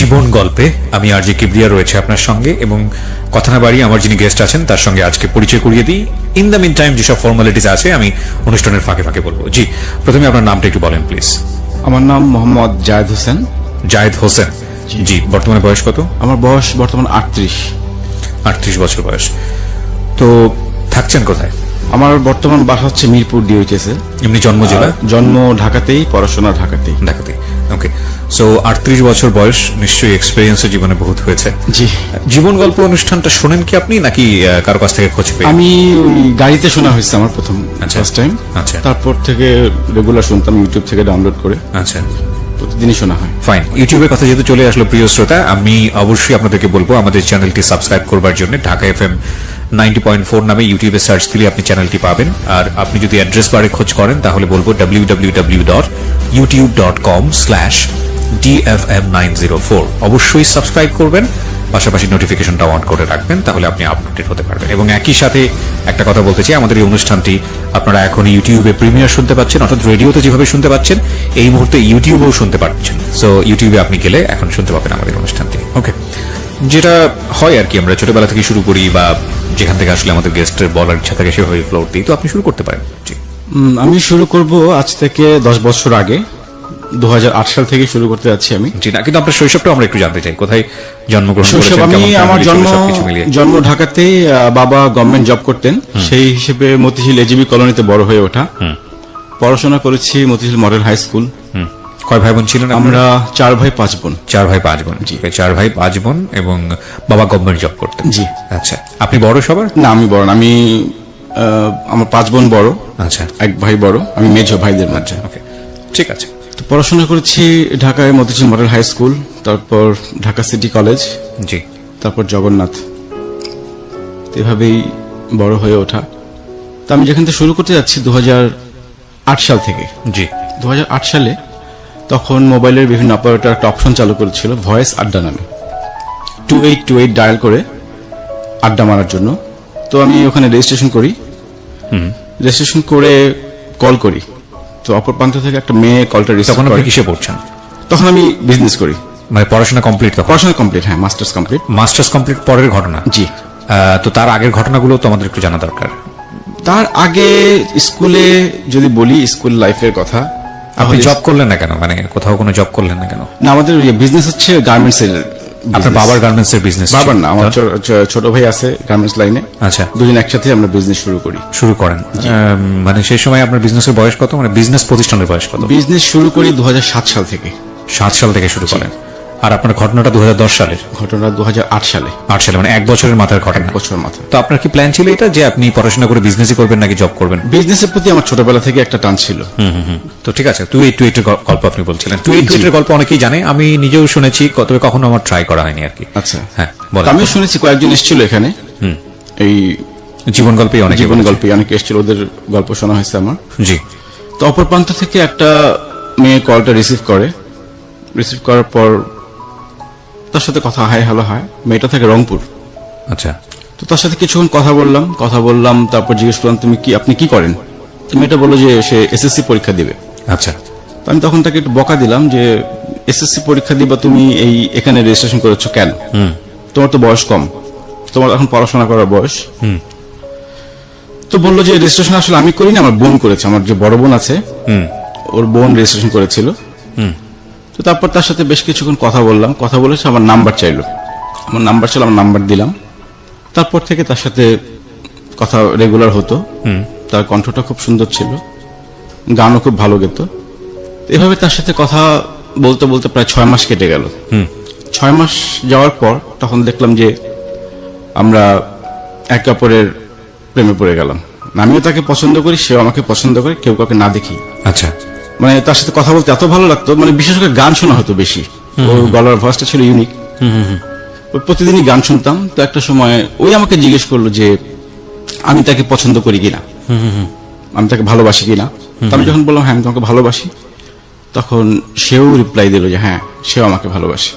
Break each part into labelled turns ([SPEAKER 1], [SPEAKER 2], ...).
[SPEAKER 1] জীবন গল্পে আমি আরজে কিবরিয়া রয়েছে আপনার সঙ্গে, এবং কথা না বাড়িয়ে আমার যিনি গেস্ট আছেন তার সঙ্গে আজকে পরিচয় করিয়ে দিই। ইন দ্য মিন টাইম যেসব ফর্মালিটিস আছে আমি অনুষ্ঠানের ফাঁকে ফাঁকে বলবো। জি, প্রথমে আপনার নামটা একটু বলেন প্লিজ।
[SPEAKER 2] আমার নাম মোহাম্মদ জায়েদ হোসেন।
[SPEAKER 1] জায়েদ হোসেন, জি। বর্তমানে বয়স কত?
[SPEAKER 2] আমার বয়স বর্তমান 38।
[SPEAKER 1] 38 বছর বয়স। তো থাকছেন কোথায়?
[SPEAKER 2] আমার বর্তমান বাসা হচ্ছে মিরপুর ডিওএইচএস এ।
[SPEAKER 1] এমনি জন্ম জেলা?
[SPEAKER 2] জন্ম ঢাকাতেই, পড়াশোনা ঢাকাতেই।
[SPEAKER 1] ঢাকাতেই, ওকে। সো 38 বছর বয়স, নিশ্চয়ই এক্সপেরিয়েন্স জীবনে বহুত হয়েছে।
[SPEAKER 2] জি।
[SPEAKER 1] জীবন গল্প অনুষ্ঠানটা শোনেন কি আপনি, নাকি কারো কাছ থেকে খোঁজ পেয়ে?
[SPEAKER 2] আমি গাড়িতে শোনা হয়েছে আমার প্রথম ফার্স্ট টাইম।
[SPEAKER 1] আচ্ছা।
[SPEAKER 2] তারপর থেকে রেগুলার শুনতাম ইউটিউব থেকে ডাউনলোড করে।
[SPEAKER 1] আচ্ছা,
[SPEAKER 2] প্রতিদিনই শোনা হয়।
[SPEAKER 1] ফাইন। ইউটিউবের কথা যেহেতু চলে আসলো, প্রিয় শ্রোতা, আমি অবশ্যই আপনাদেরকে বলবো আমাদের চ্যানেলটি সাবস্ক্রাইব করবার জন্য। ঢাকা FM 90.4 নামে ইউটিউবে সার্চ দিলে আপনি চ্যানেলটি পাবেন। আর আপনি যদি অ্যাড্রেস বারে খোঁজ করেন তাহলে বলবো www.youtube.com/DFM904। অবশ্যই সাবস্ক্রাইব করবেন, পাশাপাশি নোটিফিকেশনটা অন করে রাখবেন, তাহলে আপনি আপডেট হতে পারবেন। এবং একই সাথে একটা কথা বলতে চাই, আমাদের এই অনুষ্ঠানটি আপনারা এখন ইউটিউবে প্রিমিয়ার শুনতে পাচ্ছেন, অর্থাৎ রেডিওতে যেভাবে শুনতে পাচ্ছেন এই মুহূর্তে ইউটিউবেও শুনতে পাচ্ছেন। সো ইউটিউবে আপনি গেলে এখন শুনতে পাবেন আমাদের অনুষ্ঠানটি। ওকে, যেটা হয় আর কি, আমরা ছোটবেলা থেকে শুরু করি, বা যেখান থেকে আসলে আমাদের গেস্টের বলার ইচ্ছা থাকে সেভাবে ফ্লোর দিই। তো আপনি শুরু করতে পারেন। জি।
[SPEAKER 2] আমি শুরু করব আজ থেকে 10 বছর আগে, 2008 সাল থেকে শুরু করতে যাচ্ছি আমি।
[SPEAKER 1] জি, না কিন্তু আপনার শৈশবটা আমরা একটু জানতে চাই, কোথায় জন্মগ্রহণ করেছেন?
[SPEAKER 2] আমি আমার জন্ম ঢাকাতেই, বাবা গভর্নমেন্ট জব করতেন, সেই হিসেবে মতিঝিল এজিবি কলোনিতে বড় হয়ে ওঠা। পড়াশোনা করেছি মতিঝিল মডেল হাই স্কুল।
[SPEAKER 1] কয় ভাই বোন ছিলেন?
[SPEAKER 2] আমরা 4 ভাই 5 বোন।
[SPEAKER 1] 4 ভাই 5 বোন। জি, 4 ভাই 5 বোন, এবং বাবা গভর্নমেন্ট জব করতেন।
[SPEAKER 2] জি।
[SPEAKER 1] আচ্ছা, আপনি বড় সবার?
[SPEAKER 2] না, আমি বড় না। আমার 5 বোন বড়।
[SPEAKER 1] আচ্ছা।
[SPEAKER 2] 1 ভাই বড়, আমি মেজো ভাইদের মধ্যে।
[SPEAKER 1] ওকে, ঠিক আছে।
[SPEAKER 2] তো পড়াশোনা করেছি ঢাকায় মতিঝিল মডেল হাই স্কুল, তারপর ঢাকা সিটি কলেজ,
[SPEAKER 1] জি,
[SPEAKER 2] তারপর জগন্নাথ। এভাবেই বড় হয়ে ওঠা। তো আমি যেখান থেকে শুরু করতে যাচ্ছি 2008 সাল থেকে।
[SPEAKER 1] জি।
[SPEAKER 2] 2008 সালে তখন মোবাইলের বিভিন্ন অপারেটর একটা অপশন চালু করেছিল ভয়েস আড্ডা নামে, 2828 ডায়াল করে আড্ডা মারার জন্য। তো আমি ওখানে রেজিস্ট্রেশন করি। রেজিস্ট্রেশন করে কল করি, তো অপর প্রান্ত থেকে একটা মেয়ে কলটা রিসিভ করে।
[SPEAKER 1] তখন আপনি কিসে পড়ছেন?
[SPEAKER 2] তখন আমি বিজনেস করি।
[SPEAKER 1] মানে পড়াশোনা কমপ্লিট?
[SPEAKER 2] পড়াশোনা কমপ্লিট, হ্যাঁ, মাস্টার্স কমপ্লিট।
[SPEAKER 1] মাস্টার্স কমপ্লিট পরের ঘটনা?
[SPEAKER 2] জি।
[SPEAKER 1] তো তার আগের ঘটনাগুলো তো আমাদের একটু জানা দরকার।
[SPEAKER 2] তার আগে স্কুলে যদি বলি, স্কুল লাইফের কথা।
[SPEAKER 1] আপনি জব করলেন না কেন? মানে কোথাও কোনো জব করলেন না কেন?
[SPEAKER 2] না, আমাদের বিজনেস হচ্ছে গার্মেন্টস এর।
[SPEAKER 1] আপনার বাবার গার্মেন্টস এর বিজনেস?
[SPEAKER 2] বাবার না, আমার ছোট ভাই আছে গার্মেন্টস লাইনে।
[SPEAKER 1] আচ্ছা,
[SPEAKER 2] দুজন একসাথে আমরা বিজনেস শুরু করেন।
[SPEAKER 1] মানে সেই সময় আপনার বিজনেসের বয়স কত? মানে বিজনেস প্রতিষ্ঠানের বয়স কত?
[SPEAKER 2] বিজনেস শুরু করি 2007 সাল থেকে।
[SPEAKER 1] 7 সাল থেকে শুরু করেন। আর আপনার ঘটনাটা 2010 সালের?
[SPEAKER 2] ঘটনা 2008 সালে।
[SPEAKER 1] 8 সালে, মানে 1 বছরের মাথার ঘটনা।
[SPEAKER 2] 1 বছর মাথায়।
[SPEAKER 1] তো আপনার কি প্ল্যান ছিল এটা যে আপনি পড়াশোনা করে বিজনেসই করবেন নাকি জব করবেন?
[SPEAKER 2] বিজনেসের প্রতি আমার ছোটবেলা থেকে একটা টান ছিল।
[SPEAKER 1] তো ঠিক আছে, 2828 এর গল্প আপনি বলছিলেন। 2828 এর গল্প অনেকেই জানে, আমি নিজেও শুনেছি, তবে কখনো আমার ট্রাই করা হয়নি আর কি।
[SPEAKER 2] আচ্ছা,
[SPEAKER 1] হ্যাঁ,
[SPEAKER 2] আমি শুনেছি কয়েকজন এসেছিল এখানে, এই
[SPEAKER 1] জীবন গল্পে অনেকে
[SPEAKER 2] এসেছিল, ওদের গল্প শোনা হয়েছে আমার।
[SPEAKER 1] জি।
[SPEAKER 2] তো অপর প্রান্ত থেকে একটা মেয়ে কলটা রিসিভ করার পর তার সাথে কথা হাই হ্যালো হয়। মেয়েটা থাকে রংপুর।
[SPEAKER 1] আচ্ছা।
[SPEAKER 2] তো তার সাথে কিছুক্ষণ কথা বললাম, তারপর জিজ্ঞেস করলাম আপনি কি করেন? তো মেয়েটা বললো যে সে এসএসসি পরীক্ষা দিবে।
[SPEAKER 1] আচ্ছা।
[SPEAKER 2] তো আমি তখন তাকে একটু বকা দিলাম যে এসএসসি পরীক্ষা দিবা তুমি, এখানে রেজিস্ট্রেশন করেছো কেন? তোমার তো বয়স কম, তোমার এখন পড়াশোনা করার বয়স। তো বললো যে রেজিস্ট্রেশন আসলে আমি করিনি, আমার বোন করেছে। আমার যে বড় বোন আছে, ওর বোন রেজিস্ট্রেশন করেছিল। তো তারপর তার সাথে বেশ কিছুক্ষণ কথা বলেছে, আমার নাম্বার চাইলো। আমার নাম্বার দিলাম। তারপর থেকে তার সাথে কথা রেগুলার হতো। তার কণ্ঠটা খুব সুন্দর ছিল, গানও খুব ভালো গেত। এভাবে তার সাথে কথা বলতে বলতে প্রায় 6 মাস কেটে গেল। 6 মাস যাওয়ার পর তখন দেখলাম যে আমরা একে অপরের প্রেমে পড়ে গেলাম। আমিও তাকে পছন্দ করি, সেও আমাকে পছন্দ করে, কেউ কাউকে না দেখি।
[SPEAKER 1] আচ্ছা।
[SPEAKER 2] মানে তার সাথে কথা বলতে এত ভালো লাগতো, মানে বিশেষ করে গান শোনা হতো বেশি। ওর গলার ভয়েসটা ছিল ইউনিক। ওই প্রতিদিনই গান শুনতাম। তো একটা সময় ওই আমাকে জিজ্ঞেস করলো যে আমি তাকে পছন্দ করি কিনা, আমি তাকে ভালোবাসি কিনা। আমি যখন বললাম হ্যাঁ আমি তোমাকে ভালোবাসি, তখন সেও রিপ্লাই দিল যে হ্যাঁ সেও আমাকে ভালোবাসে।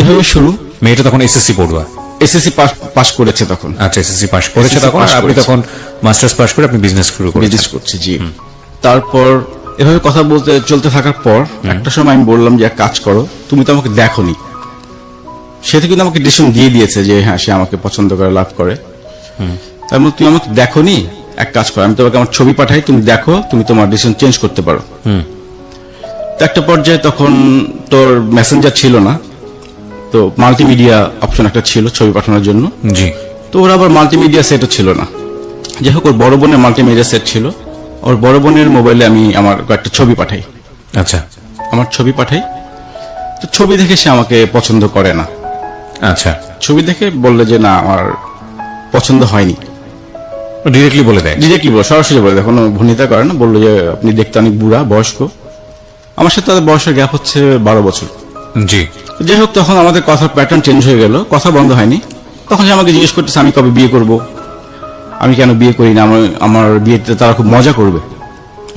[SPEAKER 2] এভাবে শুরু।
[SPEAKER 1] মেয়েটা তখন এসএসসি পড়ুয়া?
[SPEAKER 2] এসএসসি পাস করেছে তখন।
[SPEAKER 1] আচ্ছা, এসএসসি পাস করেছে তখন। আপনি তখন মাস্টার্স পাস করে আপনি বিজনেস শুরু করছেন?
[SPEAKER 2] বিজনেস করছি, জি। তারপর এভাবে কথা বলতে চলতে থাকার পর একটা সময় আমি বললাম যে এক কাজ করো, তুমি তো আমাকে দেখোনি। সে তো কিন্তু আমাকে ডিসিশন দিয়ে দিয়েছে যে হ্যাঁ সে আমাকে পছন্দ করে, লাভ করে। তার মধ্যে তুমি আমাকে দেখোনি, এক কাজ করো, আমি তোমাকে আমার ছবি পাঠাই, তুমি দেখো, তুমি তোমার ডিসিশন চেঞ্জ করতে পারো। তো একটা পর্যায়ে তখন তোর মেসেঞ্জার ছিল না, তো মাল্টিমিডিয়া অপশন একটা ছিল ছবি পাঠানোর জন্য।
[SPEAKER 1] জি।
[SPEAKER 2] তো ওর আবার মাল্টিমিডিয়া সেটও ছিল না। যাই হোক, ওর বড় বোনের মাল্টিমিডিয়া সেট ছিল। ওর বড় বোনের মোবাইলে আমি আমার কয়েকটা ছবি পাঠাই,
[SPEAKER 1] আচ্ছা
[SPEAKER 2] আমার ছবি পাঠাই। তো ছবি দেখে সে আমাকে পছন্দ করে না।
[SPEAKER 1] আচ্ছা,
[SPEAKER 2] ছবি দেখে বললে যে না আমার পছন্দ হয়নি,
[SPEAKER 1] ডিরেক্টলি বলে দেয়?
[SPEAKER 2] ডিরেক্টলি বলে, সরাসরি বলে দেয়, কোনো ভূমিতা করে না। বললো যে আপনি দেখতে অনেক বুড়া, বয়স্ক। আমার সাথে তাদের বয়সের গ্যাপ হচ্ছে 12 বছর।
[SPEAKER 1] জি।
[SPEAKER 2] যাই হোক, তখন আমাদের কথার প্যাটার্ন চেঞ্জ হয়ে গেল, কথা বন্ধ হয়নি। তখন সে আমাকে জিজ্ঞেস করতেছে আমি কবে বিয়ে করব, আমি কেন বিয়ে করি না, আমার বিয়েতে তারা খুব মজা করবে,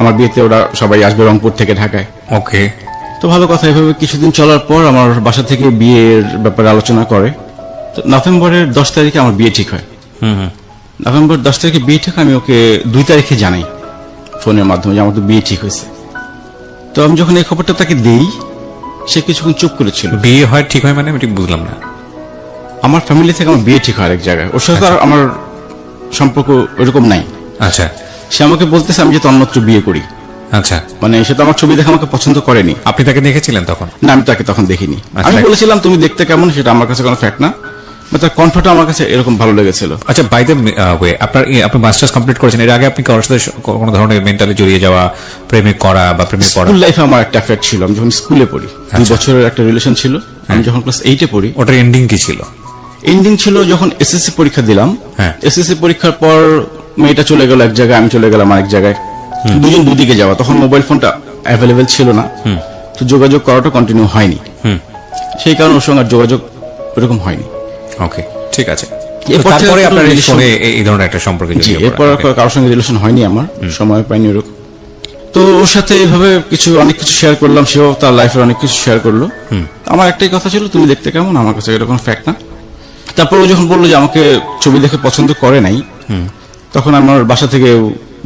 [SPEAKER 2] আমার বিয়েতে ওরা সবাই আসবে রংপুর থেকে ঢাকায়।
[SPEAKER 1] ওকে।
[SPEAKER 2] তো ভালো কথা। এভাবে কিছুদিন চলার পর আমার বাসা থেকে বিয়ের ব্যাপারে আলোচনা করে। তো নভেম্বরের 10 তারিখে আমার বিয়ে ঠিক হয়। নভেম্বর 10 তারিখে বিয়ে ঠিক, আমি ওকে 2 তারিখে জানাই ফোনের মাধ্যমে যে আমার তো বিয়ে ঠিক হয়েছে। তো আমি যখন এই খবরটা তাকে দেই, সে কিছুক্ষণ চুপ করেছিল।
[SPEAKER 1] বিয়ে হয় ঠিক হয় মানে আমি ঠিক বুঝলাম না।
[SPEAKER 2] আমার ফ্যামিলি থেকে আমার বিয়ে ঠিক হয় আরেক জায়গায়, ওর সাথে আর আমার সম্পর্ক ওরকম নাই।
[SPEAKER 1] আচ্ছা
[SPEAKER 2] সে আমাকে বলতেছে আমি যাতে অন্যত্র বিয়ে করি।
[SPEAKER 1] আচ্ছা,
[SPEAKER 2] মানে সে তো আমার ছবি দেখে আমাকে পছন্দ করেনি।
[SPEAKER 1] আপনি তাকে দেখেছিলেন তখন?
[SPEAKER 2] না, আমি তাকে তখন দেখিনি।
[SPEAKER 1] আচ্ছা।
[SPEAKER 2] আমি বলেছিলাম তুমি দেখতে কেমন, সেটা আমার কাছে কোনো ফ্যাক্ট না, বা তার কণ্ঠটা আমার কাছে এরকম ভালো লেগেছিল।
[SPEAKER 1] আচ্ছা, বাই দ্য ওয়ে, আপনি মাস্টার্স কমপ্লিট করেছেন, এর আগে আপনি কারোর সাথে কোনো ধরনের মেন্টালি জড়িয়ে যাওয়া, প্রেমে করা বা প্রেমে পড়া?
[SPEAKER 2] স্কুল লাইফে আমার একটা এফেক্ট ছিল। আমি যখন স্কুলে পড়ি, 2 বছরের একটা রিলেশন ছিল। আমি যখন ক্লাস 8-এ পড়ি।
[SPEAKER 1] ওটার এন্ডিং কি ছিল?
[SPEAKER 2] এন্ডিং ছিল যখন এসএসসি পরীক্ষা দিলাম।
[SPEAKER 1] হ্যাঁ।
[SPEAKER 2] এসএসসি পরীক্ষার পর মেয়েটা চলে গেল এক জায়গায়, আমি চলে গেলাম আরেক জায়গায়। দুজন দুদিকে যাওয়া, তখন মোবাইল ফোনটা অ্যাভেলেবেল ছিল না, তো যোগাযোগ করাটা কন্টিনিউ হয়নি। সেই কারণে ওর সঙ্গে আর যোগাযোগ এরকম হয়নি।
[SPEAKER 1] ওকে, ঠিক আছে।
[SPEAKER 2] এরপর থেকে
[SPEAKER 1] তারপরে
[SPEAKER 2] কোনো
[SPEAKER 1] আপনার এই
[SPEAKER 2] relation-
[SPEAKER 1] ফোনে এই ধরনের একটা সম্পর্কে
[SPEAKER 2] জি,
[SPEAKER 1] জড়িয়ে
[SPEAKER 2] এরপর আর
[SPEAKER 1] পড়া।
[SPEAKER 2] কারোর সঙ্গে রিলেশন হয়নি আমার, সময় পাইনি ওরকম। তো ওর সাথে এইভাবে অনেক কিছু শেয়ার করলাম, সেও তার লাইফের অনেক কিছু শেয়ার করলো। আমার একটাই কথা ছিল তুমি দেখতে কেমন, আমার কাছে এরকম ফ্যাক্ট না। তারপর ও যখন বললো যে আমাকে ছবি দেখে পছন্দ করে নাই, তখন আমার বাসা থেকে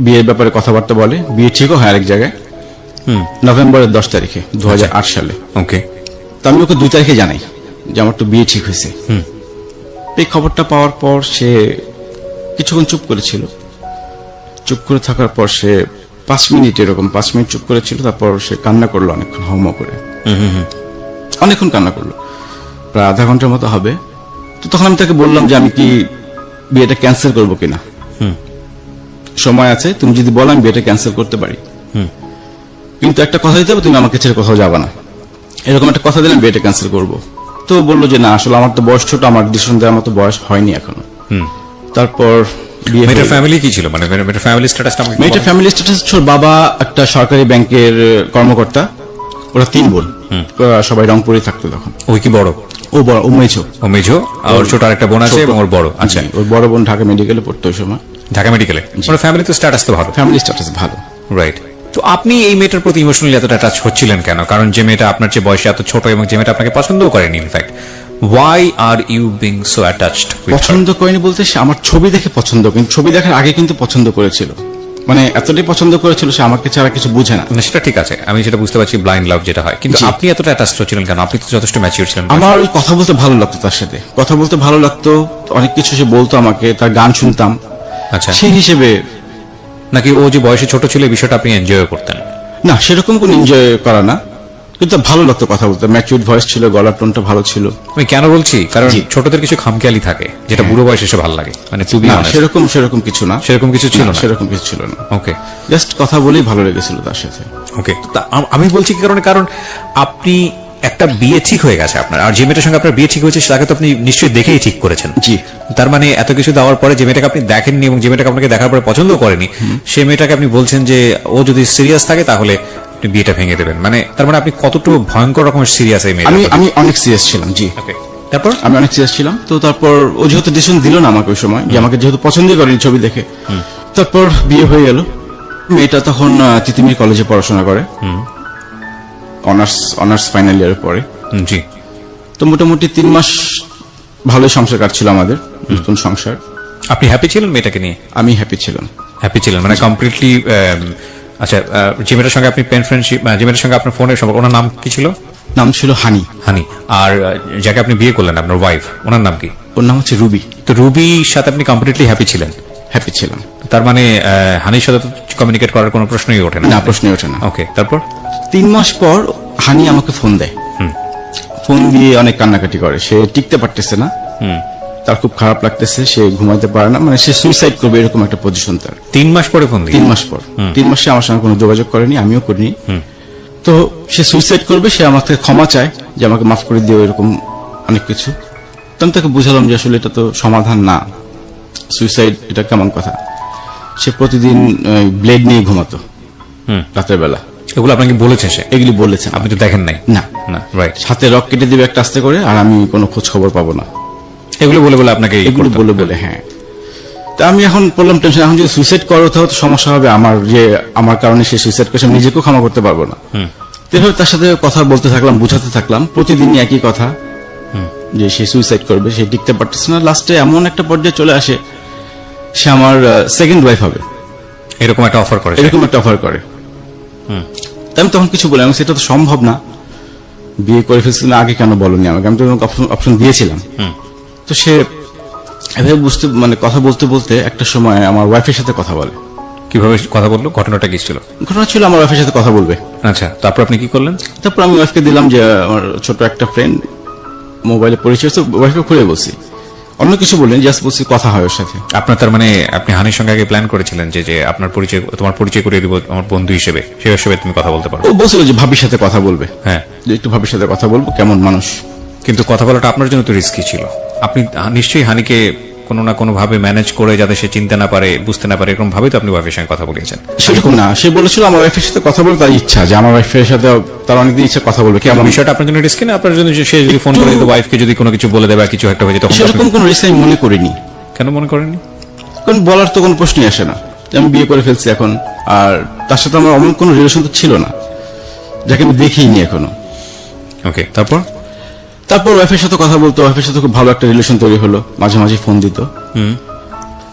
[SPEAKER 2] বিয়ের ব্যাপারে কথাবার্তা বলে। বিয়ে ঠিকও হয় আরেক জায়গায়, নভেম্বরের 10 তারিখে 2008 সালে।
[SPEAKER 1] ওকে।
[SPEAKER 2] তো আমি ওকে 2 তারিখে জানাই যে আমার তো বিয়ে ঠিক হয়েছে। এই খবরটা পাওয়ার পর সে কিছুক্ষণ চুপ করেছিল। চুপ করে থাকার পর সে 5 মিনিট চুপ করেছিল। তারপর সে কান্না করলো অনেকক্ষণ, হাউমাউ করে অনেকক্ষণ কান্না করলো, প্রায় আধা ঘন্টার মতো হবে। তো তখন আমি তাকে বললাম যে আমি কি বিয়েটা ক্যান্সেল করবো কিনা, সময় আছে, তুমি যদি বলো আমি বিয়েটা ক্যান্সেল করতে পারি, কিন্তু একটা কথা দিতে হবে, তুমি আমাকে ছেড়ে কোথাও যাবা না, এরকম একটা কথা দিলাম, বিয়েটা ক্যান্সেল করবো। তো বললো যে না, আসলে আমার তো বয়স ছোট, আমার ডিসিশন দেওয়ার মতো বয়স হয়নি এখনো। তারপর বিয়ে
[SPEAKER 1] মেয়েটার
[SPEAKER 2] হলো।
[SPEAKER 1] ফ্যামিলি কি ছিল, মানে মেয়েটার ফ্যামিলি স্ট্যাটাসটা আমাকে
[SPEAKER 2] মেয়েটার
[SPEAKER 1] বলুন।
[SPEAKER 2] ফ্যামিলি স্ট্যাটাস হচ্ছে ওর বাবা একটা সরকারি ব্যাংকের কর্মকর্তা, ওরা 3 বোন, ওরা সবাই রংপুরে থাকতো তখন।
[SPEAKER 1] ওই কি বড়?
[SPEAKER 2] ও বড়, ও মেয়েছো।
[SPEAKER 1] ও মেজো, আর ওর ছোট আরেকটা বোন আছে,
[SPEAKER 2] ছোট।
[SPEAKER 1] এবং ওর বড়। আচ্ছা,
[SPEAKER 2] জি, ওর বড় বোন ঢাকা মেডিকেলে পড়তো ওই সময়।
[SPEAKER 1] ঢাকা মেডিকেলে। ওর ফ্যামিলি তো স্ট্যাটাস তো ভালো।
[SPEAKER 2] ফ্যামিলি স্ট্যাটাস ভালো।
[SPEAKER 1] রাইট। তো আপনি এই মেয়েটার প্রতি ইমোশনালি এতটা অ্যাটাচ হচ্ছিলেন কেন? কারণ যে মেয়েটা আপনার চেয়ে বয়সে এত ছোট এবং যে মেয়েটা আপনাকে পছন্দও করেনি, in fact why are you being so attached with her?
[SPEAKER 2] পছন্দ করেনি বলতে সে আমার ছবি দেখে পছন্দ, কিন্তু ছবি দেখার আগে কিন্তু পছন্দ করেছিল। মানে এতটাই পছন্দ করেছিল, সে আমাকে ছাড়া কিছু বুঝে না।
[SPEAKER 1] সেটা ঠিক আছে, আমি সেটা বুঝতে পারছি, ব্লাইন্ড লাভ যেটা হয়, কিন্তু
[SPEAKER 2] জি।
[SPEAKER 1] আপনি এতটা অ্যাটাচড হচ্ছিলেন কেন? আপনি তো যথেষ্ট ম্যাচিউর ছিলেন।
[SPEAKER 2] আমার ওই কথা বলতে ভালো লাগতো, তার সাথে কথা বলতে ভালো লাগতো, অনেক কিছু সে বলতো আমাকে, তার গান শুনতাম,
[SPEAKER 1] আচ্ছা,
[SPEAKER 2] সেই হিসেবে।
[SPEAKER 1] নাকি ও যে বয়সে ছোট ছিল এই বিষয়টা আপনি এনজয় করতেন?
[SPEAKER 2] না, সেরকম কোন এনজয় করা না, কিন্তু ভালো লাগতো কথা বলতে, ম্যাচিউর ভয়েস ছিল, গলার টোনটা ভালো ছিল।
[SPEAKER 1] আমি কেন বলছি, কারণ
[SPEAKER 2] জি।
[SPEAKER 1] ছোটদের কিছু খামখেয়ালি থাকে যেটা বুড়ো বয়সে এসে ভালো লাগে, মানে তুমি
[SPEAKER 2] না, সেরকম কিছু না।
[SPEAKER 1] সেরকম কিছু ছিল
[SPEAKER 2] না,
[SPEAKER 1] না?
[SPEAKER 2] সেরকম কিছু ছিল না।
[SPEAKER 1] ওকে,
[SPEAKER 2] জাস্ট কথা বলেই ভালো লেগেছিল তার সাথে।
[SPEAKER 1] ওকে। আমি বলছি কি কারণে, কারণ আপনি একটা বিয়ে ঠিক হয়ে গেছে আপনার, আর যে মেয়েটার সঙ্গে আপনার বিয়ে ঠিক হয়েছে তাকে তো আপনি নিশ্চয়ই দেখেই ঠিক করেছেন।
[SPEAKER 2] জি।
[SPEAKER 1] তার মানে এত কিছু দেওয়ার পরে যে মেয়েটাকে আপনি দেখেননি এবং যে মেয়েটাকে আপনাকে দেখার পরে পছন্দ করেনি, সেই মেয়েটাকে আপনি বলছেন যে ও যদি সিরিয়াস থাকে তাহলে আপনি বিয়েটা ভেঙে দেবেন, মানে তার মানে আপনি কতটুকু ভয়ঙ্কর রকমের সিরিয়াস এই মেয়েটা?
[SPEAKER 2] আমি অনেক সিরিয়াস ছিলাম। জি।
[SPEAKER 1] ওকে, তারপর?
[SPEAKER 2] আমি অনেক সিরিয়াস ছিলাম। তো তারপর ও যেহেতু ডিসিশন দিল না আমাকে ওই সময়, যে আমাকে যেহেতু পছন্দই করেনি ছবি দেখে, তারপর বিয়ে হয়ে গেল। মেয়েটা তখন তিতুমির কলেজে পড়াশোনা করে, অনার্স ফাইনাল ইয়ারে পড়ে।
[SPEAKER 1] জি।
[SPEAKER 2] তো মোটামুটি 3 মাস ভালোই সংসার কাটছিল আমাদের, নতুন সংসার।
[SPEAKER 1] আপনি হ্যাপি ছিলেন মেয়েটাকে নিয়ে?
[SPEAKER 2] আমি হ্যাপি ছিলাম।
[SPEAKER 1] হ্যাপি ছিলেন, মানে কমপ্লিটলি আচ্ছা, যে মেয়েটার সঙ্গে আপনি পেন ফ্রেন্ডশিপ, যে মেয়েটার সঙ্গে আপনার ফোনের সম্পর্ক, ওনার নাম কি ছিল?
[SPEAKER 2] নাম ছিল হানি।
[SPEAKER 1] হানি। আর যাকে আপনি বিয়ে করলেন, আপনার ওয়াইফ, ওনার নাম কি?
[SPEAKER 2] ওর নাম হচ্ছে রুবি।
[SPEAKER 1] তো রুবির সাথে আপনি কমপ্লিটলি হ্যাপি ছিলেন?
[SPEAKER 2] হ্যাপি ছিলাম।
[SPEAKER 1] তার মানে হানির সাথে তো কমিউনিকেট করার কোনো প্রশ্নই ওঠে না?
[SPEAKER 2] না, প্রশ্নই ওঠে না।
[SPEAKER 1] ওকে, তারপর?
[SPEAKER 2] 3 মাস পর হানি আমাকে ফোন দেয়। ফোন দিয়ে অনেক কান্নাকাটি করে, সে টিকতে পারতেছে না, তার খুব খারাপ লাগতেছে, সে ঘুমাইতে পারে না, মানে সে সুইসাইড করবে এরকম একটা পজিশন তার।
[SPEAKER 1] 3 মাস পরে ফোন দিয়ে?
[SPEAKER 2] 3 মাস পর। 3 মাসে আমার সঙ্গে কোনো যোগাযোগ করেনি, আমিও করিনি। তো সে সুইসাইড করবে, সে আমার থেকে ক্ষমা চায় যে আমাকে মাফ করে দিও, এরকম অনেক কিছু। তো আমি তাকে বুঝালাম যে আসলে এটা তো সমাধান না, সুইসাইড এটা কেমন কথা। সে প্রতিদিন ব্লেড নিয়ে ঘুমাতো রাতের বেলা।
[SPEAKER 1] এগুলো আপনাকে বলেছে সে?
[SPEAKER 2] এগুলি বলেছেন।
[SPEAKER 1] আপনি তো দেখেন নাই?
[SPEAKER 2] না।
[SPEAKER 1] না, রাইট।
[SPEAKER 2] হাতে রক কেটে দিবে একটা আস্তে করে, আর আমি কোনো খোঁজ খবর পাবো না।
[SPEAKER 1] এগুলো বলে বলে আপনাকে
[SPEAKER 2] এগুলো বলে বলে, হ্যাঁ। তা আমি এখন পড়লাম টেনশন, এখন যদি সুইসাইড করো তাহলে তো সমস্যা হবে আমার, যে আমার কারণে সে সুইসাইড করছে, আমি নিজেকেও ক্ষমা করতে পারবো না। এভাবে তার সাথে কথা বলতে থাকলাম, বুঝাতে থাকলাম, প্রতিদিনই একই কথা যে সে সুইসাইড করবে, সে টিকতে পারতেছে না। লাস্টে এমন একটা পর্যায়ে চলে আসে, সে আমার সেকেন্ড ওয়াইফ হবে,
[SPEAKER 1] এরকম একটা অফার করে?
[SPEAKER 2] এরকম একটা অফার করে। তাই আমি তখন কিছু বলি, আমি সেটা তো সম্ভব না, বিয়ে করে ফেলছি না, আগে কেন বলনি আমাকে, আমি তো অপশন দিয়েছিলাম। তো সে এভাবে বুঝতে, মানে কথা বলতে বলতে একটা সময় আমার ওয়াইফের সাথে কথা বলে।
[SPEAKER 1] কিভাবে কথা বললো? ঘটনাটা কি ছিল?
[SPEAKER 2] ঘটনা ছিল আমার ওয়াইফের সাথে কথা বলবে।
[SPEAKER 1] আচ্ছা, তারপর আপনি কি করলেন?
[SPEAKER 2] তারপর আমি ওয়াইফকে দিলাম যে আমার ছোট একটা ফ্রেন্ড, মোবাইলে পরিচয়, তো ওয়াইফকে খুলে বলছি, অন্য কিছু বললেন, জাস্ট বলছি কথা হয় ওর সাথে।
[SPEAKER 1] আপনার তার মানে আপনি হানির সঙ্গে আগে প্ল্যান করেছিলেন যে যে আপনার পরিচয়, তোমার পরিচয় করে দিব আমার বন্ধু হিসেবে, সেই হিসেবে তুমি কথা বলতে পারো?
[SPEAKER 2] ও বলছিল যে ভাবির সাথে কথা বলবে,
[SPEAKER 1] হ্যাঁ,
[SPEAKER 2] যে একটু ভাবির সাথে কথা বলবো, কেমন মানুষ।
[SPEAKER 1] কিন্তু কথা বলাটা আপনার জন্য তো রিস্কি ছিল। আপনি নিশ্চয়ই হানিকে কোনো না কোনো ভাবে ম্যানেজ করে, যাতে সে চিনতে না পারে, বুঝতে না পারে, এরকম ভাবে তো আপনি ওয়াইফের সঙ্গে কথা বলিয়েছেন?
[SPEAKER 2] সেরকম না, সে বলেছিল আমার ওয়াইফের সাথে কথা বলতে তার ইচ্ছা, যে আমার ওয়াইফের সাথে তার অনেকদিন ইচ্ছা কথা বলবে।
[SPEAKER 1] কেমন বিষয়টা আপনার জন্য রিস্কি না? আপনার জন্য যে সে যদি ফোন করে দিত ওয়াইফকে, যদি কোনো কিছু বলে দেবে, কিছু একটা হয়ে যেত, তখন
[SPEAKER 2] সেরকম কোনো রিস্ক আমি মনে করিনি।
[SPEAKER 1] কেন মনে করেননি?
[SPEAKER 2] কারণ বলার তো কোনো প্রশ্নই আসে না, আমি বিয়ে করে ফেলছি এখন, আর তার সাথে আমার অমন কোনো রিলেশন তো ছিল না, যাকে আমি দেখিনি এখনো।
[SPEAKER 1] ওকে, তারপর?
[SPEAKER 2] তারপর ওয়াইফের সাথে কথা বলতো, ওয়াইফের সাথে খুব ভালো একটা রিলেশন তৈরি হলো, মাঝে মাঝে ফোন দিত।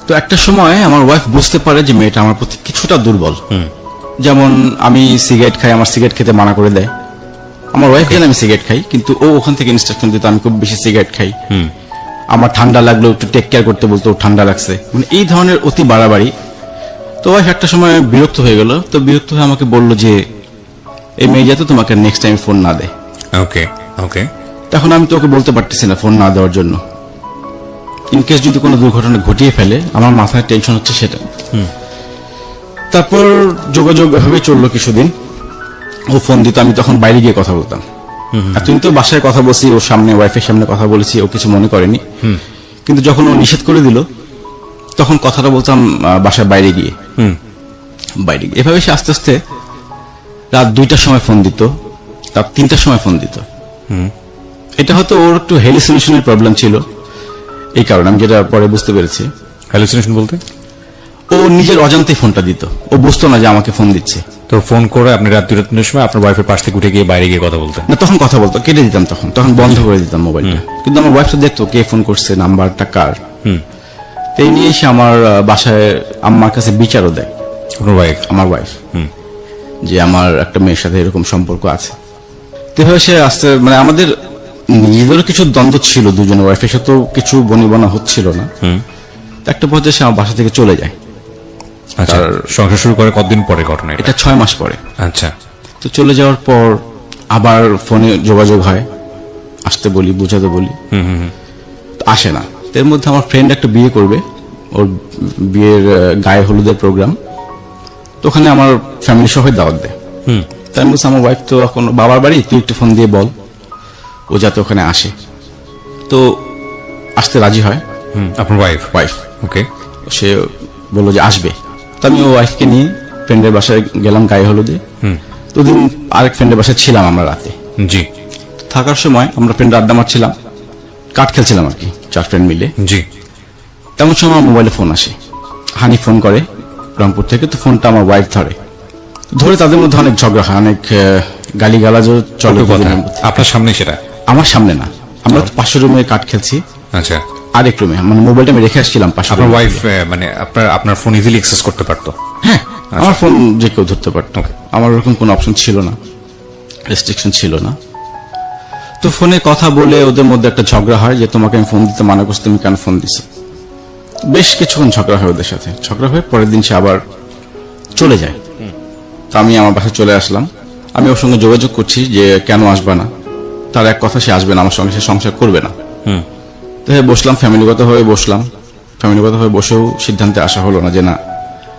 [SPEAKER 2] তো একটা সময় আমার ওয়াইফ বুঝতে পারে যে মেয়েটা আমার প্রতি কিছুটা দুর্বল। যেমন আমি সিগারেট খাই, আমার সিগারেট খেতে মানা করে দেয়। আমার ওয়াইফ জানে আমি সিগারেট খাই, কিন্তু ও ওখান থেকে ইনস্ট্রাকশন দিত আমি খুব বেশি সিগারেট খাই। আমার ঠান্ডা লাগলো একটু টেক কেয়ার করতে বলতো, ঠান্ডা লাগছে, মানে এই ধরনের অতি বাড়াবাড়ি। তো ওয়াইফ একটা সময় বিরক্ত হয়ে গেল, তো বিরক্ত হয়ে আমাকে বললো যে এই মেয়ে যাতে তোমাকে নেক্সট টাইম ফোন না দেয়।
[SPEAKER 1] ওকে ওকে।
[SPEAKER 2] তখন আমি তো ওকে বলতে পারতেছি না ফোন না দেওয়ার জন্য, ইনকেস যদি কোনো দুর্ঘটনা ঘটিয়ে ফেলে, আমার মাথায় টেনশন হচ্ছে সেটা। তারপর যোগাযোগ এভাবে চললো কিছুদিন, ও ফোন দিত, আমি তখন বাইরে গিয়ে কথা বলতাম। এতদিন তো বাসায় কথা বলছি, ওর সামনে, ওয়াইফের সামনে কথা বলেছি, ও কিছু মনে করেনি। কিন্তু যখন ও নিষেধ করে দিল, তখন কথাটা বলতাম বাসার বাইরে গিয়ে। এভাবে সে আস্তে আস্তে রাত 2টার সময় ফোন দিত, রাত 3টার সময় ফোন দিত। এটা হয়তো ওর একটু হ্যালুসিনেশনের প্রবলেম ছিল, এই কারণে আমি যেটা পরে বুঝতে পেরেছি।
[SPEAKER 1] হ্যালুসিনেশন বলতে?
[SPEAKER 2] ও নিজের অজান্তে ফোনটা দিত, ও বুঝতো না যে আমাকে ফোন দিচ্ছে।
[SPEAKER 1] তো ফোন করে আপনি রাত 2-3টার সময় আপনার ওয়াইফের পাশ থেকে উঠে গিয়ে বাইরে গিয়ে কথা বলতেন?
[SPEAKER 2] না, তখন কথা বলতো, কেটে দিতাম, তখন বন্ধ করে দিতাম মোবাইলটা। কিন্তু আমার ওয়াইফ তো দেখতো কে ফোন করছে, নাম্বারটা কার। এই নিয়ে এসে আমার বাসায় আম্মার কাছে বিচারও দেয়।
[SPEAKER 1] আপনার ওয়াইফ? আমার
[SPEAKER 2] ওয়াইফ, যে আমার একটা মেয়ের সাথে এরকম সম্পর্ক আছে। এভাবে সে আসতে, মানে আমাদের নিজেদেরও কিছু দ্বন্দ্ব ছিল, দুজনের ওয়াইফের সাথেও কিছু বনিবনা হচ্ছিল না। একটা পর্যায়ে সে আমার বাসা থেকে চলে যায়।
[SPEAKER 1] আচ্ছা, সংসার শুরু করে কতদিন পরে ঘটনা
[SPEAKER 2] এটা? 6 মাস পরে।
[SPEAKER 1] আচ্ছা।
[SPEAKER 2] তো চলে যাওয়ার পর আবার ফোনে যোগাযোগ হয়, আসতে বলি, বুঝাতে বলি, আসে না। এর মধ্যে আমার ফ্রেন্ড একটা বিয়ে করবে, ওর বিয়ের গায়ে হলুদের প্রোগ্রাম, তো ওখানে আমার ফ্যামিলি সহ দাওয়াত দেয়। তাই বলছে আমার ওয়াইফ তো এখন বাবার বাড়ি, তুই একটু ফোন দিয়ে বল ও যাতে ওখানে আসে। তো আসতে রাজি হয়
[SPEAKER 1] আপনার ওয়াইফ? ওকে।
[SPEAKER 2] সে বললো যে আসবে। তো আমি ও ওয়াইফকে নিয়ে ফ্রেন্ডের বাসায় গেলাম গায়ে হলুদে। তো দিন আরেক ফ্রেন্ডের বাসায় ছিলাম আমরা রাতে।
[SPEAKER 1] জি।
[SPEAKER 2] থাকার সময় আমরা ফ্রেন্ড আড্ডা মারছিলাম, কাঠ খেলছিলাম আর কি, 4 ফ্রেন্ড মিলে।
[SPEAKER 1] জি।
[SPEAKER 2] তেমন সময় আমার মোবাইলে ফোন আসে, হানি ফোন করে রংপুর থেকে। তো ফোনটা আমার ওয়াইফ ধরে তাদের মধ্যে অনেক ঝগড়া হয়, অনেক গালিগালাজও চলে।
[SPEAKER 1] আপনার সামনে? সেটা আমার
[SPEAKER 2] সামনে না, আমরা 500 রুমে কাঠ খেলছি।
[SPEAKER 1] আচ্ছা।
[SPEAKER 2] আরেক রুমে, মানে মোবাইলটা আমি রেখে আসছিলাম পাশে।
[SPEAKER 1] আপনার ওয়াইফ মানে আপনার ফোন ইজিলি অ্যাক্সেস করতে পারতো?
[SPEAKER 2] হ্যাঁ, আমার ফোন যে কেউ ধরতে পারতো, আমার ওরকম কোনো অপশন ছিল না, রেস্ট্রিকশন ছিল না। তো ফোনে কথা বলে ওদের মধ্যে একটা ঝগড়া হয় যে তোমাকে আমি ফোন দিতে মানা করছি, তুমি কেন ফোন দিছো। বেশ কিছুক্ষণ ঝগড়া হয় ওদের সাথে, ঝগড়া হয়ে পরের দিন সে আবার চলে যায়। তো আমি আমার বাসায় চলে আসলাম, আমি ওর সঙ্গে যোগাযোগ করছি যে কেন আসবে না। তার এক কথা, সে আসবে না আমার সঙ্গে, সে সংসার করবে না। তো বসলাম, ফ্যামিলিগতভাবে বসলাম, ফ্যামিলিগতভাবে বসেও সিদ্ধান্তে আসা হলো না যে না,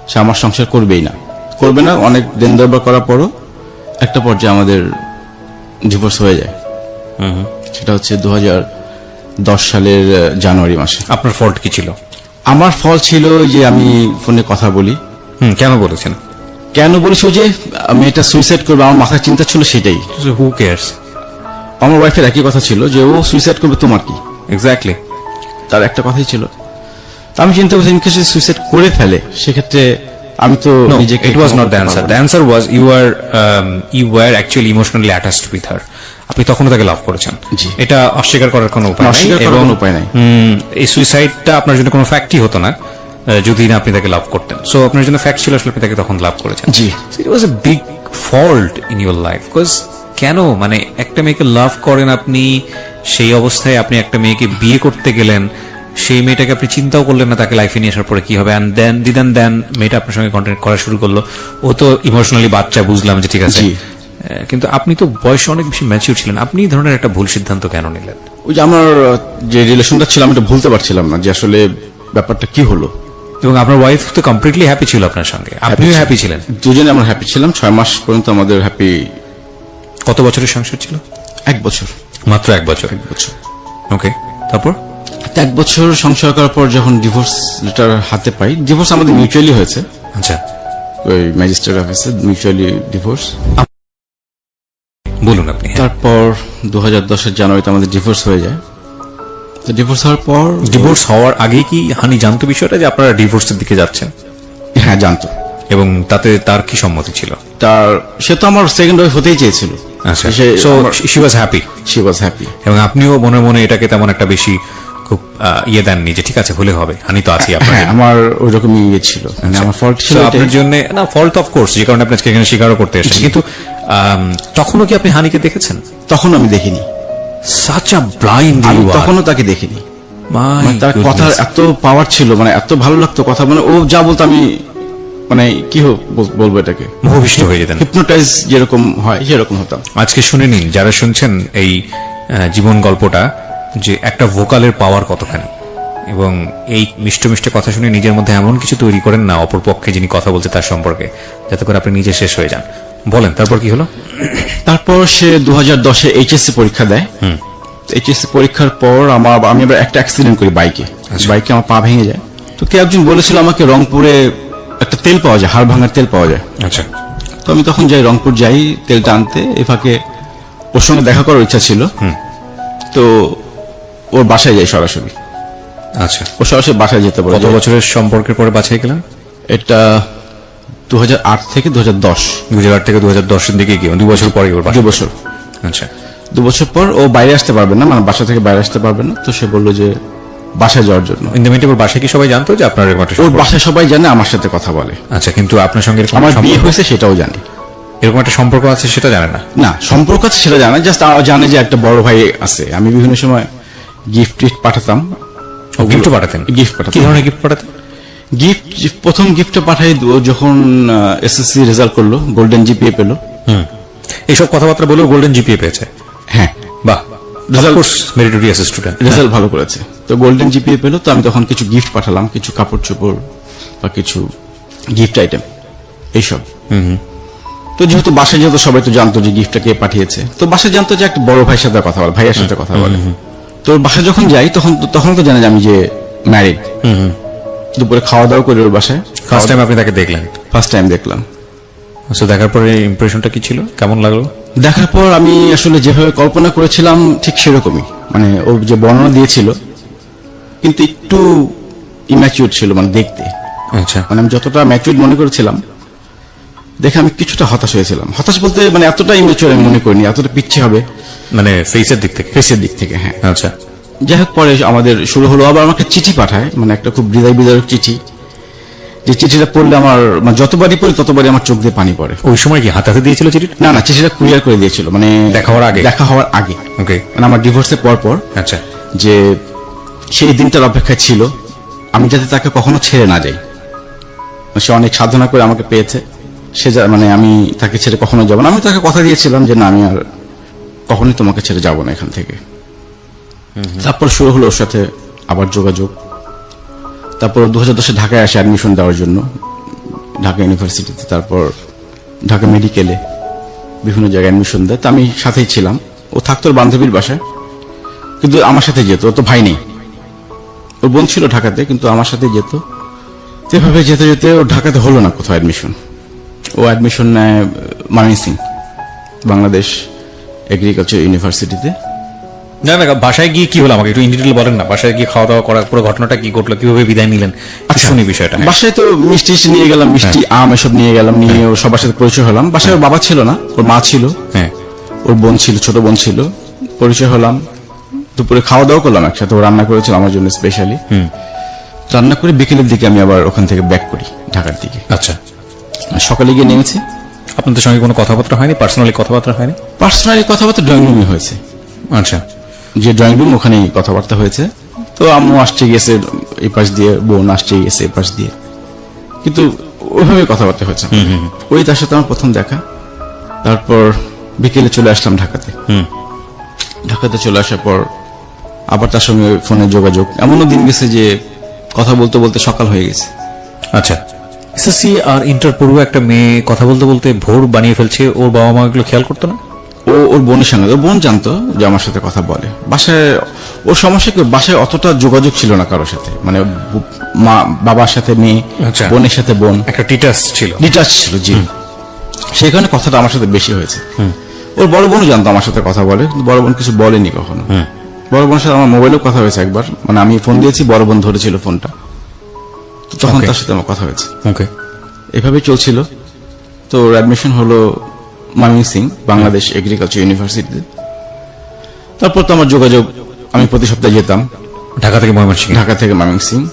[SPEAKER 2] সে আমার সংসার করবেই না, করবে না। অনেক দিন দরবার করার পরও একটা পর্যায়ে আমাদের ডিভোর্স হয়ে যায়। সেটা হচ্ছে 2010 সালের জানুয়ারি মাসে।
[SPEAKER 1] আপনার ফল্ট কি ছিল?
[SPEAKER 2] আমার ফল ছিল যে আমি ফোনে কথা বলি।
[SPEAKER 1] কেন বলেছেন?
[SPEAKER 2] কেন বলেছি, যে আমি এটা সুইসাইড করবো, আমার মাথায় চিন্তা ছিল সেটাই।
[SPEAKER 1] হু কেয়ারস?
[SPEAKER 2] আমার ওয়াইফের একই কথা ছিল যে ও সুইসাইড করবে, তোমার কি?
[SPEAKER 1] এক্স্যাক্টলি,
[SPEAKER 2] তার একটা কথাই ছিল। তা আমি চিন্তা করছি ইনকেস সুইসাইড করে ফেলে সেক্ষেত্রে আমি তো নিজেকে,
[SPEAKER 1] it was not the answer. The answer was you were actually emotionally attached with her. আপনি তখনও তাকে লাভ করেছেন,
[SPEAKER 2] জি।
[SPEAKER 1] এটা অস্বীকার করার কোনো উপায় নেই।
[SPEAKER 2] অস্বীকার করার কোনো উপায় নাই।
[SPEAKER 1] এই সুইসাইডটা আপনার জন্য কোনো ফ্যাক্টই হতো না যদি না আপনি তাকে লাভ করতেন। সো আপনার জন্য ফ্যাক্ট ছিল আসলে আপনি তাকে তখন লাভ করেছেন।
[SPEAKER 2] জি।
[SPEAKER 1] It was a big fault in your life. Because কেন, মানে একটা মেয়েকে লাভ করেন আপনি, সেই অবস্থায় আপনি একটা মেয়েকে বিয়ে করতে গেলেন, সেই মেয়েটাকে আপনি চিন্তাও করলেন না তাকে লাইফে নিয়ে আসার পরে কি হবে। অ্যান্ড দেন মেয়েটা আপনার সঙ্গে কন্টেন্ট করা শুরু করলো। ও তো ইমোশনালি বাচ্চা, বুঝলাম যে ঠিক আছে, কিন্তু আপনি তো বয়সে অনেক বেশি ম্যাচিউর ছিলেন। আপনি এই ধরনের একটা ভুল সিদ্ধান্ত কেন নিলেন?
[SPEAKER 2] ওই যে আমার যে রিলেশনটা ছিল আমি এটা ভুলতে পারছিলাম না যে আসলে ব্যাপারটা কি হলো।
[SPEAKER 1] এবং আপনার ওয়াইফ তো কমপ্লিটলি হ্যাপি ছিল আপনার সঙ্গে, আপনিও হ্যাপি ছিলেন।
[SPEAKER 2] দুজনে আমরা হ্যাপি ছিলাম, 6 মাস পর্যন্ত আমাদের হ্যাপি।
[SPEAKER 1] কত বছরের সংসার ছিল?
[SPEAKER 2] 1 বছর।
[SPEAKER 1] মাত্র 1 বছর?
[SPEAKER 2] 1 বছর।
[SPEAKER 1] ওকে, তারপর
[SPEAKER 2] 1 বছর সংসার করার পর যখন ডিভোর্স লেটার হাতে পাই, ডিভোর্স আমাদের মিউচুয়ালি হয়েছে।
[SPEAKER 1] আচ্ছা,
[SPEAKER 2] ওই ম্যাজিস্ট্রেট অফিসে মিউচুয়ালি ডিভোর্স।
[SPEAKER 1] বলুন আপনি।
[SPEAKER 2] তারপর 2010 জানুয়ারিতে আমাদের ডিভোর্স হয়ে যায়। তো ডিভোর্স হওয়ার পর,
[SPEAKER 1] ডিভোর্স হওয়ার আগে কি হানি জানতো বিষয়টা যে আপনারা ডিভোর্সের দিকে যাচ্ছেন?
[SPEAKER 2] হ্যাঁ জানতো।
[SPEAKER 1] এবং তাতে তার কি সম্মতি ছিল?
[SPEAKER 2] সে তো আমার সেকেন্ড ওয়াইফ হতেই চেয়েছিল।
[SPEAKER 1] আচ্ছা, so she was happy.
[SPEAKER 2] She was happy.
[SPEAKER 1] এবং আপনিও মনে মনে এটাকে তেমন একটা বেশি খুব দেননি যে ঠিক আছে হলে হবে, হানি তো আছি আপনার।
[SPEAKER 2] হ্যাঁ, আমার ওইরকমই ছিল, মানে আমার ফল্ট ছিল
[SPEAKER 1] আপনার জন্য না, ফল্ট অফ কোর্স, যে কারণে আপনি আজকে এখানে স্বীকারও করতে এসেছেন। কিন্তু তখনও কি আপনি হানিকে দেখেছেন?
[SPEAKER 2] তখন আমি দেখিনি।
[SPEAKER 1] সাচ আ ব্লাইন্ড
[SPEAKER 2] আমি
[SPEAKER 1] ইউ আর।
[SPEAKER 2] তখনও তাকে দেখিনি।
[SPEAKER 1] মানে
[SPEAKER 2] তার কথার এত পাওয়ার ছিল, মানে এত ভালো লাগতো কথা, মানে ও যা বলতো আমি মানে কি বলবো এটাকে,
[SPEAKER 1] মোহবিষ্ট হয়ে যেতেন।
[SPEAKER 2] হিপনোটাইজ যেরকম হয় সেরকম হতাম।
[SPEAKER 1] আজকে শুনে নিন যারা শুনছেন এই জীবন গল্পটা, যে একটা ভোকালের পাওয়ার কতখানি। এবং এই মিষ্ট মিষ্ট কথা শুনে নিজের মধ্যে এমন কিছু তৈরি করেন না অপরপক্ষে যিনি কথা বলছে তার সম্পর্কে, যাতে করে আপনি নিজে শেষ হয়ে যান। বলেন তারপর কি হলো?
[SPEAKER 2] তারপর সে 2010-এ এইচএসসি পরীক্ষা দেয়। এইচএসসি পরীক্ষার পর আমি আবার একটা অ্যাক্সিডেন্ট করি বাইকে। বাইকে আমার পা ভেঙে যায়। তো কে একজন বলেছিল আমাকে রংপুরে একটা তেল পাওয়া যায়, হাড় ভাঙার তেল পাওয়া যায়।
[SPEAKER 1] আচ্ছা,
[SPEAKER 2] তো আমি তখন যাই, রংপুর যাই তেলটা আনতে। এ ফাঁকে ওর সঙ্গে দেখা করার ইচ্ছা ছিল, তো ওর বাসায় যাই সরাসরি।
[SPEAKER 1] আচ্ছা,
[SPEAKER 2] ও সরাসরি বাসায় যেতে পারে।
[SPEAKER 1] কত বছরের সম্পর্কের পরে বাছাই গেলেন?
[SPEAKER 2] এটা 2008 থেকে 2010।
[SPEAKER 1] 2008 থেকে 2010-এর দিকে গিয়ে 2 বছর পরে ওর
[SPEAKER 2] 2 বছর।
[SPEAKER 1] আচ্ছা,
[SPEAKER 2] 2 বছর পর ও বাইরে আসতে পারবে না, মানে বাসা থেকে বাইরে আসতে পারবে না। তো সে বললো যে বাসায় যাওয়ার জন্য।
[SPEAKER 1] ইন দ্য মিনিট ওর বাসায় কি সবাই জানতো যে আপনার এরকম একটা
[SPEAKER 2] ওর
[SPEAKER 1] সম্পর্ক?
[SPEAKER 2] বাসায় সবাই জানে, আমার সাথে কথা বলে।
[SPEAKER 1] আচ্ছা, কিন্তু আপনার সঙ্গে এরকম
[SPEAKER 2] আমার
[SPEAKER 1] একটা
[SPEAKER 2] বিয়ে
[SPEAKER 1] সম্পর্ক-
[SPEAKER 2] হয়েছে সেটাও জানে।
[SPEAKER 1] এরকম একটা সম্পর্ক আছে সেটা জানে না?
[SPEAKER 2] না, সম্পর্ক আছে সেটা জানে, জাস্ট জানে যে একটা বড় ভাই আছে। আমি বিভিন্ন সময় গিফট পাঠাতাম।
[SPEAKER 1] গিফট পাঠাতেন?
[SPEAKER 2] গিফট
[SPEAKER 1] কি
[SPEAKER 2] পাঠাতাম।
[SPEAKER 1] ধরনের গিফট পাঠাতেন?
[SPEAKER 2] গিফট প্রথম গিফটটা পাঠাই ও যখন এসএসসি রেজাল্ট করলো, গোল্ডেন জিপিএ পেলো।
[SPEAKER 1] এইসব কথাবার্তা বলেও গোল্ডেন জিপিএ পেয়েছে?
[SPEAKER 2] হ্যাঁ,
[SPEAKER 1] বাহ, মেরিটোরিয়াস স্টুডেন্ট।
[SPEAKER 2] রেজাল্ট ভালো করেছে, তো গোল্ডেন জিপিএ পেলো। তো আমি তখন কিছু গিফট পাঠালাম, কিছু কাপড় চোপড় বা কিছু গিফট আইটেম এইসব। তো যেহেতু বাসায় যেহেতু সবাই তো জানতো যে গিফটটা কে পাঠিয়েছে, তো বাসায় জানতো যে একটা বড় ভাইয়ের সাথে কথা বলে, ভাইয়ের সাথে কথা বলে। তো বাসায় যখন যাই তখন তো জানে যে আমি যে ম্যারিড। দুপুরে খাওয়া দাওয়া করি ওর বাসায়।
[SPEAKER 1] ফার্স্ট টাইম আপনি তাকে দেখলেন?
[SPEAKER 2] ফার্স্ট টাইম দেখলাম।
[SPEAKER 1] সো দেখার পরে ইমপ্রেশনটা কি ছিল, কেমন লাগলো?
[SPEAKER 2] দেখার পর আমি আসলে যেভাবে কল্পনা করেছিলাম ঠিক সেরকমই, মানে ও যে বর্ণনা দিয়েছিল, কিন্তু একটু ইম্যাচিউর ছিল, মানে দেখতে।
[SPEAKER 1] আচ্ছা,
[SPEAKER 2] মানে আমি যতটা ম্যাচিউর মনে করেছিলাম, দেখে আমি কিছুটা হতাশ হয়েছিলাম। হতাশ বলতে মানে এতটা ইম্যাচিউর আমি মনে করিনি, এতটা পিচ্ছে হবে
[SPEAKER 1] মানে ফেসের দিক থেকে?
[SPEAKER 2] ফেসের দিক থেকে, হ্যাঁ।
[SPEAKER 1] আচ্ছা,
[SPEAKER 2] যাই হোক, পরে আমাদের শুরু হলো। আবার আমাকে চিঠি পাঠায়, মানে একটা খুব হৃদয় বিদারক চিঠি, যে চিঠিটা পড়লে আমার মানে যতবারই পড়ি ততবারই আমার চোখ দিয়ে পানি পড়ে।
[SPEAKER 1] ওই সময় কি হাতে হাতে দিয়েছিল চিঠিটা?
[SPEAKER 2] না না, চিঠিটা কুরিয়ার করে দিয়েছিল, মানে
[SPEAKER 1] দেখা হওয়ার আগে?
[SPEAKER 2] দেখা হওয়ার আগে,
[SPEAKER 1] ওকে।
[SPEAKER 2] মানে আমার ডিভোর্সের পর
[SPEAKER 1] আচ্ছা।
[SPEAKER 2] যে সেই দিনটার অপেক্ষায় ছিল আমি যাতে তাকে কখনো ছেড়ে না যাই। সে অনেক সাধনা করে আমাকে পেয়েছে, সে মানে আমি তাকে ছেড়ে কখনো যাব না। আমি তাকে কথা দিয়েছিলাম যে না, আমি আর কখনোই তোমাকে ছেড়ে যাব না এখান থেকে। তারপর শুরু হলো ওর সাথে আবার যোগাযোগ। তারপর 2010-এ ঢাকায় আসে অ্যাডমিশন দেওয়ার জন্য, ঢাকা ইউনিভার্সিটিতে, তারপর ঢাকা মেডিকেলে বিভিন্ন জায়গায় অ্যাডমিশন দেয়। তো আমি সাথেই ছিলাম। ও থাকতো ওর বান্ধবীর বাসায়, কিন্তু আমার সাথে যেত। ওর তো ভাই নেই, ওর বোন ছিল ঢাকাতে, কিন্তু আমার সাথে যেত। এভাবে যেতে যেতে ও ঢাকাতে হলো না কোথাও অ্যাডমিশন। ও অ্যাডমিশন নেয় ময়মনসিংহ বাংলাদেশ এগ্রিকালচার ইউনিভার্সিটিতে।
[SPEAKER 1] না না, বাসায় গিয়ে কি হলো আমাকে একটু ইন ডিটেইল বলেন না। বাসায় গিয়ে খাওয়া দাওয়া করার পুরো ঘটনাটা কি ঘটলো, কিভাবে বিদায় নিলেন,
[SPEAKER 2] আচ্ছা,
[SPEAKER 1] শুনি বিষয়টা।
[SPEAKER 2] বাসায় তো মিষ্টি নিয়ে গেলাম, মিষ্টি আম এসব নিয়ে গেলাম, নিয়ে ওর সবার সাথে পরিচয় হলাম। বাসায় ওর বাবা ছিল না, ওর মা ছিল,
[SPEAKER 1] হ্যাঁ,
[SPEAKER 2] ওর বোন ছিল, ছোট বোন ছিল। পরিচয় হলাম, দুপুরে খাওয়া দাওয়া করলাম একসাথে। ও রান্না করেছিল আমার জন্য স্পেশালি। রান্না করে বিকেলের দিকে আমি আবার ওখান থেকে ব্যাক করি ঢাকার দিকে।
[SPEAKER 1] আচ্ছা।
[SPEAKER 2] সকালে গিয়ে নেমেছি।
[SPEAKER 1] আপনাদের সঙ্গে কোনো কথাবার্তা হয়নি, পার্সোনালি কথাবার্তা হয়নি?
[SPEAKER 2] পার্সোনালি কথাবার্তা ড্রয়িং রুমে হয়েছে।
[SPEAKER 1] আচ্ছা।
[SPEAKER 2] যে ড্রয়িং রুম, ওখানেই কথাবার্তা হয়েছে। তো আম্মু আসছে গেছে এই পাশ দিয়ে, বোন আসছে গেছে এই পাশ দিয়ে, কিন্তু ওইভাবে কথাবার্তা হয়েছে। ওই তার সাথে আমার প্রথম দেখা। তারপর বিকেলে চলে আসলাম ঢাকাতে। ঢাকাতে চলে আসার পর আবার তার সঙ্গে ফোনে যোগাযোগ। এমনও দিন গেছে যে কথা বলতে বলতে সকাল হয়ে গেছে।
[SPEAKER 1] আচ্ছা। এসএসসি আর ইন্টার পড়ুয়া একটা মেয়ে কথা বলতে বলতে ভোর বানিয়ে ফেলছে, ওর বাবা মা এগুলো খেয়াল করতো না?
[SPEAKER 2] ও ওর বোনের সঙ্গে, ওর বোন জানতো যে আমার সাথে কথা বলে। বাসায় ওর সমস্যা কি, বাসায় অতটা যোগাযোগ ছিল না কারোর সাথে, মানে মা বাবার সাথে মেয়ে,
[SPEAKER 1] আচ্ছা।
[SPEAKER 2] বোনের সাথে বোন,
[SPEAKER 1] একটা টিটাস ছিল,
[SPEAKER 2] ডিটাচ ছিল। জি, সেই কারণে কথাটা আমার সাথে বেশি হয়েছে। ওর বড় বোনও জানতো আমার সাথে কথা বলে, কিন্তু বড় বোন কিছু বলেনি কখনো। বড় বোনের সাথে আমার মোবাইলেও কথা হয়েছে একবার, মানে আমি ফোন দিয়েছি, বড় বোন ধরেছিল ফোনটা, তো তখন তার সাথে আমার কথা হয়েছে।
[SPEAKER 1] ওকে।
[SPEAKER 2] এভাবে চলছিল। তো ওর অ্যাডমিশন হলো ময়মনসিংহ বাংলাদেশ এগ্রিকালচার ইউনিভার্সিটিতে। তারপর তো আমার যোগাযোগ, আমি প্রতি সপ্তাহে যেতাম
[SPEAKER 1] ঢাকা থেকে ময়মনসিংহ।
[SPEAKER 2] ঢাকা থেকে ময়মনসিংহ।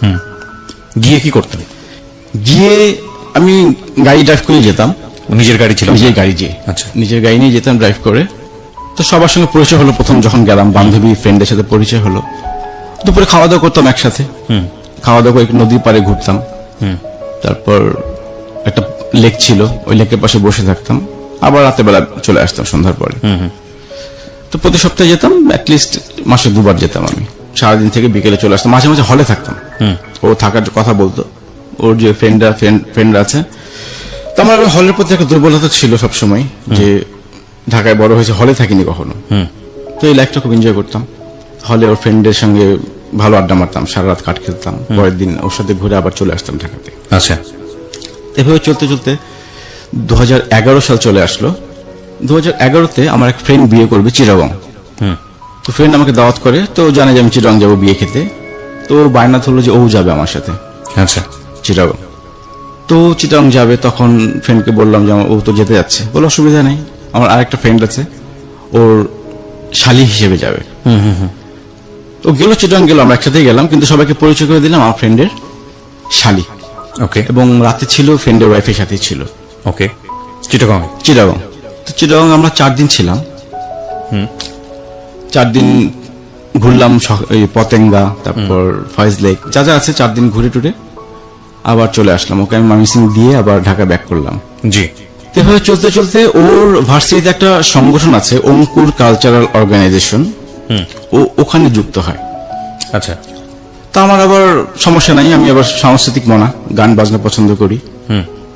[SPEAKER 1] গিয়ে কি করতেন?
[SPEAKER 2] গিয়ে আমি গাড়ি ড্রাইভ করে যেতাম।
[SPEAKER 1] নিজের গাড়ি ছিল?
[SPEAKER 2] নিজের গাড়ি, যে
[SPEAKER 1] আচ্ছা,
[SPEAKER 2] নিজের গাড়ি নিয়ে যেতাম ড্রাইভ করে। তো সবার সঙ্গে পরিচয় হলো প্রথম যখন গেলাম, বান্ধবী ফ্রেন্ডের সাথে পরিচয় হলো। দুপুরে খাওয়া দাওয়া করতাম একসাথে, খাওয়া দাওয়া করে নদীর পাড়ে ঘুরতাম। তারপর একটা লেক ছিল, ওই লেকের পাশে বসে থাকতাম। আবার রাতের বেলা চলে আসতাম সন্ধ্যার পরে। তো প্রতি সপ্তাহে যেতাম, অ্যাটলিস্ট মাসে 2 বার যেতাম আমি। সারাদিন থেকে বিকেলে চলে আসতাম। মাঝে মাঝে হলে থাকতাম, ও থাকার কথা বলতো, ওর যে ফ্রেন্ড আছে। তো আমার হলের প্রতি একটা দুর্বলতা ছিল সবসময়, যে ঢাকায় বড় হয়েছে, হলে থাকিনি কখনো। তো এই লাইফটা খুব এনজয় করতাম। হলে ওর ফ্রেন্ডের সঙ্গে ভালো আড্ডা মারতাম, সারা রাত কাট খেলতাম, পরের দিন ওর সাথে ঘুরে আবার চলে আসতাম ঢাকাতে।
[SPEAKER 1] আচ্ছা।
[SPEAKER 2] এভাবে চলতে চলতে 2011 সাল চলে আসলো। 2011-তে আমার এক ফ্রেন্ড বিয়ে করবে চিটাগং। তো ফ্রেন্ড আমাকে দাওয়াত করে, তো জানে যে আমি চিটাগং যাবো বিয়ে খেতে। তো ওর বায়না ধরলো যে ও যাবে আমার সাথে।
[SPEAKER 1] আচ্ছা।
[SPEAKER 2] চিটাগং। তো চিটাগং যাবে, তখন ফ্রেন্ডকে বললাম যে ও তো যেতে যাচ্ছে। বলে অসুবিধা নেই, আমার আরেকটা ফ্রেন্ড আছে, ওর শালী হিসেবে যাবে। ও গেল, চিটাগং গেল, আমরা একসাথেই গেলাম, কিন্তু সবাইকে পরিচয় করে দিলাম আমার ফ্রেন্ডের শালী।
[SPEAKER 1] ওকে।
[SPEAKER 2] এবং রাতে ছিল ফ্রেন্ডের ওয়াইফের সাথে ছিল।
[SPEAKER 1] ওকে। চিটাগং।
[SPEAKER 2] চিটাগং। তো চিটাগং আমরা 4 দিন ছিলাম। 4 দিন ঘুরলাম, পতেঙ্গা, তারপর ফয়েজ লেক, যা যা আছে 4 দিন ঘুরে টুরে আবার চলে আসলাম। ওকে আমি ময়মনসিংহ দিয়ে আবার ঢাকা ব্যাক করলাম।
[SPEAKER 1] জি।
[SPEAKER 2] এভাবে চলতে চলতে ওর ভার্সিটিতে একটা সংগঠন আছে, অঙ্কুর কালচারাল অর্গানাইজেশন, ও ওখানে যুক্ত হয়।
[SPEAKER 1] আচ্ছা।
[SPEAKER 2] তা আমার আবার সমস্যা নাই, আমি আবার সাংস্কৃতিক মনা, গান বাজনা পছন্দ করি।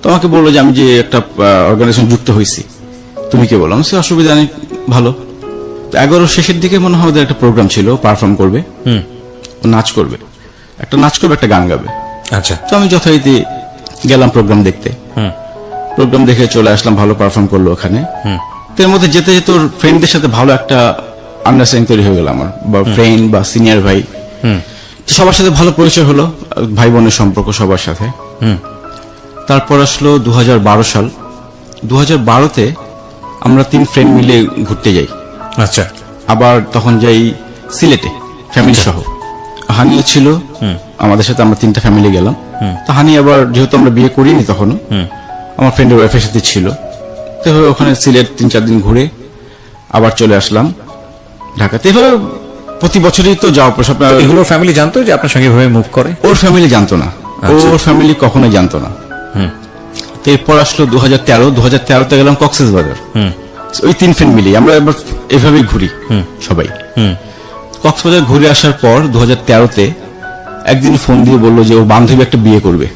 [SPEAKER 2] তো আমাকে বললো যে আমি যে একটা অর্গানাইজেশন যুক্ত হয়েছি, তুমি কে? বললাম সে অসুবিধা নেই, ভালো। 11 শেষের দিকে মনে হয় ওদের একটা প্রোগ্রাম ছিল, পারফর্ম করবে, ও নাচ করবে, একটা নাচ করবে, একটা গান গাবে।
[SPEAKER 1] আচ্ছা।
[SPEAKER 2] তো আমি যথারীতি গেলাম প্রোগ্রাম দেখতে। প্রোগ্রাম দেখে চলে আসলাম, ভালো পারফর্ম করলো ওখানে। তো এর মধ্যে যেতে যেতে ওর ফ্রেন্ডদের সাথে ভালো একটা আন্ডারস্ট্যান্ডিং তৈরি হয়ে গেল আমার, বা ফ্রেন্ড বা সিনিয়র ভাই। তো সবার সাথে ভালো পরিচয় হলো, ভাই বোনের সম্পর্ক সবার সাথে। তারপর আসলো 2012 সাল। 2012-তে আমরা 3 ফ্রেন্ড মিলে ঘুরতে যাই।
[SPEAKER 1] আচ্ছা।
[SPEAKER 2] আবার তখন যাই সিলেটে ফ্যামিলি সহ। হানিও ছিল আমাদের সাথে, আমরা 3টা ফ্যামিলি গেলাম। তো হানি আবার যেহেতু আমরা বিয়ে করিনি তখনও, আমার ফ্রেন্ডের ওয়াইফের সাথে ছিল। তো এভাবে ওখানে সিলেট 3-4 দিন ঘুরে আবার চলে আসলাম ঢাকাতে। এভাবে প্রতি বছরই তো যাওয়া প্রশ্ন।
[SPEAKER 1] এগুলো ফ্যামিলি জানতো যে আপনার সঙ্গে এভাবে মুভ করে?
[SPEAKER 2] ওর ফ্যামিলি জানতো না, ওর ফ্যামিলি কখনোই জানতো না। তো এরপর আসলো 2013-তে গেলাম কক্সবাজার। ওই 3 ফ্রেন্ড মিলি আমরা এবার এভাবেই ঘুরি সবাই। কক্সবাজার ঘুরে আসার পর 2013-তে একদিন ফোন দিয়ে বললো যে ওর বান্ধবী একটা বিয়ে করবে।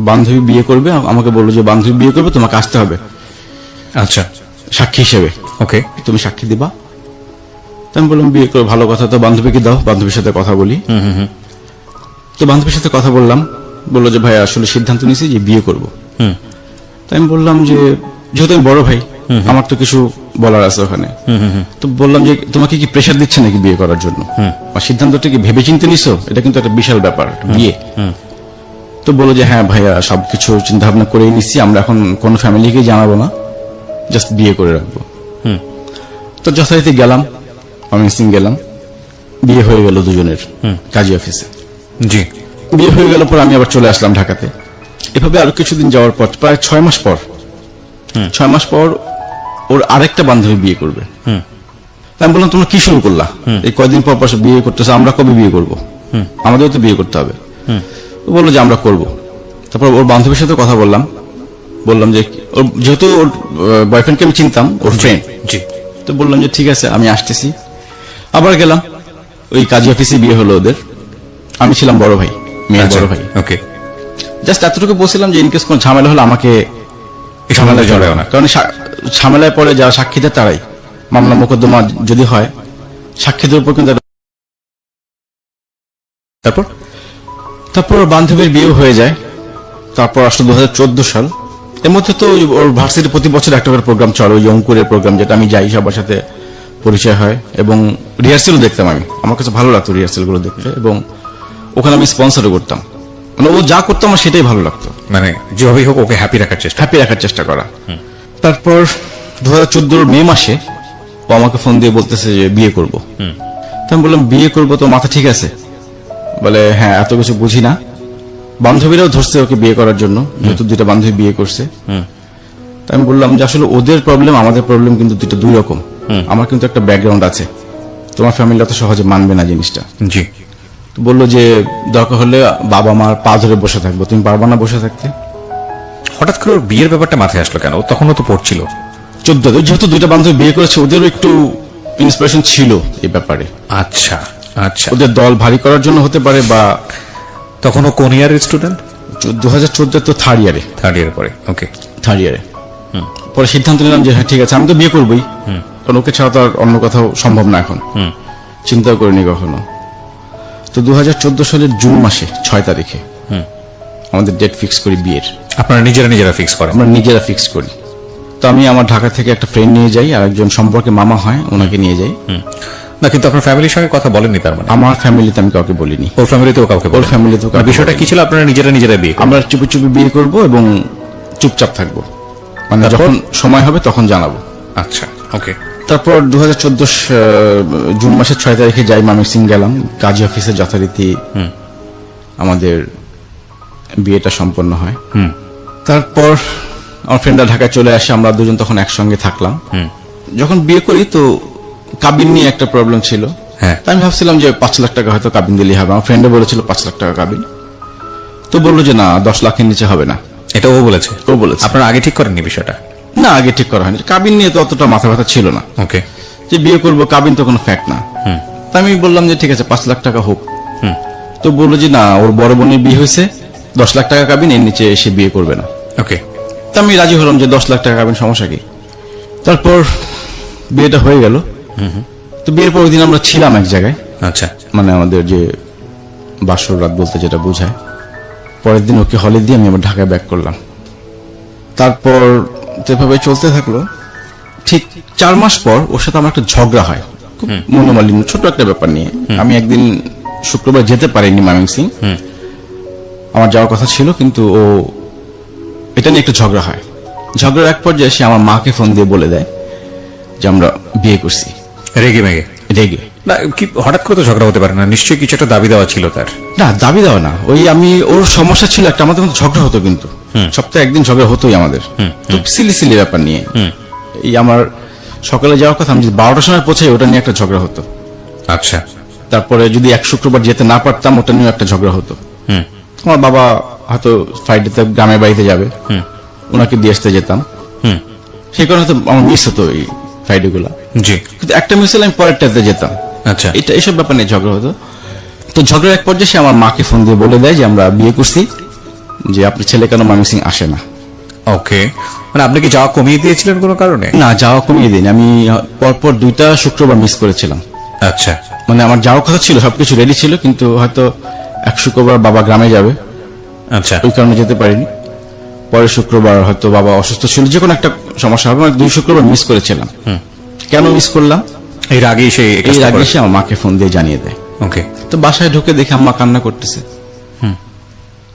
[SPEAKER 2] বান্ধবী বিয়ে করবে, আমাকে বললো যে বান্ধবী বিয়ে করবে, তোমাকে আসতে হবে
[SPEAKER 1] আচ্ছা,
[SPEAKER 2] সাক্ষী হিসেবে।
[SPEAKER 1] ওকে,
[SPEAKER 2] তুমি সাক্ষী দিবা। তো আমি বললাম বিয়ে করে ভালো কথা, তো বান্ধবীকে দাও, বান্ধবীর সাথে কথা বলি। তো বান্ধবীর সাথে কথা বললাম, বললো যে ভাই আসলে সিদ্ধান্ত নিয়েছি যে বিয়ে করব। তো আমি বললাম যে যেহেতু আমি বড় ভাই, আমার তো কিছু বলার আছে ওখানে। তো বললাম যে তোমাকে কি প্রেশার দিচ্ছে নাকি বিয়ে করার জন্য, আর সিদ্ধান্তটা কি ভেবে চিন্তে নিছো? এটা কিন্তু একটা বিশাল ব্যাপার, বিয়ে। তো বললো যে হ্যাঁ ভাইয়া সবকিছু চিন্তা ভাবনা করেই নিচ্ছি, আমরা এখন কোন ফ্যামিলিকে জানাবো না, জাস্ট বিয়ে করে রাখবো। তো যথারীতি গেলাম, ময়মনসিংহ গেলাম, বিয়ে হয়ে গেল দুজনের কাজী অফিসে।
[SPEAKER 1] জি,
[SPEAKER 2] বিয়ে হয়ে গেল পর আমি আবার চলে আসলাম ঢাকাতে। এভাবে আরো কিছুদিন যাওয়ার পর প্রায় 6 মাস পর, 6 মাস পর ওর আরেকটা বান্ধবী বিয়ে করবে। আমি বললাম তোমরা কি শুরু করলা, এই কয়দিন পর পর বিয়ে করতেছে, আমরা কবে বিয়ে করব? আমাদেরও তো বিয়ে করতে হবে। বললো যে আমরা করব। তারপর ওর বান্ধবীর সাথে কথা বললাম, বললাম যে যেহেতু ওর বয়ফ্রেন্ডকে আমি চিনতাম, ওর ফ্রেন্ড।
[SPEAKER 1] জি,
[SPEAKER 2] তো বললাম যে ঠিক আছে আমি আসতেছি। আবার গেলাম, ওই কাজী অফিসে বিয়ে হলো ওদের। আমি ছিলাম বড় ভাই, মেয়ের বড় ভাই।
[SPEAKER 1] ওকে,
[SPEAKER 2] জাস্ট এতটুকু বলছিলাম যে ইনকেস কোনো ঝামেলা হলে আমাকে
[SPEAKER 1] ঝামেলায় জড়াও না,
[SPEAKER 2] কারণ ঝামেলায় পরে যারা সাক্ষী দেয় তারাই, মামলা মোকদ্দমা যদি হয় সাক্ষীদের উপর কিন্তু। তারপর বান্ধবীর বিয়ে হয়ে যায়। তারপর আসলে 2014 সাল। এর মধ্যে তো ওর ভার্সিটি প্রতি বছর একটা করে প্রোগ্রাম চলে, ওই অঙ্কুরের প্রোগ্রাম, যেটা আমি যাই, সবার সাথে পরিচয় হয় এবং রিহার্সেলও দেখতাম আমি। আমার কাছে ভালো লাগতো রিহার্সেল গুলো দেখতে, এবং ওখানে আমি স্পন্সরও করতাম। মানে ও যা করতো আমার সেটাই ভালো লাগতো,
[SPEAKER 1] মানে যেভাবেই হোক ওকে হ্যাপি রাখার চেষ্টা
[SPEAKER 2] করা। তারপর 2014 মে মাসে ও আমাকে ফোন দিয়ে বলতেছে যে বিয়ে করব। তো আমি বললাম বিয়ে করবো তো মাথা ঠিক আছে? বলে হ্যাঁ, এত কিছু বুঝি না। বান্ধবীরাও ধরছে ওকে বিয়ে করার জন্য, যেহেতু 2টা বান্ধবী বিয়ে করছে। তাই আমি বললাম যে আসলে ওদের প্রবলেম আমাদের প্রবলেম কিন্তু 2টা 2 রকম। আমার কিন্তু একটা ব্যাকগ্রাউন্ড আছে, তোমার ফ্যামিলি অত সহজে মানবে না জিনিসটা।
[SPEAKER 1] জি,
[SPEAKER 2] বললো যে দরকার হলে বাবা মার পা ধরে বসে থাকবো, তুমি পারবা না বসে থাকতে?
[SPEAKER 1] হঠাৎ করে ওর বিয়ের ব্যাপারটা মাথায় আসলো কেন? তখনও তো পড়ছিল
[SPEAKER 2] 14, যেহেতু 2টা বান্ধবী বিয়ে করেছে, ওদেরও একটু ইন্সপিরেশন ছিল এই ব্যাপারে।
[SPEAKER 1] আচ্ছা আচ্ছা,
[SPEAKER 2] ওদের দল ভারী করার জন্য হতে পারে, বা
[SPEAKER 1] তখনও কোন ইয়ারের স্টুডেন্ট?
[SPEAKER 2] 2014 তো থার্ড ইয়ারে
[SPEAKER 1] পরে। ওকে,
[SPEAKER 2] থার্ড ইয়ারে। পরে সিদ্ধান্ত নিলাম যে হ্যাঁ ঠিক আছে, আমি তো বিয়ে করবোই, কারণ ওকে ছাড়া তো আর অন্য কোথাও সম্ভব না এখন, চিন্তাও করিনি কখনো। তো 2014 সালের জুন মাসে 6 তারিখে আমাদের ডেট ফিক্স করি বিয়ের।
[SPEAKER 1] আপনারা নিজেরা ফিক্স করেন?
[SPEAKER 2] আমরা নিজেরা ফিক্স করি। তো আমি আমার ঢাকা থেকে একটা ফ্রেন্ড নিয়ে যাই, আর একজন সম্পর্কে মামা হয় ওনাকে নিয়ে যাই।
[SPEAKER 1] না, কিন্তু আপনার ফ্যামিলির সঙ্গে কথা বলেননি তার মানে?
[SPEAKER 2] আমার ফ্যামিলিতে আমি কাউকে বলিনি।
[SPEAKER 1] ওর ফ্যামিলিতেও কাউকে?
[SPEAKER 2] ওর ফ্যামিলিতেও কাউকে।
[SPEAKER 1] বিষয়টা কি ছিল? আপনারা নিজেরা বিয়ে?
[SPEAKER 2] আমরা চুপি চুপি বিয়ে করব এবং চুপচাপ থাকবো, মানে যখন সময় হবে তখন জানাবো।
[SPEAKER 1] আচ্ছা, ওকে।
[SPEAKER 2] তারপর 2014 জুন মাসের 6 তারিখে যাই, ময়মনসিংহ গেলাম, কাজী অফিসে যথারীতি আমাদের বিয়েটা সম্পন্ন হয়। তারপর আমার ফ্রেন্ডরা ঢাকায় চলে আসে, আমরা দুজন তখন একসঙ্গে থাকলাম। যখন বিয়ে করি তো কাবিন নিয়ে একটা প্রবলেম ছিল।
[SPEAKER 1] হ্যাঁ,
[SPEAKER 2] আমি ভাবছিলাম যে 5 লাখ টাকা হয়তো কাবিন দিলেই হবে। আমার ফ্রেন্ডে বলেছিল 5 লাখ টাকা কাবিন, তো বললো যে না 10 লাখের নিচে হবে না।
[SPEAKER 1] এটা ও বলেছে?
[SPEAKER 2] ও বলেছে।
[SPEAKER 1] আপনারা আগে ঠিক করেননি বিষয়টা?
[SPEAKER 2] না, আগে ঠিক করা হয়নি। কাবিন নিয়ে তো অতটা মাথা ব্যথা ছিল না।
[SPEAKER 1] ওকে,
[SPEAKER 2] যে বিয়ে করবো, কাবিন তো কোনো ফ্যাক্ট না। তাই আমি বললাম যে ঠিক আছে 5 লাখ টাকা হোক। তো বললো যে না, ওর বড় বোনের বিয়ে হয়েছে, 10 লাখ টাকা কাবিন, এর নিচে এসে বিয়ে করবে না।
[SPEAKER 1] ওকে,
[SPEAKER 2] তা আমি রাজি হলাম যে 10 লাখ টাকা কাবিন, সমস্যা কি। তারপর বিয়েটা হয়ে গেল। তো বিয়ের পর ওই দিন আমরা ছিলাম এক জায়গায়।
[SPEAKER 1] আচ্ছা,
[SPEAKER 2] মানে আমাদের যে বাসর রাত বলতে যেটা বোঝায়। পরের দিন ওকে হলে দিয়ে আমি আবার ঢাকায় ব্যাক করলাম। তারপর যেভাবে চলতে থাকলো, ঠিক 4 মাস পর ওর সাথে আমার একটা ঝগড়া হয়, খুব মনোমালিন্য, ছোট একটা ব্যাপার নিয়ে। আমি একদিন শুক্রবার যেতে পারিনি ময়মনসিংহ, আমার যাওয়ার কথা ছিল, কিন্তু ও এটা নিয়ে একটু ঝগড়া হয়। ঝগড়ার এক পর্যায়ে সে আমার মাকে ফোন দিয়ে বলে দেয় যে আমরা বিয়ে করছি।
[SPEAKER 1] রেগে মেগে?
[SPEAKER 2] রেগে।
[SPEAKER 1] না কি হঠাৎ করে তো ঝগড়া হতে পারে না, নিশ্চয়ই কিছু একটা দাবি দেওয়া ছিল তার।
[SPEAKER 2] না, দাবি দেওয়া না, ওই আমি ওর সমস্যা ছিল একটা, আমাদের মধ্যে ঝগড়া হতো, কিন্তু সপ্তাহে একদিন ঝগড়া হতোই আমাদের, তো সিলি সিলি ব্যাপার নিয়ে। এই আমার সকালে যাওয়ার কথা, আমি যদি 12টার সময় পৌঁছাই ওটা নিয়ে একটা ঝগড়া হতো।
[SPEAKER 1] আচ্ছা।
[SPEAKER 2] তারপরে যদি এক শুক্রবার যেতে না পারতাম ওটা নিয়ে একটা ঝগড়া হতো। আমার বাবা হয়তো ফ্রাইডেতে গ্রামের বাড়িতে যাবে, ওনাকে দিয়ে আসতে যেতাম, সেই কারণে হয়তো আমার মিস হতো এই ফ্রাইডে গুলা।
[SPEAKER 1] জি।
[SPEAKER 2] কিন্তু একটা মিস হলে আমি পরেরটাতে যেতাম।
[SPEAKER 1] আচ্ছা।
[SPEAKER 2] এটা এইসব ব্যাপার নিয়ে ঝগড়া হতো। তো ঝগড়ার এক পর্যায়ে সে আমার মাকে ফোন দিয়ে বলে দেয় যে আমরা বিয়ে করছি, যে আপনার ছেলে কেন ময়মনসিংহ আসে না।
[SPEAKER 1] ওকে, মানে আপনি কি যাওয়া কমিয়ে দিয়েছিলেন কোনো কারণে?
[SPEAKER 2] না, যাওয়া কমিয়ে দিন, আমি পরপর 2টা শুক্রবার মিস করেছিলাম।
[SPEAKER 1] আচ্ছা।
[SPEAKER 2] মানে আমার যাওয়ার কথা ছিল, সবকিছু রেডি ছিল, কিন্তু হয়তো এক শুক্রবার বাবা গ্রামে যাবে,
[SPEAKER 1] আচ্ছা।
[SPEAKER 2] ওই কারণে যেতে পারিনি। পরের শুক্রবার হয়তো বাবা অসুস্থ ছিল, যে কোনো একটা সমস্যা হবে, মানে 2 শুক্রবার মিস করেছিলাম। কেন মিস করলাম?
[SPEAKER 1] এর আগেই সেই
[SPEAKER 2] এর আগে সে আমার মাকে ফোন দিয়ে জানিয়ে দেয়।
[SPEAKER 1] ওকে।
[SPEAKER 2] তো বাসায় ঢুকে দেখে আম্মা কান্না করতেছে।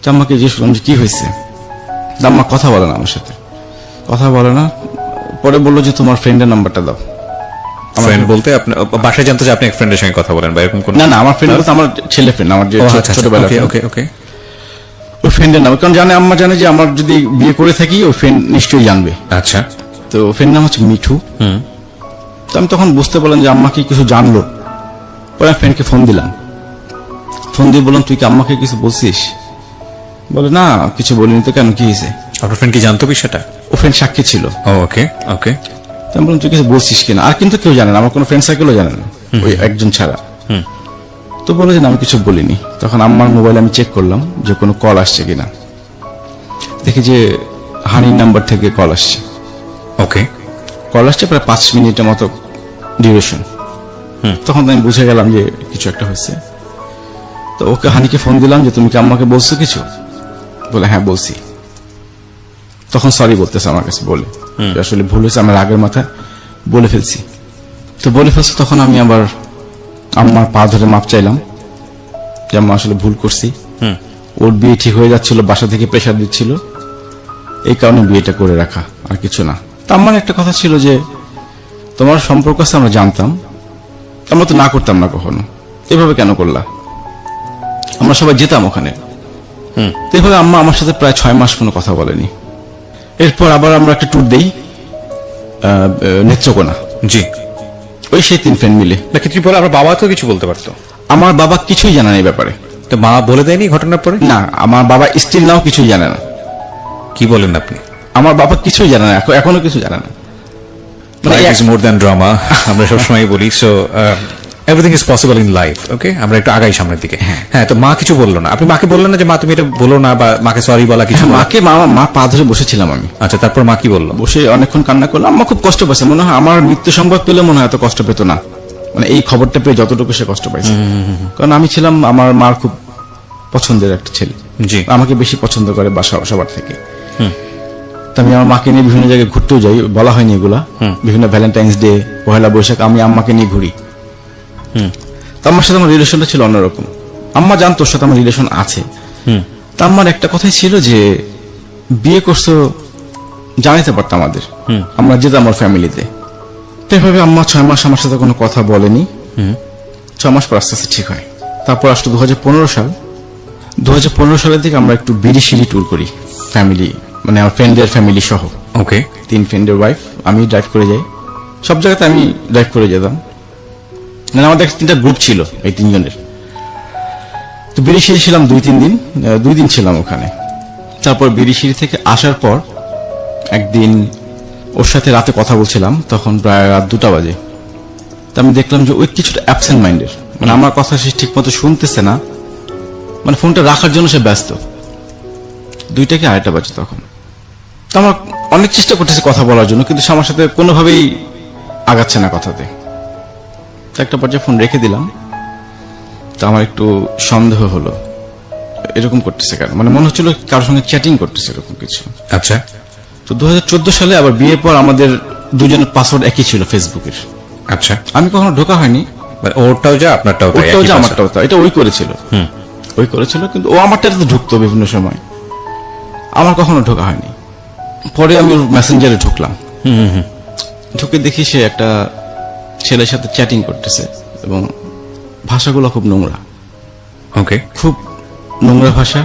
[SPEAKER 2] তো আম্মাকে জিজ্ঞেস করলাম যে কি হয়েছে। তো আম্মা কথা বলে না আমার সাথে, কথা বলে না। পরে বললো যে তোমার ফ্রেন্ডের নাম্বারটা দাও।
[SPEAKER 1] ফ্রেন্ড বলতে আপনি বাসায় জানতো যে আপনি এক ফ্রেন্ডের সঙ্গে কথা বলেন বা এরকম কোন?
[SPEAKER 2] না না, আমার ফ্রেন্ড বলতে আমার ছেলে ফ্রেন্ড, আমার যে ছোটবেলা।
[SPEAKER 1] ওকে ওকে ওকে।
[SPEAKER 2] ওই ফ্রেন্ডের নাম, কারণ জানে, আম্মা জানে যে আমার যদি বিয়ে করে থাকি ওই ফ্রেন্ড নিশ্চয়ই জানবে।
[SPEAKER 1] আচ্ছা।
[SPEAKER 2] তো ফ্রেন্ড নাম হচ্ছে মিঠু। তো আমি তখন বুঝতে পারলাম যে আম্মা কি কিছু জানলো। পরে আমি ফ্রেন্ডকে ফোন দিলাম, ফোন দিয়ে বললাম তুই কি আম্মাকে কিছু বলছিস? বলে না কিছু বলিনি। তো কেন, কি হয়েছে?
[SPEAKER 1] আপনার ফ্রেন্ড কি জানতো বিষয়টা?
[SPEAKER 2] ও ফ্রেন্ড সাক্ষী ছিল।
[SPEAKER 1] ওকে ওকে।
[SPEAKER 2] তো আমি বললাম তুই কিছু বলছিস কিনা? আর কিন্তু কেউ জানে না, আমার কোনো ফ্রেন্ড সার্কেলও জানে না, ওই একজন ছাড়া। তো বলে যে না আমি কিছু বলিনি। তখন আম্মার মোবাইলে আমি চেক করলাম যে কোনো কল আসছে কিনা, দেখি যে হানির নাম্বার থেকে কল আসছে।
[SPEAKER 1] ওকে।
[SPEAKER 2] কল আসছে প্রায় 5 মিনিটের মতো ডিউরেশন। তখন আমি বুঝে গেলাম যে কিছু একটা হয়েছে। তো ওকে হানিকে ফোন দিলাম যে তুমি কি আম্মাকে বলছো কিছু? বলে হ্যাঁ বলছি। তখন সরি বলতেছে আমার কাছে, বলে যে আসলে ভুল হয়েছে, আমার আগের মাথায় বলে ফেলছি। তো বলে ফেলছি, তখন আমি আবার আম্মার পা ধরে মাপ চাইলাম যে আম্মা আসলে ভুল করছি। ওর বিয়ে ঠিক হয়ে যাচ্ছিল, বাসা থেকে প্রেশার দিচ্ছিল, এই কারণে বিয়েটা করে রাখা, আর কিছু না। তা আমার একটা কথা ছিল যে তোমার সম্পর্ক আছে আমরা জানতাম, আমরা তো না করতাম না কখনো, এভাবে কেন করলা? আমরা সবাই যেতাম ওখানে। তো এভাবে আম্মা আমার সাথে প্রায় 6 মাস কোনো কথা বলেনি। এরপর আবার আমরা একটা ট্যুর দেই নেত্রকোনা।
[SPEAKER 1] জি।
[SPEAKER 2] ওই সেই 3 ফ্রেন্ড মিলে।
[SPEAKER 1] না কিছু বলে আমার বাবা তো কিছু বলতে পারতো।
[SPEAKER 2] আমার বাবা কিছুই জানে না এই ব্যাপারে।
[SPEAKER 1] তো মা বলে দেয়নি ঘটনার পরে?
[SPEAKER 2] না, আমার বাবা স্টিল নাও কিছুই জানে না।
[SPEAKER 1] কি বলেন আপনি?
[SPEAKER 2] আমার বাবা কিছুই জানে না, এখনো কিছু জানে না।
[SPEAKER 1] Life is more than drama, আমরা সবসময় বলি। So everything is possible in life. Okay, আমরা একটু আগাই সামনের দিকে। হ্যাঁ, তো মা কিছু বললো না? আপনি মাকে বললেন না যে মা তুমি এটা বলো না, বা মাকে সরি বলা কিছু?
[SPEAKER 2] মাকে মা পা ধরে বসেছিলাম আমি।
[SPEAKER 1] আচ্ছা, তারপর মা কি বললো?
[SPEAKER 2] বসে অনেকক্ষণ কান্না করলাম। আম্মা খুব কষ্ট পাইছে, মনে হয় আমার মৃত্যু সংবাদ পেলে মনে হয় এত কষ্ট পেত না, মানে এই খবরটা পেয়ে যতটুকু সে কষ্ট পাইছে। কারণ আমি ছিলাম আমার মার খুব পছন্দের একটা ছেলে,
[SPEAKER 1] জি।
[SPEAKER 2] আমাকে বেশি পছন্দ করে বাসা সবার থেকে। তো আমি আমার মাকে নিয়ে বিভিন্ন জায়গায় ঘুরতেও যাই, বলা হয়নি এগুলা, বিভিন্ন ভ্যালেন্টাইন্স ডে, পহেলা বৈশাখ আমি আম্মাকে নিয়ে ঘুরি। তো আমার সাথে আমার রিলেশনটা ছিল অন্যরকম। আম্মা জানতো ওর সাথে আমার রিলেশন আছে। তা আম্মার একটা কথাই ছিল যে বিয়ে করছো জানাইতে পারতাম আমাদের, আমরা যেতাম আমার ফ্যামিলিতে। তো এভাবে আম্মা 6 মাস আমার সাথে কোনো কথা বলেনি। 6 মাস পর আস্তে আস্তে ঠিক হয়। তারপর আসলো 2015 সাল। 2015 সালের দিকে আমরা একটু বিড়িশিরি ট্যুর করি ফ্যামিলি, মানে আমার ফ্রেন্ডের ফ্যামিলি সহ।
[SPEAKER 1] ওকে।
[SPEAKER 2] 3 ফ্রেন্ডের ওয়াইফ, আমি ড্রাইভ করে যাই, সব জায়গাতে আমি ড্রাইভ করে যেতাম। মানে আমাদের 3টা গ্রুপ ছিল এই 3 জনের। তো বিড়িশিরি ছিলাম 2-3 দিন, 2 দিন ছিলাম ওখানে। তারপর বিড়িশিরি থেকে আসার পর একদিন ওর সাথে রাতে কথা বলছিলাম, তখন প্রায় রাত 2টা বাজে। তো আমি দেখলাম যে ওই কিছুটা অ্যাবসেন্ট মাইন্ডের, মানে আমার কথা সে ঠিক মতো শুনতেছে না, মানে ফোনটা রাখার জন্য সে ব্যস্ত। 2টা কি 2:30 বাজে তখন। তো আমার অনেক চেষ্টা করতেছে কথা বলার জন্য, কিন্তু সে আমার সাথে কোনোভাবেই আগাচ্ছে না কথাতে। তো একটা পর্যায়ে ফোন রেখে দিলাম। তো আমার একটু সন্দেহ হলো, এরকম করতেছে কেন, মানে মনে হচ্ছিল কারোর সঙ্গে চ্যাটিং করতেছে এরকম কিছু।
[SPEAKER 1] আচ্ছা।
[SPEAKER 2] তো 2014 সালে আবার বিয়ের পর আমাদের দুজনের পাসওয়ার্ড একই ছিল ফেসবুকের।
[SPEAKER 1] আচ্ছা।
[SPEAKER 2] আমি কখনো ঢোকা হয়নি,
[SPEAKER 1] ওরটাও যা আপনারটাও তাই?
[SPEAKER 2] ওটাও যা আমারটাও তাই। এটা ওই করেছিল, কিন্তু ও আমারটাতে ঢুকতো বিভিন্ন সময়, আমার কখনো ঢোকা হয়নি। পরে আমি ওর মেসেঞ্জারে ঢুকলাম, ঢুকে দেখি সে একটা ছেলের সাথে চ্যাটিং করতেছে এবং ভাষাগুলো খুব নোংরা,
[SPEAKER 1] ওকে।
[SPEAKER 2] খুব নোংরা ভাষা।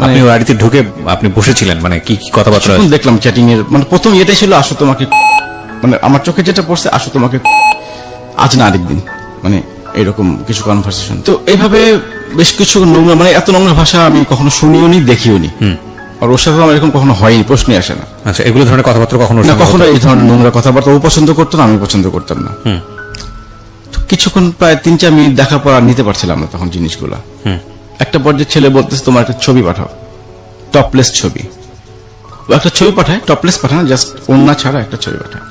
[SPEAKER 1] আপনি বাড়িতে ঢুকে আপনি বসেছিলেন, মানে কি কি কথাবার্তা?
[SPEAKER 2] তখন দেখলাম চ্যাটিং এর, মানে প্রথম এটাই ছিল, আসো তোমাকে, মানে আমার চোখে যেটা পড়ছে, আসো তোমাকে আজ না আরেকদিন, মানে এরকম কিছু কনভারসেশন। তো এইভাবে বেশ কিছু নোংরা, মানে এত নোংরা ভাষা আমি কখনো শুনিও নি, দেখিও নি। আর ওর সাথে আমার এরকম কখনো হয়নি, প্রশ্নই আসে না।
[SPEAKER 1] আচ্ছা, এগুলো ধরনের কথাবার্তা কখনো
[SPEAKER 2] না, কখনো এই ধরনের নোংরা কথাবার্তা ও পছন্দ করতো না, আমি পছন্দ করতাম না। তো কিছুক্ষণ প্রায় 3-4 মিনিট দেখার পর আর নিতে পারছিলাম না তখন জিনিসগুলা। একটা পর্যায়ে ছেলে বলতেছে তোমার একটা ছবি পাঠাও, টপলেস ছবি। ও একটা ছবি পাঠায়, টপলেস পাঠায় না, জাস্ট ওড়না ছাড়া একটা ছবি পাঠায়।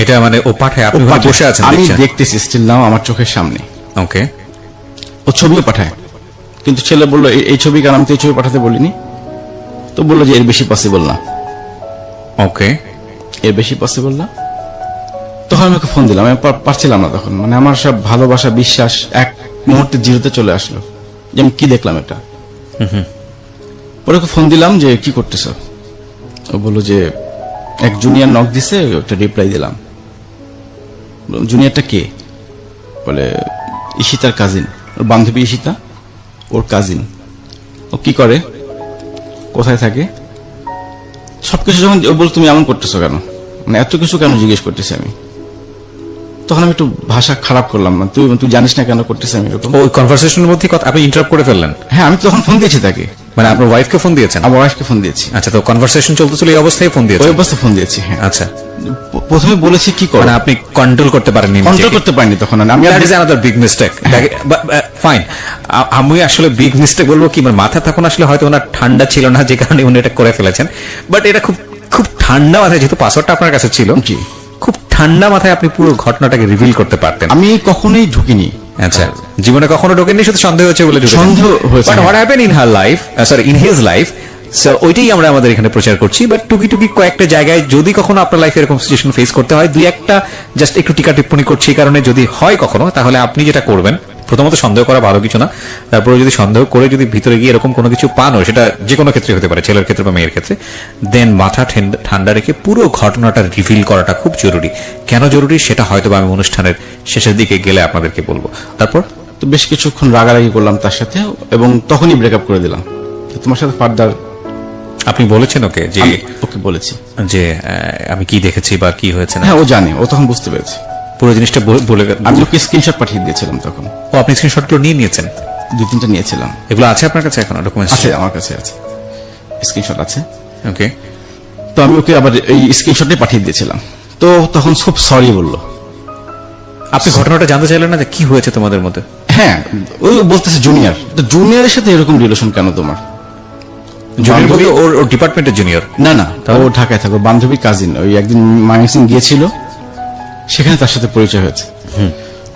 [SPEAKER 1] এটা মানে ও পাঠায়, আপনি
[SPEAKER 2] ও
[SPEAKER 1] ওখানে
[SPEAKER 2] পাঠায়।
[SPEAKER 1] বসে আছেন,
[SPEAKER 2] আমি
[SPEAKER 1] দেখছেন?
[SPEAKER 2] দেখতেছি স্টিল নাও আমার চোখের সামনে।
[SPEAKER 1] ওকে।
[SPEAKER 2] ও ছবিও পাঠায়, কিন্তু ছেলে বললো এই ছবি, কারণ আমি তো এই ছবি পাঠাতে বলিনি। তো বললো যে এর বেশি পসিবল না,
[SPEAKER 1] ওকে।
[SPEAKER 2] এর বেশি পসিবল না। তখন আমি ওকে ফোন দিলাম, আমি পারছিলাম না তখন, মানে আমার সব ভালোবাসা, বিশ্বাস এক মুহূর্তে জিরোতে চলে আসলো, যে আমি কি দেখলাম এটা। পরে ওকে ফোন দিলাম যে কি করতেছ। ও বললো যে এক জুনিয়র নক দিছে, একটা রিপ্লাই দিলাম। জুনিয়রটা কে? বলে ঈশিতার কাজিন, ওর বান্ধবী ঈশিতা, ওর কাজিন। ও কি করে, কোথায় থাকে, সবকিছু যখন ও বল তুমি এমন করতেছো কেন, মানে এত কিছু কেন জিজ্ঞেস করতেছি আমি। তখন আমি একটু ভাষা খারাপ করলাম, মানে তুই জানিস না কেন করতেছি আমি এরকম।
[SPEAKER 1] ওই কনভারসেশনের মধ্যে কথা আপনি ইন্টারাপ্ট করে ফেললেন?
[SPEAKER 2] হ্যাঁ, আমি তো তখন ফোন দিয়েছি তাকে,
[SPEAKER 1] মানে আপনার ওয়াইফকে ফোন দিয়েছেন?
[SPEAKER 2] আমার ওয়াইফকে ফোন দিয়েছি।
[SPEAKER 1] আচ্ছা, তো কনভারসেশন চলতেছিল এই অবস্থায় ফোন
[SPEAKER 2] ওই
[SPEAKER 1] দিয়েছেন?
[SPEAKER 2] অবস্থায় ফোন দিয়েছি, হ্যাঁ।
[SPEAKER 1] আচ্ছা,
[SPEAKER 2] প্রথমে বলেছি কি করো,
[SPEAKER 1] মানে আপনি কন্ট্রোল করতে পারেননি?
[SPEAKER 2] কন্ট্রোল করতে পারিনি তখন আমি।
[SPEAKER 1] That is another big mistake. Fine, আমি আসলে বিগ মিস্টেক বলবো কি, মানে মাথা তখন আসলে হয়তো ওনার ঠান্ডা ছিল না, যে কারণে উনি এটা করে ফেলেছেন। বাট এটা খুব খুব ঠান্ডা মাথায়, যেহেতু পাসওয়ার্ডটা আপনার কাছে ছিল,
[SPEAKER 2] জি,
[SPEAKER 1] খুব ঠান্ডা মাথায় আপনি পুরো ঘটনাটাকে রিভিল করতে পারতেন।
[SPEAKER 2] আমি কখনোই ঢুকিনি।
[SPEAKER 1] আচ্ছা, জীবনে কখনো ঢোকেননি, শুধু সন্দেহ হচ্ছে বলে ঢুকেছেন?
[SPEAKER 2] সন্দেহ হয়েছে।
[SPEAKER 1] But what happen in her life, sorry in his life, so ওইটাই আমরা আমাদের এখানে প্রচার করছি। বাট টুকি টুকি কয়েকটা জায়গায় যদি কখনো আপনার লাইফে এরকম সিচুয়েশন ফেস করতে হয়, দুই একটা জাস্ট একটু টিকা টিপ্পণী করছি এই কারণে, যদি হয় কখনো, তাহলে আপনি যেটা করবেন, প্রথমত সন্দেহ করা ভালো কিছু না, তারপরে যদি সন্দেহ করে যদি ভিতরে গিয়ে এরকম কোনো কিছু পানও, সেটা যে কোনো ক্ষেত্রে হতে পারে, ছেলের ক্ষেত্রে বা মেয়ের ক্ষেত্রে, দেন মাথা ঠান্ডা রেখে পুরো ঘটনাটা রিভিল করাটা খুব জরুরি। কেন জরুরি সেটা হয়তো আমি অনুষ্ঠানের শেষের দিকে গেলে আপনাদেরকে বলবো। তারপর
[SPEAKER 2] তো বেশ কিছুক্ষণ রাগারাগি করলাম তার সাথে, এবং তখনই ব্রেকআপ করে দিলাম। তোমার সাথে ফার্দার
[SPEAKER 1] আপনি বলেছেন ওকে যে,
[SPEAKER 2] ওকে বলেছি
[SPEAKER 1] যে আমি কি দেখেছি বা কি হয়েছে না?
[SPEAKER 2] হ্যাঁ, ও জানে, ও তখন বুঝতে পেরেছে।
[SPEAKER 1] পুরো জিনিসটা বলে
[SPEAKER 2] আমি ওকে স্ক্রিনশট পাঠিয়ে দিয়েছিলাম তখন।
[SPEAKER 1] ও, আপনি স্ক্রিনশটগুলো নিয়ে নিয়েছেন?
[SPEAKER 2] 2-3টা নিয়েছিলাম।
[SPEAKER 1] এগুলো আছে আপনার কাছে এখনো ডকুমেন্টস?
[SPEAKER 2] আছে, আমার কাছে আছে, স্ক্রিনশট আছে।
[SPEAKER 1] ওকে।
[SPEAKER 2] তো আমি ওকে আবার এই স্ক্রিনশটে পাঠিয়ে দিয়েছিলাম। তো তখন খুব সরি বললো।
[SPEAKER 1] আপনি ঘটনাটা জানতে চাইলেন না যে কি হয়েছে তোমাদের মধ্যে?
[SPEAKER 2] হ্যাঁ, ওই বলতেছে জুনিয়র, তো জুনিয়রের সাথে এরকম রিলেশন কেন তোমার?
[SPEAKER 1] জুনিয়র বলতে
[SPEAKER 2] বান্ধবী-
[SPEAKER 1] ওর ডিপার্টমেন্টের জুনিয়র?
[SPEAKER 2] না না, ও ঢাকায় থাকো, বান্ধবী কাজিন, ওই একদিন ময়মনসিং গিয়েছিল, সেখানে তার সাথে পরিচয় হয়েছে।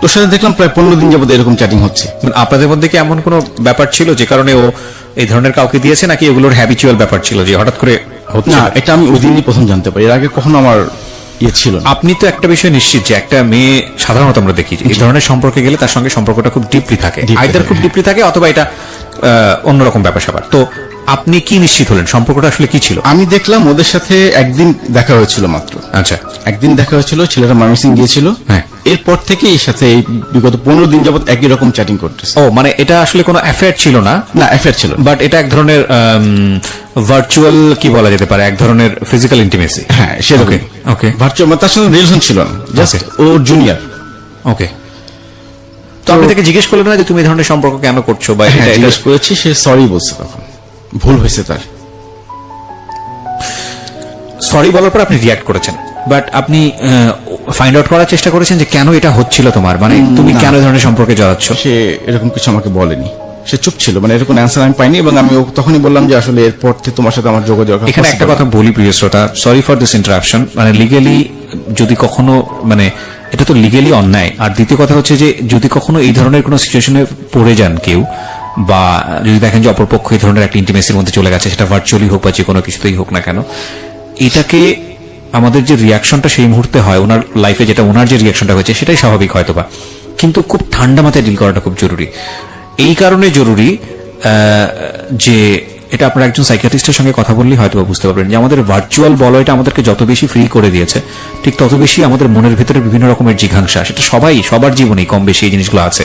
[SPEAKER 2] তোর সাথে দেখলাম প্রায় 15 দিন যাবত এরকম চ্যাটিং হচ্ছে।
[SPEAKER 1] মানে আপনাদের মধ্যে কি এমন কোনো ব্যাপার ছিল যে কারণে ও এই ধরনের কাউকে দিয়েছে, নাকি এগুলোর হ্যাবিচুয়াল ব্যাপার ছিল যে হঠাৎ করে হচ্ছে?
[SPEAKER 2] না, এটা আমি ওই দিনই প্রথম জানতে পারি, এর আগে কখনো আমার ইয়ে ছিল না।
[SPEAKER 1] আপনি তো একটা বিষয় নিশ্চিত যে একটা মেয়ে সাধারণত আমরা দেখি যে এই ধরনের সম্পর্কে গেলে তার সঙ্গে সম্পর্কটা খুব ডিপলি থাকে,
[SPEAKER 2] Deeply
[SPEAKER 1] আইদার
[SPEAKER 2] থাকে,
[SPEAKER 1] খুব ডিপলি থাকে অথবা এটা অন্যরকম ব্যাপার স্যাপার। তো আপনি কি নিশ্চিত হলেন সম্পর্কটা আসলে কি ছিল?
[SPEAKER 2] আমি দেখলাম ওদের সাথে একদিন দেখা হয়েছিল মাত্র।
[SPEAKER 1] আচ্ছা,
[SPEAKER 2] একদিন দেখা হয়েছিল, ছেলেরা ময়মনসিং গিয়েছিল,
[SPEAKER 1] হ্যাঁ।
[SPEAKER 2] এরপর থেকে এর সাথে এই বিগত 15 দিন যাবত একই রকম চ্যাটিং করতেছে।
[SPEAKER 1] ও মানে এটা আসলে কোনো অ্যাফেয়ার ছিল না?
[SPEAKER 2] না, অ্যাফেয়ার ছিল,
[SPEAKER 1] বাট এটা এক ধরনের ভার্চুয়াল কি বলা যেতে পারে, এক ধরনের ফিজিক্যাল ইন্টিমেসি।
[SPEAKER 2] হ্যাঁ সেরকম।
[SPEAKER 1] ওকে।
[SPEAKER 2] ভার্চুয়াল, তার সাথে রিলেশন ছিল না, জাস্ট
[SPEAKER 1] Okay.
[SPEAKER 2] ও জুনিয়র।
[SPEAKER 1] ওকে। তো আপনি তাকে জিজ্ঞেস করলেন না যে তুমি এই ধরনের সম্পর্ক কেন করছো বা
[SPEAKER 2] হ্যাঁ,
[SPEAKER 1] এটা
[SPEAKER 2] জিজ্ঞেস করেছি, সে সরি বলছে, তখন ভুল হয়েছে তার।
[SPEAKER 1] সরি বলার পর আপনি রিয়াক্ট করেছেন, বাট আপনি ফাইন্ড আউট করার চেষ্টা করেছেন যে কেন এটা হচ্ছিল তোমার, মানে তুমি কেন এই ধরনের সম্পর্কে জড়াচ্ছ?
[SPEAKER 2] সে এরকম কিছু আমাকে বলেনি, সে চুপ ছিল, মানে এরকম অ্যান্সার আমি পাইনি, এবং আমি তখনই বললাম যে আসলে এরপর থেকে তোমার সাথে আমার যোগাযোগ রাখা
[SPEAKER 1] এখানে একটা
[SPEAKER 2] possible
[SPEAKER 1] কথা বলি প্রিয় শ্রোতা, সরি ফর দিস ইন্টারাপশন। মানে লিগেলি যদি কখনো, মানে এটা তো লিগেলি অন্যায়, আর দ্বিতীয় কথা হচ্ছে যে যদি কখনো এই ধরনের কোনো সিচুয়েশনে পড়ে যান কেউ, বা যদি দেখেন যে অপরপক্ষ এই ধরনের একটা ইন্টিমেসির মধ্যে চলে গেছে, সেটা ভার্চুয়ালি হোক বা যে কোনো কিছুতেই হোক না কেন, এটাকে আমাদের যে রিয়াকশনটা সেই মুহূর্তে হয় ওনার লাইফে, যেটা ওনার যে রিয়াকশনটা হয়েছে সেটাই স্বাভাবিক হয়তোবা, কিন্তু খুব ঠান্ডা মাথায় ডিল করাটা খুব জরুরি। এই কারণে জরুরি যে এটা আপনার একজন সাইকিয়াট্রিস্টের সঙ্গে কথা বললেই হয়তো বুঝতে পারবেন যে আমাদের ভার্চুয়াল বলয়টা আমাদেরকে যত বেশি ফ্রি করে দিয়েছে, ঠিক তত বেশি আমাদের মনের ভিতরে বিভিন্ন রকমের জিঘাংসা, সেটা সবার জীবনেই কম বেশি এই জিনিসগুলো আছে।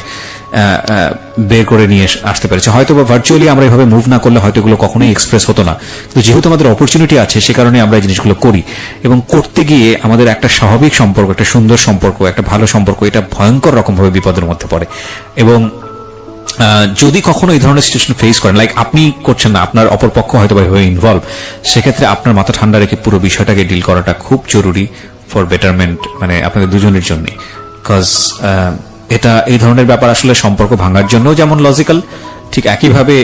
[SPEAKER 1] বের করে নিয়ে আসতে পেরেছে। হয়তো বা ভার্চুয়ালি আমরা এভাবে মুভ না করলে হয়তো এগুলো কখনোই এক্সপ্রেস হতো না, কিন্তু যেহেতু আমাদের অপরচুনিটি আছে সে কারণে আমরা এই জিনিসগুলো করি, এবং করতে গিয়ে আমাদের একটা স্বাভাবিক সম্পর্ক, একটা সুন্দর সম্পর্ক, একটা ভালো সম্পর্ক, এটা ভয়ঙ্কর রকমভাবে বিপদের মধ্যে পড়ে। এবং যদি কখনো এই ধরনের সিচুয়েশন ফেস করেন, লাইক আপনি করছেন না, আপনার অপরপক্ষ হয়তো বা হয়ে ইনভলভ, সেক্ষেত্রে আপনার মাথা ঠান্ডা রেখে পুরো বিষয়টাকে ডিল করাটা খুব জরুরি ফর বেটারমেন্ট, মানে আপনাদের দুজনের জন্য। বিকজ এটা এই ধরনের ব্যাপার আসলে সম্পর্ক ভাঙার জন্য যেমন লজিক্যাল, ঠিক একইভাবে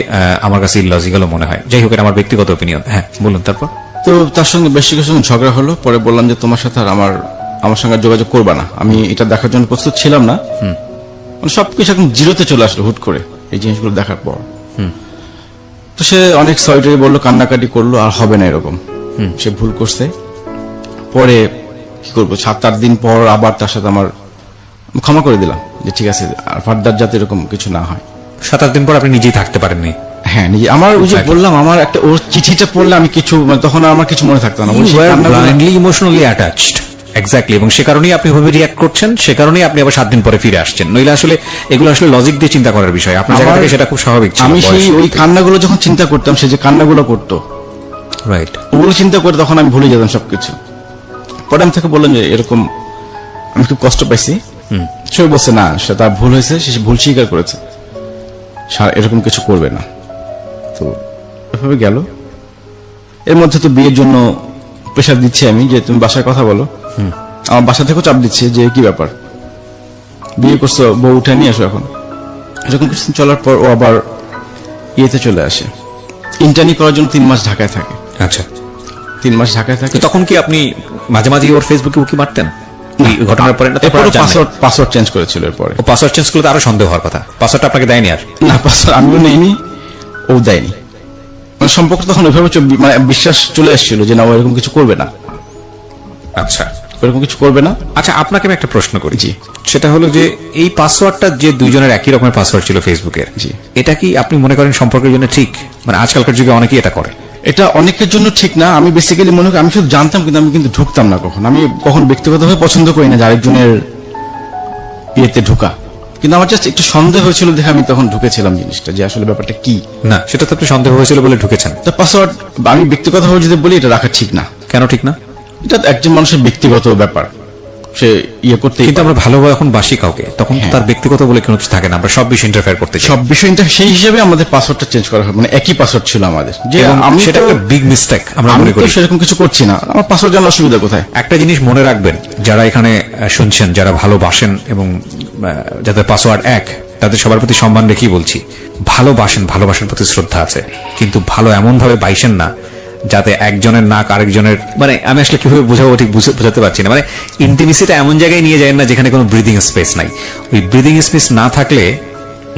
[SPEAKER 1] আমার কাছে ইললজিক্যালও মনে হয়। যাই হোক, এটা আমার ব্যক্তিগত ওপিনিয়ন। হ্যাঁ বলুন। তারপর
[SPEAKER 2] তো তার সঙ্গে বেশ কিছু ঝগড়া হলো, পরে বললাম যে তোমার সাথে আর আমার সঙ্গে আর যোগাযোগ করবা না, আমি এটা দেখার জন্য প্রস্তুত ছিলাম না। মানে সবকিছু এখন জিরোতে চলে আসলো হুট করে এই জিনিসগুলো দেখার পর। তো সে অনেক সরি বললো, কান্নাকাটি করলো, আর হবে না এরকম, সে ভুল করছে। পরে কি করবো, 7-8 দিন পর আবার তার সাথে আমি ক্ষমা করে দিলাম যে ঠিক আছে, আর ফার্দার যাতে এরকম কিছু না হয়।
[SPEAKER 1] 7-8 দিন পর আপনি নিজেই থাকতে পারেননি?
[SPEAKER 2] হ্যাঁ, নিজে। আমার ওই যে বললাম, আমার একটা ওর চিঠিটা পড়লে আমি কিছু, মানে তখন আমার কিছু মনে থাকতো না।
[SPEAKER 1] Blindly emotionally attached. এক্স্যাক্টলি। এবং সে কারণেই আপনি ভাবে রিয়াক্ট করছেন, সে কারণেই আপনি আবার 7 দিন পরে ফিরে আসছেন। নইলে আসলে এগুলো আসলে লজিক দিয়ে চিন্তা করার বিষয়, আপনার জায়গা থেকে সেটা খুব স্বাভাবিক ছিল।
[SPEAKER 2] আমি সেই ওই কান্নাগুলো যখন চিন্তা করতাম, সে যে কান্নাগুলো করতো,
[SPEAKER 1] রাইট,
[SPEAKER 2] ওগুলো চিন্তা করে তখন আমি ভুলে যেতাম সবকিছু। পরে আমি তাকে বললাম যে এরকম আমি খুব কষ্ট পাইছি। সে বলছে না, সে তার ভুল হয়েছে, সে ভুল স্বীকার করেছে, এরকম কিছু করবে না। তো এভাবে গেল। এর মধ্যে তো বিয়ের জন্য প্রেশার দিচ্ছি আমি, যে তুমি বাসায় কথা বলো। আমার বাসা থেকেও চাপ দিচ্ছে যে কি ব্যাপার, বিয়ে করছো, বউ উঠে নিয়ে আসো এখন। এরকম কিছুদিন চলার পর ও আবার ইয়েতে চলে আসে, ইন্টার্নি করার জন্য 3 মাস ঢাকায় থাকে।
[SPEAKER 1] আচ্ছা,
[SPEAKER 2] 3 মাস ঢাকায় থাকে।
[SPEAKER 1] তখন কি আপনি মাঝে মাঝে ওর ফেসবুকে উকি মারতেন এই ঘটনার পরে?
[SPEAKER 2] পাসওয়ার্ড চেঞ্জ করেছিল এরপরে।
[SPEAKER 1] ও পাসওয়ার্ড চেঞ্জ করলে তো আরো সন্দেহ হওয়ার কথা। পাসওয়ার্ডটা আপনাকে দেয়নি? আর
[SPEAKER 2] না, পাসওয়ার্ড আমিও নেইনি, ও দেয়নি। মানে সম্পর্ক তখন ওইভাবে মানে বিশ্বাস চলে আসছিল যে না, ও এরকম কিছু করবে না।
[SPEAKER 1] আচ্ছা,
[SPEAKER 2] এরকম কিছু করবে না।
[SPEAKER 1] আচ্ছা, আপনাকে আমি একটা প্রশ্ন করি।
[SPEAKER 2] জি।
[SPEAKER 1] সেটা হলো যে এই পাসওয়ার্ডটা যে দুইজনের একই রকমের পাসওয়ার্ড ছিল ফেসবুকের,
[SPEAKER 2] জি,
[SPEAKER 1] এটা কি আপনি মনে করেন সম্পর্কের জন্য ঠিক? মানে আজকালকার যুগে অনেকেই এটা করে।
[SPEAKER 2] এটা অনেকের জন্য ঠিক না। আমি বেসিক্যালি মনে করি, আমি শুধু জানতাম কিন্তু আমি কিন্তু ঢুকতাম না কখন। আমি কখন ব্যক্তিগতভাবে পছন্দ করি না যে আরেকজনের ইয়েতে ঢুকা, কিন্তু আমার জাস্ট একটু সন্দেহ হয়েছিল দেখে আমি তখন ঢুকেছিলাম জিনিসটা, যে আসলে ব্যাপারটা কি।
[SPEAKER 1] না, সেটা তো আপনি সন্দেহ হয়েছিল বলে ঢুকেছেন।
[SPEAKER 2] তো পাসওয়ার্ড আমি ব্যক্তিগতভাবে যদি বলি, এটা রাখা ঠিক না।
[SPEAKER 1] কেন ঠিক না?
[SPEAKER 2] এটা একজন মানুষের ব্যক্তিগত ব্যাপার, সে ইয়ে করতে।
[SPEAKER 1] কিন্তু আমরা ভালোভাবে এখন বাসি কাউকে, তখন তার ব্যক্তিগত বলে কোনো কিছু থাকে না, আমরা সব বিষয় ইন্টারফেয়ার করতে চাই।
[SPEAKER 2] সব বিষয়টা সেই হিসেবে আমাদের পাসওয়ার্ডটা চেঞ্জ করা হয়, মানে একই পাসওয়ার্ড ছিল আমাদের। যে
[SPEAKER 1] আমি সেটা একটা বিগ মিস্টেক আমরা মনে করি।
[SPEAKER 2] সেরকম কিছু করছি না, আমার পাসওয়ার্ড জানার অসুবিধা কোথায়?
[SPEAKER 1] একটা জিনিস মনে রাখবেন, যারা এখানে শুনছেন, যারা ভালোবাসেন এবং যাদের পাসওয়ার্ড এক, তাদের সবার প্রতি সম্মান রেখেই বলছি, ভালোবাসেন, ভালোবাসার প্রতি শ্রদ্ধা আছে, কিন্তু ভালো এমন ভাবে বাইসেন না যাতে একজনের নাক আরেকজনের, মানে আমি আসলে কিভাবে বোঝাবো ঠিক বোঝাতে পারছি না। মানে ইন্টিমেসিটা এমন জায়গায় নিয়ে যায় না যেখানে কোনো ব্রিদিং স্পেস নাই। ওই ব্রিদিং স্পেস না থাকলে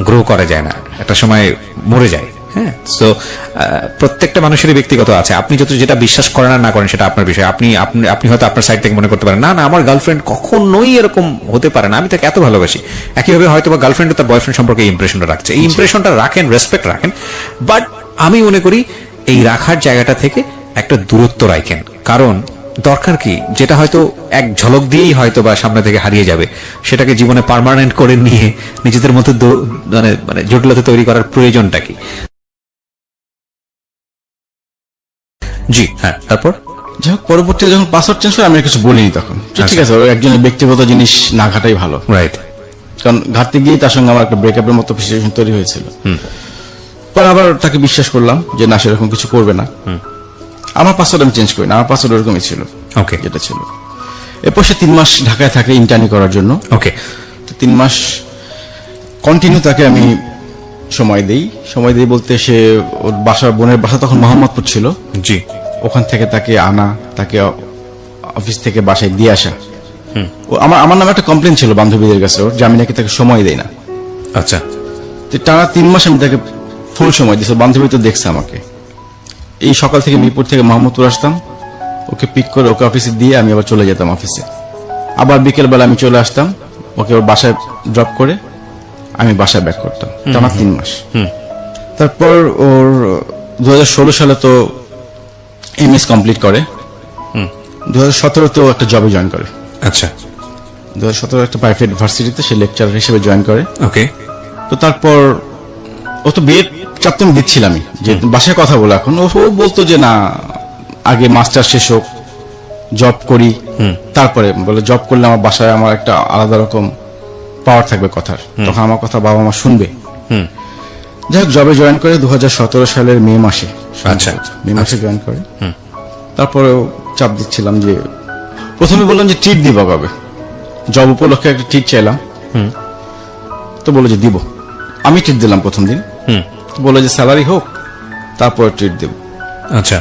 [SPEAKER 1] গ্রো করা যায় না, একটা সময় মরে যায়। হ্যাঁ, তো প্রত্যেকটা মানুষেরই ব্যক্তিগত আছে। আপনি যত যেটা বিশ্বাস করেন আর না করেন সেটা আপনার বিষয়। আপনি আপনি আপনি হয়তো আপনার সাইড থেকে মনে করতে পারেন, না না, আমার গার্লফ্রেন্ড কখনোই এরকম হতে পারে না, আমি তাকে এত ভালোবাসি। একইভাবে হয়তো বা গার্লফ্রেন্ড তার বয়ফ্রেন্ড সম্পর্কে এই ইমপ্রেশনটা রাখছে, এই ইমপ্রেশনটা রাখেন, রেসপেক্ট রাখেন, বাট আমি মনে করি এই রাখার জায়গাটা থেকে একটা দূরত্ব রাখেন। কারণ দরকার কি, যেটা হয়তো এক ঝলক দিয়েই হয়তো বা সামনে থেকে হারিয়ে যাবে, সেটাকে জীবনে পার্মানেন্ট করে নিয়ে নিজেদের মধ্যে মানে জটিলতা তৈরি করার প্রয়োজনটা কি? জি হ্যাঁ। তারপর
[SPEAKER 2] যাই হোক, পরবর্তীতে যখন পাসওয়ার্ড চেঞ্জ করে আমি আর কিছু বলিনি তখন, ঠিক আছে, একজনের ব্যক্তিগত জিনিস না ঘাটাই ভালো।
[SPEAKER 1] রাইট।
[SPEAKER 2] কারণ ঘাটতে গিয়ে তার সঙ্গে আমার একটা ব্রেকআপের মতো সিচুয়েশন তৈরি হয়েছিল। পরে আবার তাকে বিশ্বাস করলাম যে না, সেরকম কিছু করবে না। আমার পাসওয়ার্ড আমি চেঞ্জ করি না, আমার পাসওয়ার্ড ওরকমই ছিল,
[SPEAKER 1] ওকে,
[SPEAKER 2] যেটা ছিল। এরপর সে 3 মাস ঢাকায় থাকে ইন্টার্নি করার জন্য।
[SPEAKER 1] ওকে,
[SPEAKER 2] 3 মাস কন্টিনিউ তাকে আমি সময় দেই বলতে, সে ওর বোনের বাসা তখন মোহাম্মদপুর ছিল।
[SPEAKER 1] জি।
[SPEAKER 2] ওখান থেকে তাকে আনা, তাকে অফিস থেকে বাসায় দিয়ে আসা। আমার নামে একটা কমপ্লেন ছিল বান্ধবীদের কাছে ওর, যে আমি নাকি তাকে সময় দেই না।
[SPEAKER 1] আচ্ছা।
[SPEAKER 2] টানা 3 মাস আমি তাকে ফুল সময় দিয়েছি। বান্ধবী তো দেখছে আমাকে। এই সকাল থেকে মিরপুর থেকে মোহাম্মদপুর আসতাম, ওকে পিক করে ওকে অফিসে দিয়ে আমি আবার চলে যেতাম অফিসে। আবার বিকেল বেলা আমি চলে আসতাম, ওকে ওর বাসায় ড্রপ করে আমি বাসায় ব্যাক করতাম। টানা 3 মাস। তারপর ওর 2016 সালে তো এমএস কমপ্লিট করে। 2017 একটা জবে জয়েন করে।
[SPEAKER 1] আচ্ছা।
[SPEAKER 2] 2017 একটা প্রাইভেট ইউনিভার্সিটিতে সে লেকচারার হিসেবে জয়েন করে।
[SPEAKER 1] ওকে।
[SPEAKER 2] তো তারপর ও তো বিয়ের চাপ তো আমি দিচ্ছিলামই, যে বাসায় কথা বলে এখন ও বলতো যে না আগে মাস্টার শেষ হোক, জব করি, তারপরে বলে জব করলে আমার বাসায় আমার একটা আলাদা রকম পাওয়ার থাকবে কথার, তখন আমার কথা বাবা মা শুনবে। যাই হোক, জবে জয়েন করে 2017 সালের মে মাসে,
[SPEAKER 1] আচ্ছা।
[SPEAKER 2] মে মাসে জয়েন করে। তারপরেও চাপ দিচ্ছিলাম যে, প্রথমে বললাম যে ট্রিট দিব কবে, জব উপলক্ষে একটা ট্রিট চাইলাম। তো বললো যে দিব। আমি ট্রিট দিলাম প্রথম দিন, বললো যে স্যালারি হোক তারপরে ট্রিট দেব।
[SPEAKER 1] আচ্ছা।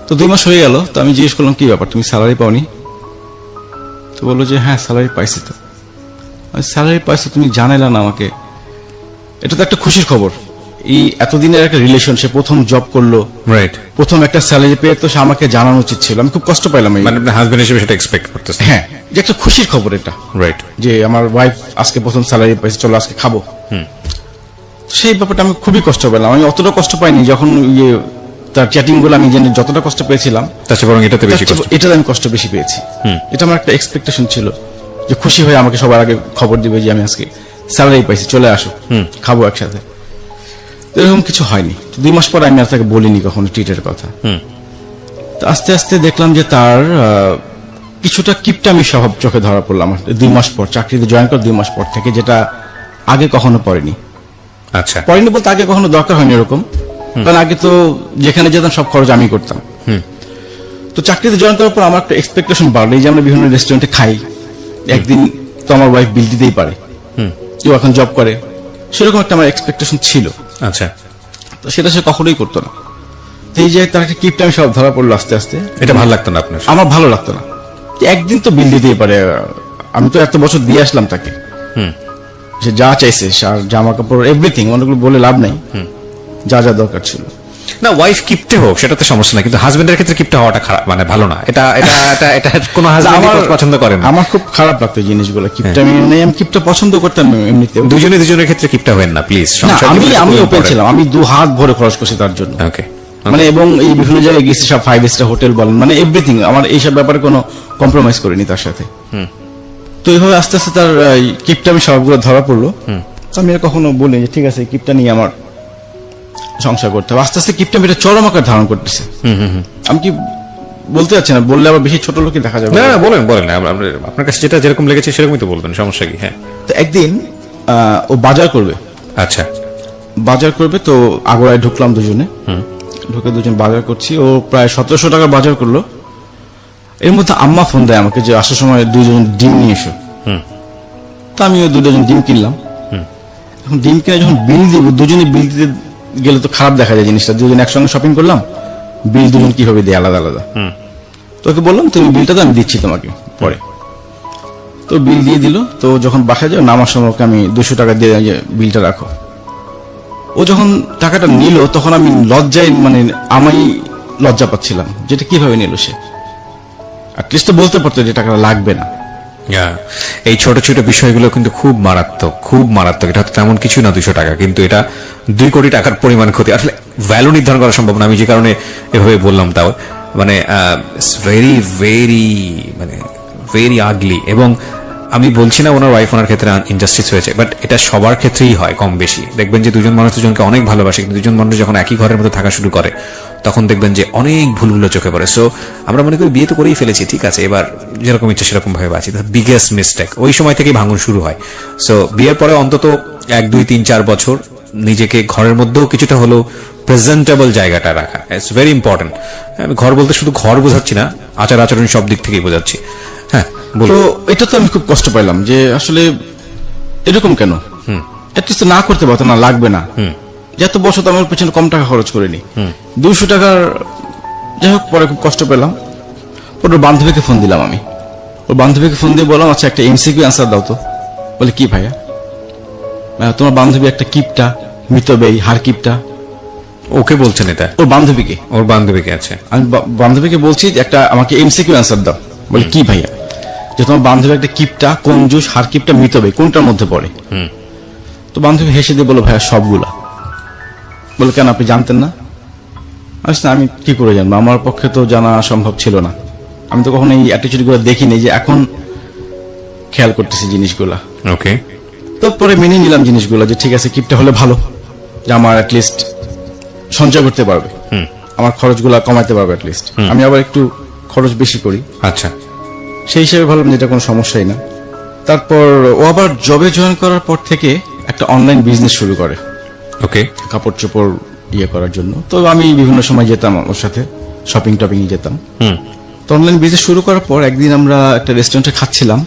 [SPEAKER 2] তো 2 মাস হয়ে গেল, তো আমি জিজ্ঞেস করলাম কি ব্যাপার, তুমি স্যালারি পাওনি? তো বললো যে হ্যাঁ স্যালারি পাইছি। তো স্যালারি পাইছো, তুমি জানাইলা না আমাকে, এটা তো একটা খুশির খবর। এই এতদিনের একটা রিলেশন, সে প্রথম জব করলো,
[SPEAKER 1] রাইট,
[SPEAKER 2] প্রথম একটা স্যালারি পেয়ে, তো সে আমাকে জানানো উচিত ছিল। আমি খুব কষ্ট পাইলাম এই,
[SPEAKER 1] মানে আপনার হাজবেন্ড হিসেবে সেটা এক্সপেক্ট করতেছেন।
[SPEAKER 2] হ্যাঁ, যে একটা খুশির খবর এটা,
[SPEAKER 1] রাইট,
[SPEAKER 2] যে আমার ওয়াইফ আজকে প্রথম স্যালারি পাইছে, চলো আজকে খাবো। সেই ব্যাপারটা আমি খুবই কষ্ট পেলাম। আমি অতটা কষ্ট পাইনি যখন ইয়ে তার চ্যাটিং গুলো আমি জানি যতটা কষ্ট পেয়েছিলাম,
[SPEAKER 1] তার চেয়ে বরং এটাতে বেশি কষ্ট।
[SPEAKER 2] এটাতে আমি কষ্ট বেশি পেয়েছি। এটা আমার একটা এক্সপেকটেশন ছিল যে খুশি হয়ে আমাকে সবার আগে খবর দিবে যে আমি আজকে স্যালারি পাইছি, চলে আসো খাবো একসাথে। এরকম কিছু হয়নি। 2 মাস পর আমি আর তাকে বলিনি কখনো ট্রিটের কথা। তো আস্তে আস্তে দেখলাম যে তার কিছুটা কিপটামি স্বভাব চোখে ধরা পড়লো আমার 2 মাস পর, চাকরিতে জয়েন করার 2 মাস পর থেকে, যেটা আগে কখনো পড়েনি।
[SPEAKER 1] আচ্ছা,
[SPEAKER 2] পড়েনি বলতে আগে কখনো দরকার হয়নি এরকম, কারণ আগে তো যেখানে যেতাম সব খরচ আমি করতাম। তো চাকরিতে জয়েন করার পর আমার একটা এক্সপেকটেশন বাড়লো, এই যে আমরা বিভিন্ন রেস্টুরেন্টে খাই, একদিন তো আমার ওয়াইফ বিল দিতেই পারে, কেউ এখন জব করে, সেরকম একটা আমার এক্সপেকটেশন ছিল।
[SPEAKER 1] আচ্ছা,
[SPEAKER 2] তো সেটা সে কখনোই করতো না। তো এই যে তার একটা কিপটামি সব ধরা পড়লো আস্তে আস্তে,
[SPEAKER 1] এটা ভালো লাগতো না আপনার?
[SPEAKER 2] আমার ভালো লাগতো না। একদিন তো বিল দিতেই পারে, আমি তো এত বছর দিয়ে আসলাম তাকে, সে যা চাইছে, সার জামা কাপড় এভরিথিং, অনেকগুলো বলে লাভ নাই, যা যা দরকার ছিল।
[SPEAKER 1] না, ওয়াইফ কিপটে হোক সেটাতে সমস্যা না, কিন্তু হাজবেন্ডের ক্ষেত্রে কিপটে হওয়াটা খারাপ, মানে ভালো না। এটা এটা এটা এটা কোনো হাজবেন্ড পছন্দ করে না।
[SPEAKER 2] আমার খুব খারাপ লাগতো জিনিসগুলো, কিপটামি নেই। আমি কিপটা পছন্দ করতাম এমনিতেও।
[SPEAKER 1] দুজনের ক্ষেত্রে কিপটা হবেন না প্লিজ।
[SPEAKER 2] আমি ওপেন ছিলাম, আমি 2 হাত ভরে খরচ করছি তার জন্য।
[SPEAKER 1] ওকে,
[SPEAKER 2] মানে এবং এই বিভিন্ন জায়গায় গেছি, সব 5 স্টার হোটেল বলেন, মানে এভরিথিং, আমার এইসব ব্যাপারে কোনো কম্প্রোমাইজ করিনি তার সাথে। তো এইভাবে আস্তে আস্তে তার কিপটামি সবগুলো ধরা পড়লো। আমি আর কখনো বলি যে ঠিক আছে কিপটা নিয়ে আমার সংসার করতে হবে। আস্তে আস্তে কিপটামিটা চরম আকার ধারণ করতেছে। আমি কি বলতে যাচ্ছি না, বললে আবার বেশি ছোট লোকই দেখা যাবে।
[SPEAKER 1] না বলেন বলেন, আপনার কাছে যেটা যেরকম লেগেছে সেরকমই তো বলবেন, সমস্যা কি? হ্যাঁ।
[SPEAKER 2] তো একদিন ও বাজার করবে।
[SPEAKER 1] আচ্ছা,
[SPEAKER 2] বাজার করবে, তো আগোড়ায় ঢুকলাম দুজনে, ঢুকে দুজন বাজার করছি। ও প্রায় 1700 টাকা বাজার করলো। এর মধ্যে আম্মা ফোন দেয় আমাকে যে আসার সময় 2 জন ডিম নিয়ে এসো। তা আমি ওই 2 ডজন ডিম কিনলাম। এখন ডিম কিনে যখন বিল দিব, দুজনে বিল দিতে গেলে তো খারাপ দেখা যায় জিনিসটা। 2 জন একসঙ্গে শপিং করলাম, বিল 2 জন কিভাবে দেয় আলাদা আলাদা। তোকে বললাম তুমি বিলটা তো আমি দিচ্ছি তোমাকে পরে। তো বিল দিয়ে দিল। তো যখন বাসায় যাও নামার সময় ওকে আমি 200 টাকা দিয়ে যে বিলটা রাখো। ও যখন টাকাটা নিল তখন আমি লজ্জায়, মানে আমি লজ্জা পাচ্ছিলাম যেটা কিভাবে নিল সে। অ্যাটলিস্ট তো বলতে পারতো যে টাকাটা লাগবে না।
[SPEAKER 1] এই ছোট ছোট বিষয়গুলো কিন্তু খুব মারাত্মক, খুব মারাত্মক। এটা তেমন কিছু না 200 টাকা, কিন্তু এটা 2 কোটি টাকার পরিমাণ ক্ষতি। আসলে ভ্যালু নির্ধারণ করা সম্ভব না, আমি যে কারণে এভাবে বললাম। তাও মানে ভেরি ভেরি মানে ভেরি আগলি। এবং আমি বলছি না ওনার ওয়াইফ ওনার ক্ষেত্রে ইনজাস্টিস হয়েছে, বাট এটা সবার ক্ষেত্রেই হয় কম বেশি। দেখবেন যে 2 জন মানুষ দুজনকে অনেক ভালোবাসে, কিন্তু 2 জন মানুষ যখন একই ঘরের মধ্যে থাকা শুরু করে তখন দেখবেন যে অনেক ভুলগুলো চোখে পড়ে। সো আমরা মনে করি বিয়ে তো করেই ফেলেছি, ঠিক আছে, এবার যেরকম ইচ্ছে সেরকম ভাবে বাঁচি। বিগেস্ট মিস্টেক ওই সময় থেকেই ভাঙন শুরু হয়। সো বিয়ের পরে অন্তত 1, 2, 3, 4 বছর নিজেকে ঘরের মধ্যেও কিছুটা হলো প্রেজেন্টেবল জায়গাটা রাখা, ইটস ভেরি ইম্পর্টেন্ট। আমি ঘর বলতে শুধু ঘর বোঝাচ্ছি না, আচার আচরণ সব দিক থেকেই বোঝাচ্ছি। হ্যাঁ,
[SPEAKER 2] তো এটা তো আমি খুব কষ্ট পাইলাম যে আসলে এরকম কেন। অ্যাটলিস্ট না করতে পারতো না, লাগবে না। যত বছর তো আমার পেছনে কম টাকা খরচ করিনি, 200 টাকার। যাই হোক, পরে খুব কষ্ট পেলাম। পরে ওর বান্ধবীকে ফোন দিলাম আমি। ওর বান্ধবীকে ফোন দিয়ে বললাম আচ্ছা একটা এমসিকিউ অ্যান্সার দাও তো। বলে কি ভাইয়া? তোমার বান্ধবী একটা কিপটা, মিতব্যয়ী, হার কিপটা।
[SPEAKER 1] ওকে বলছেন এটা?
[SPEAKER 2] ওর বান্ধবীকে।
[SPEAKER 1] ওর বান্ধবীকে? আছে।
[SPEAKER 2] আমি বান্ধবীকে বলছি একটা আমাকে এমসিকিউ অ্যান্সার দাও। বলে কি ভাইয়া? যে তোমার বান্ধবী একটা কিপটা, কঞ্জুস, হার কিপটা, মিতব্যয়ী, কোনটার মধ্যে পড়ে? তো বান্ধবী হেসে দিয়ে বলো ভাইয়া সবগুলা। বলে কেন, আপনি জানতেন না? আচ্ছা, আমি কি করে জানবো, আমার পক্ষে তো জানা সম্ভব ছিল না। আমি তো কখনো এই অ্যাটিটিউড গুলো দেখিনি, যে এখন খেয়াল করতেছি জিনিসগুলা।
[SPEAKER 1] ওকে।
[SPEAKER 2] তারপরে মেনে নিলাম জিনিসগুলো, যে ঠিক আছে কিপটা হলে ভালো, যে আমার অ্যাটলিস্ট সঞ্চয় করতে পারবে, আমার খরচগুলো কমাতে পারবে অ্যাটলিস্ট। আমি আবার একটু খরচ বেশি করি,
[SPEAKER 1] আচ্ছা,
[SPEAKER 2] সেই হিসেবে ভাবলাম যে এটা কোনো সমস্যাই না। তারপর ও আবার জবে জয়েন করার পর থেকে একটা অনলাইন বিজনেস শুরু করে
[SPEAKER 1] ওকে,
[SPEAKER 2] কাপড় চোপড় করার জন্য। তো আমি বিভিন্ন সময় যেতাম ওর সাথে, শপিং টপিং যেতাম। তো অনলাইন বিজনেস শুরু করার পর একদিন আমরা একটা রেস্টুরেন্টে খাচ্ছিলাম,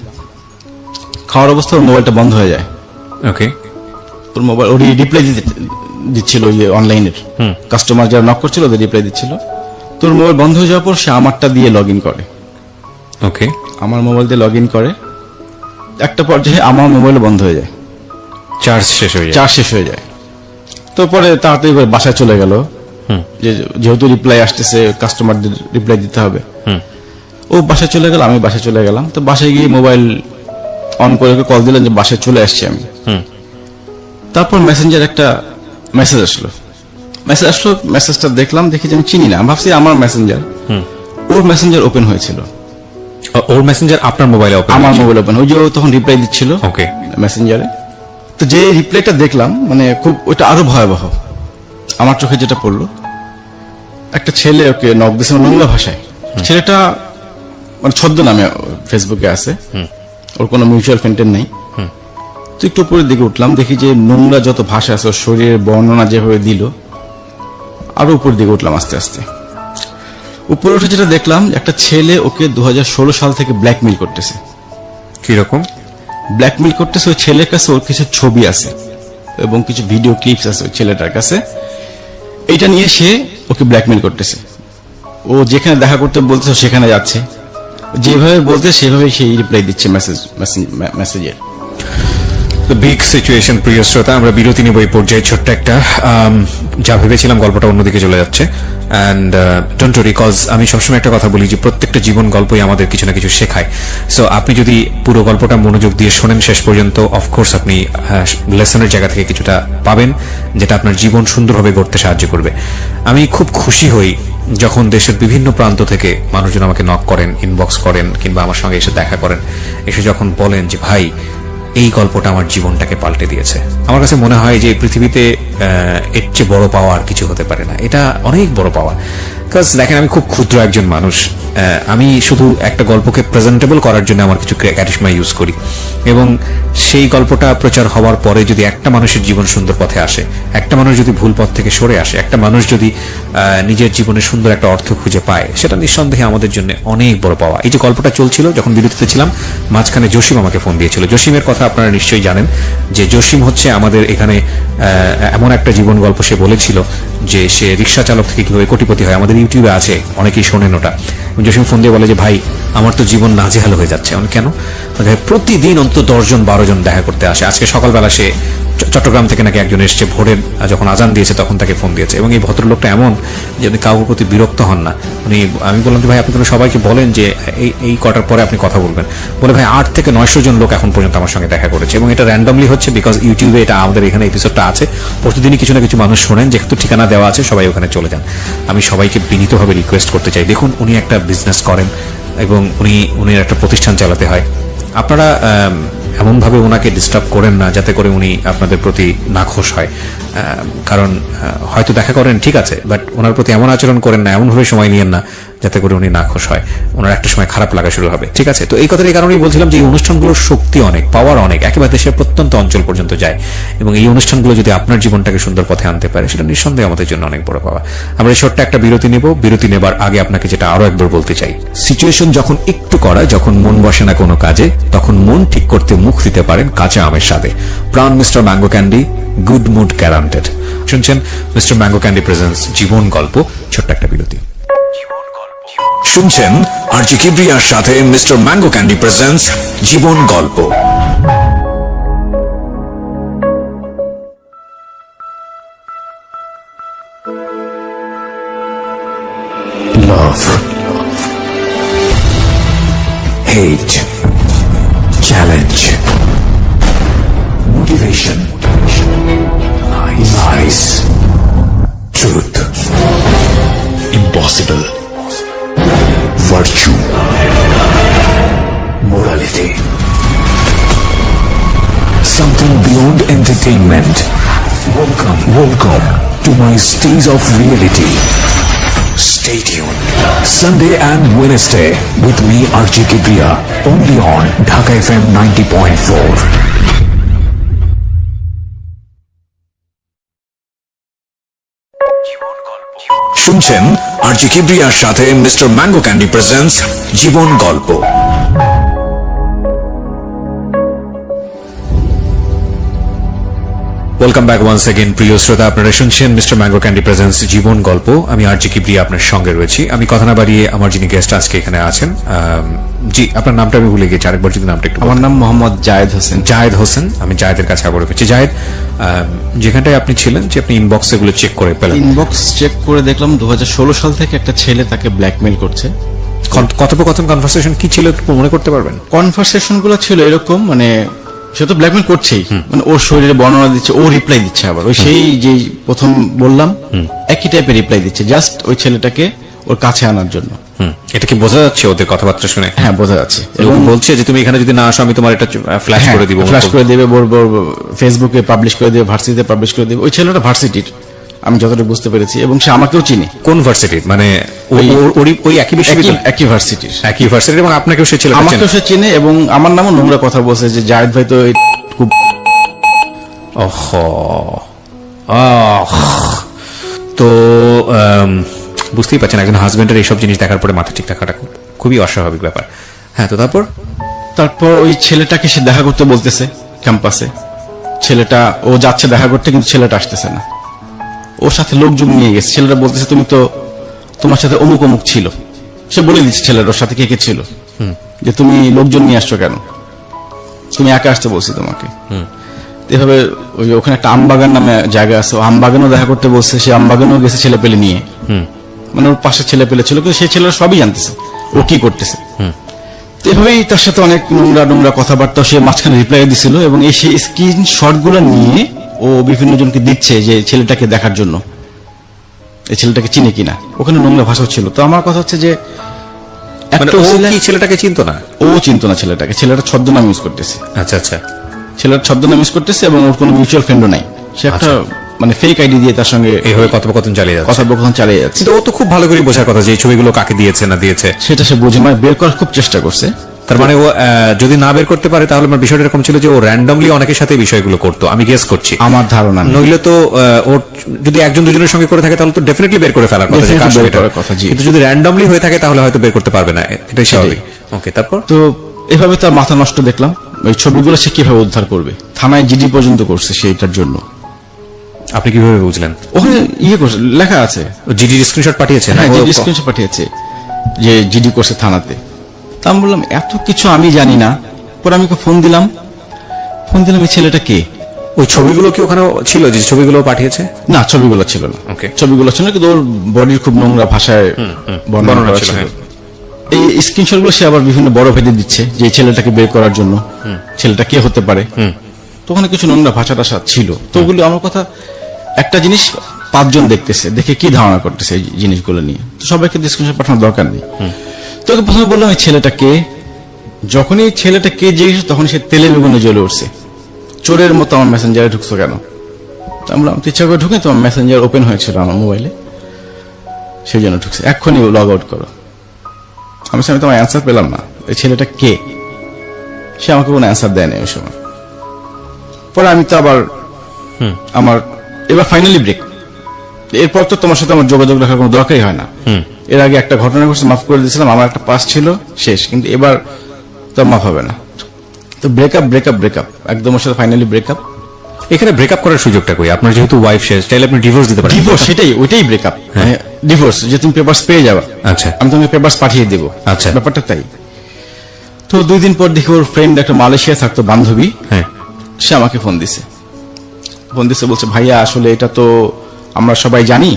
[SPEAKER 2] খাওয়ার অবস্থা ওর মোবাইলটা বন্ধ হয়ে যায়।
[SPEAKER 1] ওকে,
[SPEAKER 2] ওর মোবাইল ওর রিপ্লাই দিচ্ছিল ওই যে অনলাইনের কাস্টমার যারা নক করছিল ওদের রিপ্লাই দিচ্ছিল। তোর মোবাইল বন্ধ হয়ে যাওয়ার পর সে আমারটা দিয়ে লগ ইন করে,
[SPEAKER 1] ওকে,
[SPEAKER 2] আমার মোবাইল দিয়ে লগ ইন করে। একটা পর্যায়ে আমার মোবাইল বন্ধ হয়ে যায়,
[SPEAKER 1] চার্জ শেষ হয়ে যায়।
[SPEAKER 2] চার্জ শেষ হয়ে যায়। তো পরে তাড়াতাড়ি করে বাসায় চলে গেল, যেহেতু রিপ্লাই আসতেছে কাস্টমারদের রিপ্লাই দিতে হবে। ও বাসায় চলে গেল, আমি বাসায় চলে গেলাম। তো বাসায় গিয়ে মোবাইল অন করে কল দিলাম যে বাসায় চলে আসছি আমি। তারপর মেসেঞ্জার একটা মেসেজ আসলো, মেসেজটা দেখলাম, দেখি যে আমি চিনি না, আমি ভাবছি আমার মেসেঞ্জার। ওর মেসেঞ্জার ওপেন হয়েছিল,
[SPEAKER 1] ওর মেসেঞ্জার আপনার মোবাইলে ওপেন,
[SPEAKER 2] আমার মোবাইল ওপেন। ওই যে ও তখন রিপ্লাই দিচ্ছিল
[SPEAKER 1] ওকে
[SPEAKER 2] মেসেঞ্জারে। তো যে রিপ্লাইটা দেখলাম, মানে খুব ওইটা আরো ভয়াবহ আমার চোখে যেটা পড়লো। একটা ছেলে ওকে নক দিয়েছে বাংলা ভাষায়। ছেলেটা মানে ছদ্মনামে ফেসবুকে আছে, ওর কোনো মিউচুয়াল ফ্রেন্ডের নেই। তো একটু উপরের দিকে উঠলাম, দেখি যে নোংরা যত ভাষা আছে ওর শরীরের বর্ণনা যেভাবে দিল, আরো উপরের দিকে উঠলাম আস্তে আস্তে। উপরে উঠে যেটা দেখলাম, একটা ছেলে ওকে 2016 সাল থেকে ব্ল্যাকমেইল করতেছে।
[SPEAKER 1] কিরকম
[SPEAKER 2] ব্ল্যাকমেইল করতেছে? ওই ছেলের কাছে ওর কিছু ছবি আছে এবং কিছু ভিডিও ক্লিপস আছে ওই ছেলেটার কাছে। এইটা নিয়ে সে ওকে ব্ল্যাকমেইল করতেছে। ও যেখানে দেখা করতে বলতেছে সেখানে যাচ্ছে, যেভাবে বলতে সেভাবে সেই রিপ্লাই দিচ্ছে মেসেজের।
[SPEAKER 1] Big situation. প্রিয় শ্রোতা, আমরা বিরতি নিব এই পর্যায়ে। ছোট্ট একটা যা ভেবেছিলাম গল্পটা অন্যদিকে চলে যাচ্ছে। অ্যান্ড ডোন্ট ওয়ারি, কজ আমি সবসময় একটা কথা বলি যে প্রত্যেকটা জীবন গল্পই আমাদের কিছু না কিছু শেখায়। সো আপনি যদি পুরো গল্পটা মনোযোগ দিয়ে শোনেন শেষ পর্যন্ত, অফকোর্স আপনি লেসনের জায়গা থেকে কিছুটা পাবেন, যেটা আপনার জীবন সুন্দরভাবে গড়তে সাহায্য করবে। আমি খুব খুশি হই যখন দেশের বিভিন্ন প্রান্ত থেকে মানুষজন আমাকে নক করেন, ইনবক্স করেন, কিংবা আমার সঙ্গে এসে দেখা করেন, এসে যখন বলেন যে ভাই এই গল্পটা আমার জীবনটাকে পাল্টে দিয়েছে। আমার কাছে মনে হয় যে পৃথিবীতে এর চেয়ে বড় পাওয়া আর কিছু হতে পারে না। এটা অনেক বড় পাওয়া। বিকজ দেখেন, আমি খুব ক্ষুদ্র একজন মানুষ, আমি শুধু একটা গল্পকে প্রেজেন্টেবল করার জন্য আমার কিছু ক্যারিশমা ইউজ করি, এবং সেই গল্পটা প্রচার হওয়ার পরে যদি একটা মানুষের জীবন সুন্দর পথে আসে, একটা মানুষ যদি ভুল পথ থেকে সরে আসে, একটা মানুষ যদি নিজের জীবনে সুন্দর একটা অর্থ খুঁজে পায়, সেটা নিঃসন্দেহে আমাদের জন্য অনেক বড় পাওয়া। এই যে গল্পটা চলছিল, যখন বিরতিতে ছিলাম, মাঝখানে জসিম আমাকে ফোন দিয়েছিল। জসিমের কথা আপনারা নিশ্চয়ই জানেন যে জসিম হচ্ছে আমাদের এখানে এমন একটা জীবন গল্প সে বলেছিল যে সে রিক্সা চালক থেকে কিভাবে কোটিপতি হয়। আমাদের ইউটিউবে আছে, অনেকেই শোনেন ওটা। জসিম ফোন দিয়ে বলে যে ভাই আমার তো জীবন নাজেহাল হয়ে যাচ্ছে। কেন? প্রতিদিন অন্তত 10-12 জন দেখা করতে আসে। আজকে সকালবেলা সে চট্টগ্রাম থেকে নাকি একজন এসছে, ভোরের যখন আজান দিয়েছে তখন তাকে ফোন দিয়েছে। এবং এই ভদ্রলোকটা এমন যে উনি কাউর প্রতি বিরক্ত হন না। আমি বললাম যে ভাই আপনি কোনো সবাইকে বলেন যে এই কটার পরে আপনি কথা বলবেন। বলে ভাই 800 থেকে 900 জন লোক এখন পর্যন্ত আমার সঙ্গে দেখা করেছে, এবং এটা র্যান্ডমলি হচ্ছে, বিকজ ইউটিউবে এটা আমাদের এখানে এপিসোডটা আছে, প্রতিদিনই কিছু না কিছু মানুষ শোনেন, যেহেতু ঠিকানা দেওয়া আছে সবাই ওখানে চলে যান। আমি সবাইকে বিনীতভাবে রিকোয়েস্ট করতে চাই, দেখুন উনি একটা বিজনেস করেন এবং উনি একটা প্রতিষ্ঠান চালাতে হয়। আপনারা এমনভাবে ওনাকে ডিস্টার্ব করেন না যাতে করে উনি আপনাদের প্রতি নাখোশ হয়। কারণ হয়তো দেখা করেন ঠিক আছে, বাট ওনার প্রতি এমন আচরণ করেন না, এমনভাবে সময় নিয়েন না যাতে করে উনি নাখোশ হয়। ওনার একটা সময় খারাপ লাগা শুরু হবে। ঠিক আছে? তো এই কথার এই কারণেই বলছিলাম যে এই অনুষ্ঠানগুলোর শক্তি অনেক, পাওয়ার অনেক, একেবারে দেশের প্রত্যন্ত অঞ্চল পর্যন্ত যায়, এবং এই অনুষ্ঠানগুলো যদি আপনার জীবনটাকে সুন্দর পথে আনতে পারে, সেটা নিঃসন্দেহে আমাদের জন্য অনেক বড় পাওয়া। আমরা ছোট্ট একটা বিরতি নেব। বিরতি নেবার আগে আপনাকে যেটা আরো একবার বলতে চাই, সিচুয়েশন যখন একটু করা, যখন মন বসে না কোনো কাজে, তখন মন ঠিক করতে মুখ দিতে পারেন কাঁচা আমের স্বাদে। Pran mister mango candy, good mood guaranteed. শুনছেন মিস্টার ম্যাঙ্গো ক্যান্ডি প্রেজেন্টস জীবন গল্প। ছোট্ট একটা বিরতি।
[SPEAKER 3] শুনছেন আরজি কিবরিয়ার সাথে মিস্টার ম্যাঙ্গো ক্যান্ডি প্রেজেন্টস জীবন গল্প। Love, hate, challenge, motivation, lies, truth, impossible, virtue, morality, something Zone Entertainment. Welcome to my stage of reality. Stay tuned. Sunday and Wednesday with me RJ Kibriya, only on Dhaka FM 90.4. শুনছেন RJ কিবরিয়ার সাথে mister mango candy presents জীবন গল্প।
[SPEAKER 1] Welcome back once again প্রিয় শ্রোতা, আপনারা শুনছেন mister mango candy presents জীবন গল্প। আমি আরজি কিবরিয়া আপনার সঙ্গে রয়েছি। আমি কথা না বাড়িয়ে আমার যিনি গেস্ট আজকে এখানে আছেন, জি আপনার নামটা আমি ভুলে গেছি, আরেকবার যদি নামটা একটু
[SPEAKER 2] আমার নাম মোহাম্মদ জায়েদ হোসেন।
[SPEAKER 1] জায়েদ হোসেন। আমি জায়েদের কাছে আবার পেয়েছি। জায়েদ, যেখানটায় আপনি ছিলেন যে আপনি ইনবক্স এগুলো চেক করে পেলেন,
[SPEAKER 2] ইনবক্স চেক করে দেখলাম 2016 সাল থেকে একটা ছেলে তাকে ব্ল্যাকমেইল করছে।
[SPEAKER 1] কথোপকথন কনভারসেশন কি ছিল একটু মনে করতে পারবেন?
[SPEAKER 2] কনভারসেশন গুলো ছিল এরকম, মানে সে তো ব্ল্যাকমেইল করছেই, মানে ওর শরীরে বর্ণনা দিচ্ছে, ও রিপ্লাই দিচ্ছে আবার ওই সেই যে প্রথম বললাম একই টাইপের রিপ্লাই দিচ্ছে, জাস্ট ওই ছেলেটাকে ওর কাছে আনার জন্য।
[SPEAKER 1] এটা কি বোঝা যাচ্ছে ওদের কথাবার্তা শুনে?
[SPEAKER 2] হ্যাঁ, বোঝা যাচ্ছে।
[SPEAKER 1] এবং বলছে যে তুমি এখানে যদি না আসো আমি তোমার এটা ফ্ল্যাশ করে দিব,
[SPEAKER 2] ফ্ল্যাশ করে দেবে, ফেসবুকে পাবলিশ করে দেবে, ভার্সিটিতে পাবলিশ করে দেবে। ওই ছেলেটা ভার্সিটির, আমি যতটা বুঝতে পেরেছি, এবং সে আমাকেও চিনি।
[SPEAKER 1] কোন ভার্সিটির? মানে ওই একই বিশ্ববিদ্যালয়,
[SPEAKER 2] একই ভার্সিটির,
[SPEAKER 1] একই ভার্সিটির, এবং আপনাকেও সে ছেলেটা
[SPEAKER 2] আমাকেও সে চিনে, এবং আমার নামও নোংরা কথা বলছে যে জায়েদ ভাই তো খুব
[SPEAKER 1] তো বুঝতেই পারছেন একজন হাজবেন্ডের এইসব জিনিস দেখার পরে মাথা ঠিক রাখাটা খুবই অস্বাভাবিক ব্যাপার। হ্যাঁ, তো তারপর
[SPEAKER 2] ওই ছেলেটাকে সে দেখা করতে বলতেছে ক্যাম্পাসে। ছেলেটা ও যাচ্ছে দেখা করতে, কিন্তু ছেলেটা আসতেছে না। ওর সাথে লোকজন নিয়ে গেছে। ছেলেটা বলতেছে তুমি তো তোমার সাথে অমুক অমুক ছিল। সে বলে দিচ্ছে ছেলের ওর সাথে কে কে ছিল, যে তুমি লোকজন নিয়ে আসছো কেন, তুমি একা আসতে বলছি তোমাকে। এভাবে ওখানে একটা আমবাগান নামে জায়গা আছে, ও আমবাগানও দেখা করতে বলছে। সে আমবাগানও গেছে ছেলে পেলে নিয়ে, মানে ওর পাশে ছেলে পেলে ছিল, কিন্তু সেই ছেলেরা সবই জানতেছে ও কি করতেছে। এভাবেই তার সাথে অনেক নোংরা নোংরা কথাবার্তা সে মাঝখানে রিপ্লাই দিছিল, এবং এই সেই স্ক্রিনশট গুলো নিয়ে ও বিভিন্ন জনকে দিচ্ছে যে ছেলেটাকে দেখার জন্য, এই ছেলেটাকে চিনে কিনা। ওখানে নোংরা ভাষা ছিল। তো আমার কথা হচ্ছে যে
[SPEAKER 1] ছেলেটাকে চিনতো না,
[SPEAKER 2] ও চিনতো না ছেলেটাকে। ছেলেটা ছদ্মনাম ইউজ করতেছে।
[SPEAKER 1] আচ্ছা আচ্ছা,
[SPEAKER 2] ছেলেটা ছদ্মনাম ইউজ করতেছে, এবং ওর কোনো মিউচুয়াল ফ্রেন্ডও নাই। সে একটা মানে ফেক আইডি দিয়ে তার সঙ্গে
[SPEAKER 1] এইভাবে কথোপকথন চালিয়ে যাচ্ছে।
[SPEAKER 2] কিন্তু
[SPEAKER 1] ও তো খুব ভালো করে বোঝার কথা যে এই ছবিগুলো কাকে দিয়েছে না দিয়েছে
[SPEAKER 2] সেটা সে বুঝে, মানে বের করার খুব চেষ্টা করছে।
[SPEAKER 1] তার মানে ও যদি না বের করতে পারে তাহলে আমার বিষয়টা এরকম ছিল যে ও র্যান্ডমলি অনেকের সাথে বিষয়গুলো করতো, আমি গেস করছি,
[SPEAKER 2] আমার ধারণা।
[SPEAKER 1] নইলে তো ওর যদি একজন দুজনের সঙ্গে করে থাকে তাহলে তো ডেফিনেটলি বের করে ফেলার কথা, কিন্তু যদি র্যান্ডমলি হয়ে থাকে তাহলে হয়তো বের করতে পারবে না, এটাই স্বাভাবিক। ওকে, তারপর
[SPEAKER 2] তো এভাবে তার মাথা নষ্ট দেখলাম। ওই ছবিগুলো সে কিভাবে উদ্ধার করবে, থানায় জিডি পর্যন্ত করছে সেইটার জন্য।
[SPEAKER 1] আপনি কিভাবে বুঝলেন?
[SPEAKER 2] ওখানে করছে, লেখা আছে,
[SPEAKER 1] জিডি স্ক্রিনশট পাঠিয়েছে।
[SPEAKER 2] হ্যাঁ, জিডি স্ক্রিনশট পাঠিয়েছে যে জিডি করছে থানাতে। তা আমি বললাম এত কিছু আমি জানি না। পরে আমি ফোন দিলাম, এই ছেলেটা কে?
[SPEAKER 1] ওই ছবিগুলো কি ওখানে ছিল যে ছবিগুলো পাঠিয়েছে?
[SPEAKER 2] না, ছবিগুলো ছিল না। ছবিগুলো ছিল না, কিন্তু ওর বডির খুব নোংরা ভাষায় বর্ণনা ছিল। এই স্ক্রিনশট গুলো সে আবার বিভিন্ন বড় ভেদে দিচ্ছে যে এই ছেলেটাকে বের করার জন্য, ছেলেটা কে হতে পারে। তো ওখানে কিছু নোংরা ভাষা টাষা ছিল। তো ওগুলো আমার কথা, একটা জিনিস 5 জন দেখতেছে, দেখে কি ধারণা করতেছে এই জিনিসগুলো নিয়ে। তো সবাইকে স্ক্রিনশট পাঠানোর দরকার নেই। তোকে প্রথমে বললাম এই ছেলেটা কে। যখনই ছেলেটা কে জিজ্ঞেস, তখন সে তেলে বেগুনে জ্বলে উঠছে, চোরের মতো আমার মেসেঞ্জারে ঢুকছো কেন? আমরা ইচ্ছা করে ঢুকে, তোমার মেসেঞ্জার ওপেন হয়েছিল আমার মোবাইলে, সেই জন্য ঢুকছে, এক্ষুনি লগ আউট করো। আমি তোমার অ্যান্সার পেলাম না, এই ছেলেটা কে? সে আমাকে কোনো অ্যান্সার দেয়নি ওই সময়। পরে আমি তো আবার আমার এবার ফাইনালি ব্রেক। এরপর তো তোমার সাথে আমার যোগাযোগ রাখার কোনো দরকারই হয় না। এর আগে একটা ঘটনা ঘটছে, মাফ করে দিয়েছিলাম, আমার একটা পাস ছিল, শেষ। কিন্তু এবার তো মাফ হবে না। তো ব্রেকআপ একদম ওর সাথে ফাইনালি ব্রেকআপ।
[SPEAKER 1] এখানে ব্রেকআপ করার সুযোগটা কই? আপনার যেহেতু ওয়াইফ শেষ, তাহলে আপনি ডিভোর্স দিতে পারেন।
[SPEAKER 2] ডিভোর্স, ওইটাই ব্রেকআপ, ডিভোর্স, যে তুমি পেপারস পেয়ে যাবা।
[SPEAKER 1] আচ্ছা,
[SPEAKER 2] আমি তোমাকে পেপারস পাঠিয়ে দেবো।
[SPEAKER 1] আচ্ছা,
[SPEAKER 2] ব্যাপারটা তাই। তো 2 দিন পর দেখি ওর ফ্রেন্ড একটা মালয়েশিয়া থাকতো, বান্ধবী, সে আমাকে ফোন দিছে, বলছে ভাইয়া আসলে এটা তো আমরা সবাই জানি,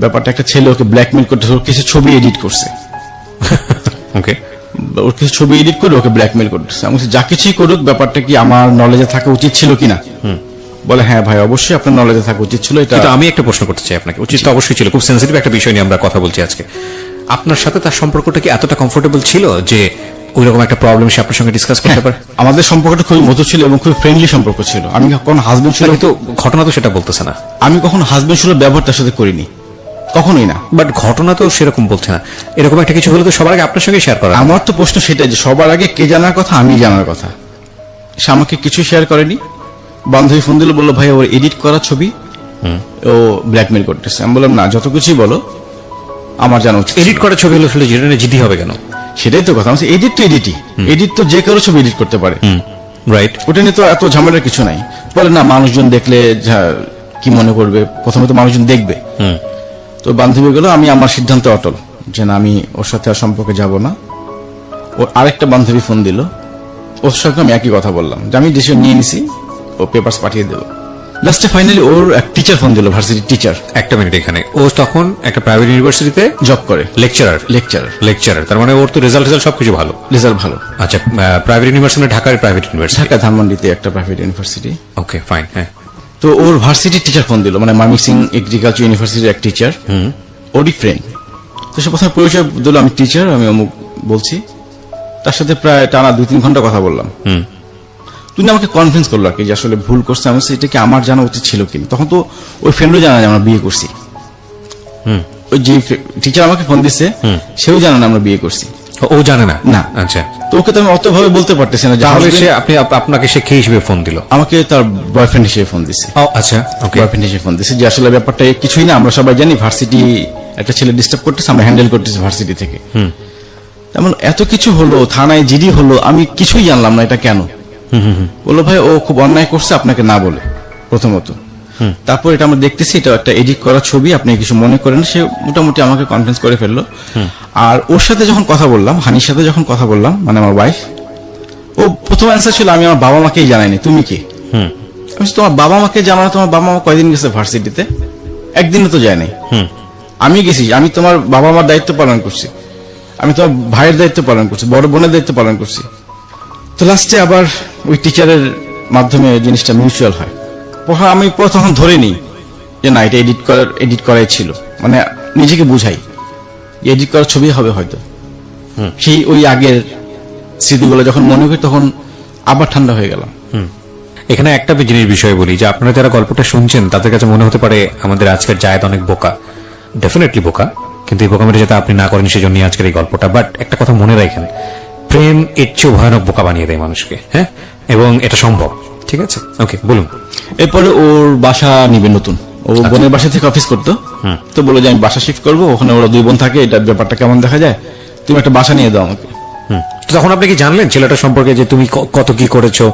[SPEAKER 2] ব্যাপারটা একটা ছেলে ওকে ব্ল্যাকমেইল করতেছে, ওর কিছু ছবি এডিট করছে।
[SPEAKER 1] ওকে,
[SPEAKER 2] ওর কিছু ছবি এডিট করে ওকে ব্ল্যাকমেইল করতেছে। আমি যা কিছুই করুক, ব্যাপারটা কি আমার নলেজে থাকা উচিত ছিল কিনা? বলে হ্যাঁ ভাই, অবশ্যই আপনার নলেজে থাকা উচিত ছিল। এটা
[SPEAKER 1] আমি একটা প্রশ্ন করতে চাই আপনাকে। উচিত তো অবশ্যই ছিল, খুব সেন্সিটিভ একটা বিষয় নিয়ে আমরা কথা বলছি আজকে। আপনার সাথে তার সম্পর্কটা কি এতটা কমফোর্টেবল ছিল যে ও ওইরকম একটা প্রবলেম সে আপনার সঙ্গে ডিসকাস করতে পারে?
[SPEAKER 2] আমাদের সম্পর্কটা খুবই মধুর ছিল এবং খুবই ফ্রেন্ডলি সম্পর্ক ছিল। আমি কখনো হাজবেন্ড ছিল
[SPEAKER 1] কিন্তু ঘটনা তো সেটা বলতেছে না।
[SPEAKER 2] আমি কখনো হাজবেন্ড ছিল ব্যবহার তার সাথে করিনি, কখনোই না।
[SPEAKER 1] বাট ঘটনা তো সেরকম বলছে না। এরকম একটা কিছু হলে তো সবার আগে আপনার সঙ্গে শেয়ার করা।
[SPEAKER 2] আমার তো প্রশ্ন সেটাই যে সবার আগে কে জানার কথা, আমি জানার কথা। সে আমাকে কিছু শেয়ার করেনি। বান্ধবী ফোন দিল, বললো ভাই ওর এডিট করা ছবি ও ব্ল্যাকমেল করতেছে। আমি বললাম না, যত কিছুই বলো আমার জানা উচিত।
[SPEAKER 1] এডিট করা ছবি হলো আসলে যেটা জিদি হবে কেন?
[SPEAKER 2] সেটাই তো কথা। এডিট তো এডিটই, এডিট তো যে কারো ছবি এডিট করতে পারে,
[SPEAKER 1] রাইট?
[SPEAKER 2] ওটা নিয়ে তো এত ঝামেলার কিছু নাই। বলে না, মানুষজন দেখলে কি মনে করবে, প্রথমে তো মানুষজন দেখবে। তো বান্ধবী গেল, আমি আমার সিদ্ধান্ত অটল যে না, আমি ওর সাথে আর সম্পর্কে যাব না। ওর আরেকটা বান্ধবী ফোন দিল, ওর সাথে আমি একই কথা বললাম যে আমি ডিসিশন নিয়ে নিছি, ও পেপারস পাঠিয়ে দেবো। লাস্টে ফাইনালি ওর এক টিচার ফোন দিল, ভার্সিটির টিচার।
[SPEAKER 1] একটা মিনিট, এখানে ও তখন একটা প্রাইভেট ইউনিভার্সিটিতে
[SPEAKER 2] জব করে,
[SPEAKER 1] লেকচারার।
[SPEAKER 2] লেকচারার
[SPEAKER 1] তার মানে ওর তো রেজাল্ট সবকিছু ভালো।
[SPEAKER 2] রেজাল্ট ভালো।
[SPEAKER 1] আচ্ছা, প্রাইভেট ইউনিভার্সিটি, ঢাকার প্রাইভেট ইউনিভার্সিটি?
[SPEAKER 2] ঢাকা ধানমন্ডিতে একটা প্রাইভেট ইউনিভার্সিটি।
[SPEAKER 1] ওকে, ফাইন। হ্যাঁ,
[SPEAKER 2] তো ওর ভার্সিটির টিচার ফোন দিল, মানে ময়মনসিং এগ্রিকালচার ইউনিভার্সিটির এক টিচার, ওরই ফ্রেন্ড। তো সে প্রথমে পরিচয় দিল, আমি টিচার, আমি অমুক বলছি। তার সাথে প্রায় টানা 2-3 ঘন্টা কথা বললাম। তুমি আমাকে কনভিন্স করলো আর কি যে আসলে ভুল করছে, আমি সেটা কি আমার জানা উচিত ছিল কিনা। তখন তো ওই ফ্রেন্ডও জানা যে আমরা বিয়ে করছি। ওই যে টিচার আমাকে ফোন দিচ্ছে সেও জানে না আমরা বিয়ে করছি।
[SPEAKER 1] ও জানে না?
[SPEAKER 2] না।
[SPEAKER 1] আচ্ছা,
[SPEAKER 2] তো ওকে তো আমি অতভাবে বলতে পারতেছি না।
[SPEAKER 1] তাহলে সে আপনাকে সে কে হিসেবে ফোন দিল?
[SPEAKER 2] আমাকে তার বয়ফ্রেন্ড হিসেবে ফোন দিচ্ছে।
[SPEAKER 1] ও আচ্ছা, ওকে।
[SPEAKER 2] বয়ফ্রেন্ড হিসেবে ফোন দিচ্ছে যে আসলে ব্যাপারটা কিছুই না, আমরা সবাই জানি ভার্সিটি একটা ছেলে ডিস্টার্ব করতেছে, আমরা হ্যান্ডেল করতেছি ভার্সিটি থেকে। তেমন এত কিছু হলো, থানায় জিডি হলো, আমি কিছুই জানলাম না এটা কেন। বললো ভাই ও খুব অন্যায় করছে আপনাকে না বলে, প্রথমত। তারপর এটা আমরা দেখতেছি এটা একটা এডিট করা ছবি, আপনি কিছু মনে করেন। সে মোটামুটি আমাকে কনভিন্স করে ফেললো। আর ওর সাথে যখন কথা বললাম, হানির সাথে যখন কথা বললাম, মানে আমার ওয়াইফ, ও প্রথম অ্যান্সার ছিল আমি আমার বাবা মাকেই জানাইনি, তুমি কি? আমি তোমার বাবা মাকে জানানো, তোমার বাবা মা কয়দিন গেছে ভার্সিটিতে? একদিনও তো যায় নাই। আমি গেছি, আমি তোমার বাবা মার দায়িত্ব পালন করছি, আমি তোমার ভাইয়ের দায়িত্ব পালন করছি, বড় বোনের দায়িত্ব পালন করছি। তো লাস্টে আবার ওই টিচারের মাধ্যমে জিনিসটা মিউচুয়াল হয়। আমি তখন ধরে নিই যে না, এটা এডিট করাই ছিল, মানে নিজেকে বুঝাই এডিট করার ছবি হবে হয়তো। সেই ওই আগের স্মৃতিগুলো যখন মনে করি তখন আবার ঠান্ডা হয়ে গেলাম।
[SPEAKER 1] এখানে একটা জিনিস বিষয় বলি যে আপনারা যারা গল্পটা শুনছেন তাদের কাছে মনে হতে পারে আমাদের আজকের জায়েদ অনেক বোকা। ডেফিনেটলি বোকা, কিন্তু এই বোকামিটা যাতে আপনি না করেন সেজন্য আজকের এই গল্পটা। বাট একটা কথা মনে রাখেন, প্রেম এর চেয়ে ভয়ানক বোকা বানিয়ে দেয় মানুষকে। হ্যাঁ, এবং এটা সম্ভব। ঠিক আছে, ওকে, বলুন।
[SPEAKER 2] এরপরে ওর বাসা নিবে নতুন, ও বোনের বাসা থেকে অফিস করতো। তো বলে যে আমি বাসা শিফট করবো, ওখানে ওরা 2 বোন থাকে, এটা ব্যাপারটা কেমন দেখা যায়, তুমি একটা বাসা নিয়ে দাও আমাকে।
[SPEAKER 1] তখন আপনি কি জানলেন ছেলেটা সম্পর্কে, যে তুমি কত কি করেছো,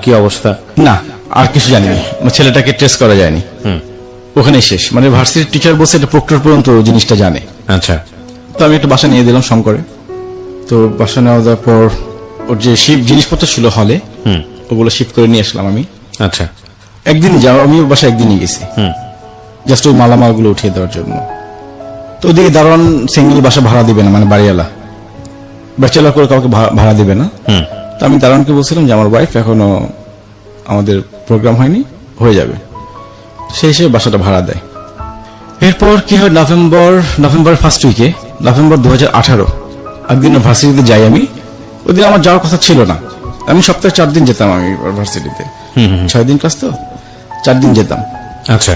[SPEAKER 1] কি অবস্থা?
[SPEAKER 2] না, আর কিছু জানিনি। ছেলেটাকে ট্রেস করা যায়নি, ওখানে শেষ। মানে ভার্সিটির টিচার বলছে এটা প্রক্টর পর্যন্ত জিনিসটা জানে।
[SPEAKER 1] আচ্ছা।
[SPEAKER 2] তো আমি একটা বাসা নিয়ে দিলাম শঙ্করে। তো বাসা নেওয়া যাওয়ার পর ওর যে জিনিসপত্র ছিল হলে, ওগুলো শিফট করে নিয়ে আসলাম আমি।
[SPEAKER 1] আচ্ছা,
[SPEAKER 2] একদিনই যাও, আমি বাসা একদিনই গেছি, জাস্ট ওই মালামালগুলো উঠিয়ে দেওয়ার জন্য। তো ওদিকে দারোয়ান সিঙ্গেল বাসা ভাড়া দিবে না, মানে বাড়িওয়ালা ব্যাচেলার করে কাউকে ভাড়া দিবে না। তো আমি দারোয়ানকে বলছিলাম যে আমার ওয়াইফ এখনো আমাদের প্রোগ্রাম হয়নি, হয়ে যাবে। সেই হিসেবে বাসাটা ভাড়া দেয়। এরপর কি হয়, নভেম্বর ফার্স্ট উইকে, নভেম্বর 2018 একদিন ভার্সিটিতে যাই আমি। ওই দিন আমার যাওয়ার কথা ছিল না, আমি সপ্তাহে 4 দিন যেতাম আমি ভার্সিটিতে। 6 দিন ক্লাস, তো 4 দিন যেতাম।
[SPEAKER 1] আচ্ছা।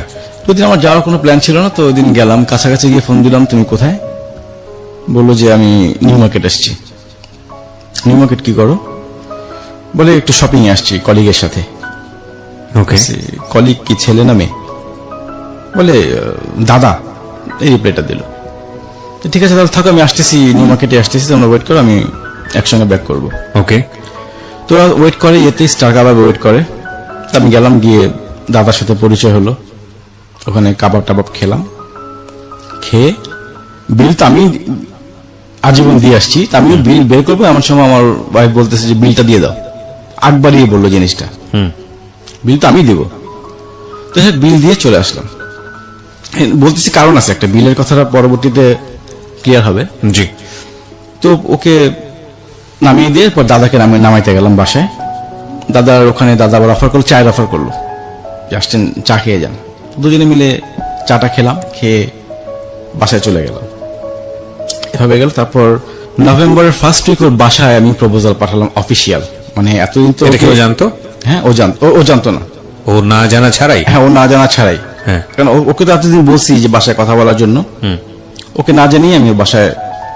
[SPEAKER 2] ওই দিন আমার যাওয়ার কোনো প্ল্যান ছিল না। তো ওই দিন গেলাম, কাছাকাছি গিয়ে ফোন দিলাম, তুমি কোথায়? বললো যে আমি নিউ মার্কেট আসছি। নিউ মার্কেট কি করো? বলে একটু শপিং এ আসছি কলিগের সাথে।
[SPEAKER 1] ওকে।
[SPEAKER 2] কলিগ কি ছেলে না মেয়ে? বলে দাদা, এই রিপ্লাইটা দিল। ঠিক আছে তাহলে থাকো, আমি আসতেছি, নিউ মার্কেটে আসতেছি, তোমরা ওয়েট করো, আমি একসঙ্গে ব্যাক করবো।
[SPEAKER 1] ওকে।
[SPEAKER 2] তোরা ওয়েট করে, এতে স্টার কাবাব ওয়েট করে। আমি গেলাম, গিয়ে দাদার সাথে পরিচয় হলো, ওখানে কাবাব টাবাব খেলাম। খেয়ে বিল তো আমি আজীবন দিয়ে আসছি, তা আমি বিল বের করবো, এমন সময় আমার ওয়াইফ বলতেছে যে বিলটা দিয়ে দাও। আগবাড়িয়ে বললো জিনিসটা, বিল তো আমি দিব। তো বিল দিয়ে চলে আসলাম। বলতেছি কারণ আছে একটা, বিলের কথাটা পরবর্তীতে ক্লিয়ার হবে।
[SPEAKER 1] জি।
[SPEAKER 2] তো ওকে নামিয়ে দিয়ে পর দাদাকে নামাইতে গেলাম বাসায়। দাদার ওখানে দাদা আবার অফার করলো, চায়ের অফার করলো, আসছেন চা খেয়ে যান। দুজনে মিলে চাটা খেলাম, খেয়ে বাসায় চলে গেলাম। এভাবে গেল। তারপর নভেম্বরের ফার্স্ট উইক ওর বাসায় আমি প্রপোজাল পাঠালাম অফিসিয়াল, মানে এতদিন তো
[SPEAKER 1] এটা কেউ জানতো?
[SPEAKER 2] হ্যাঁ ও জানতো না।
[SPEAKER 1] ও না জানা ছাড়াই?
[SPEAKER 2] হ্যাঁ, ও না জানা ছাড়াই।
[SPEAKER 1] হ্যাঁ।
[SPEAKER 2] কারণ ওকে তো এতদিন বলছি যে বাসায় কথা বলার জন্য, ওকে না জানিয়ে আমি ওর বাসায়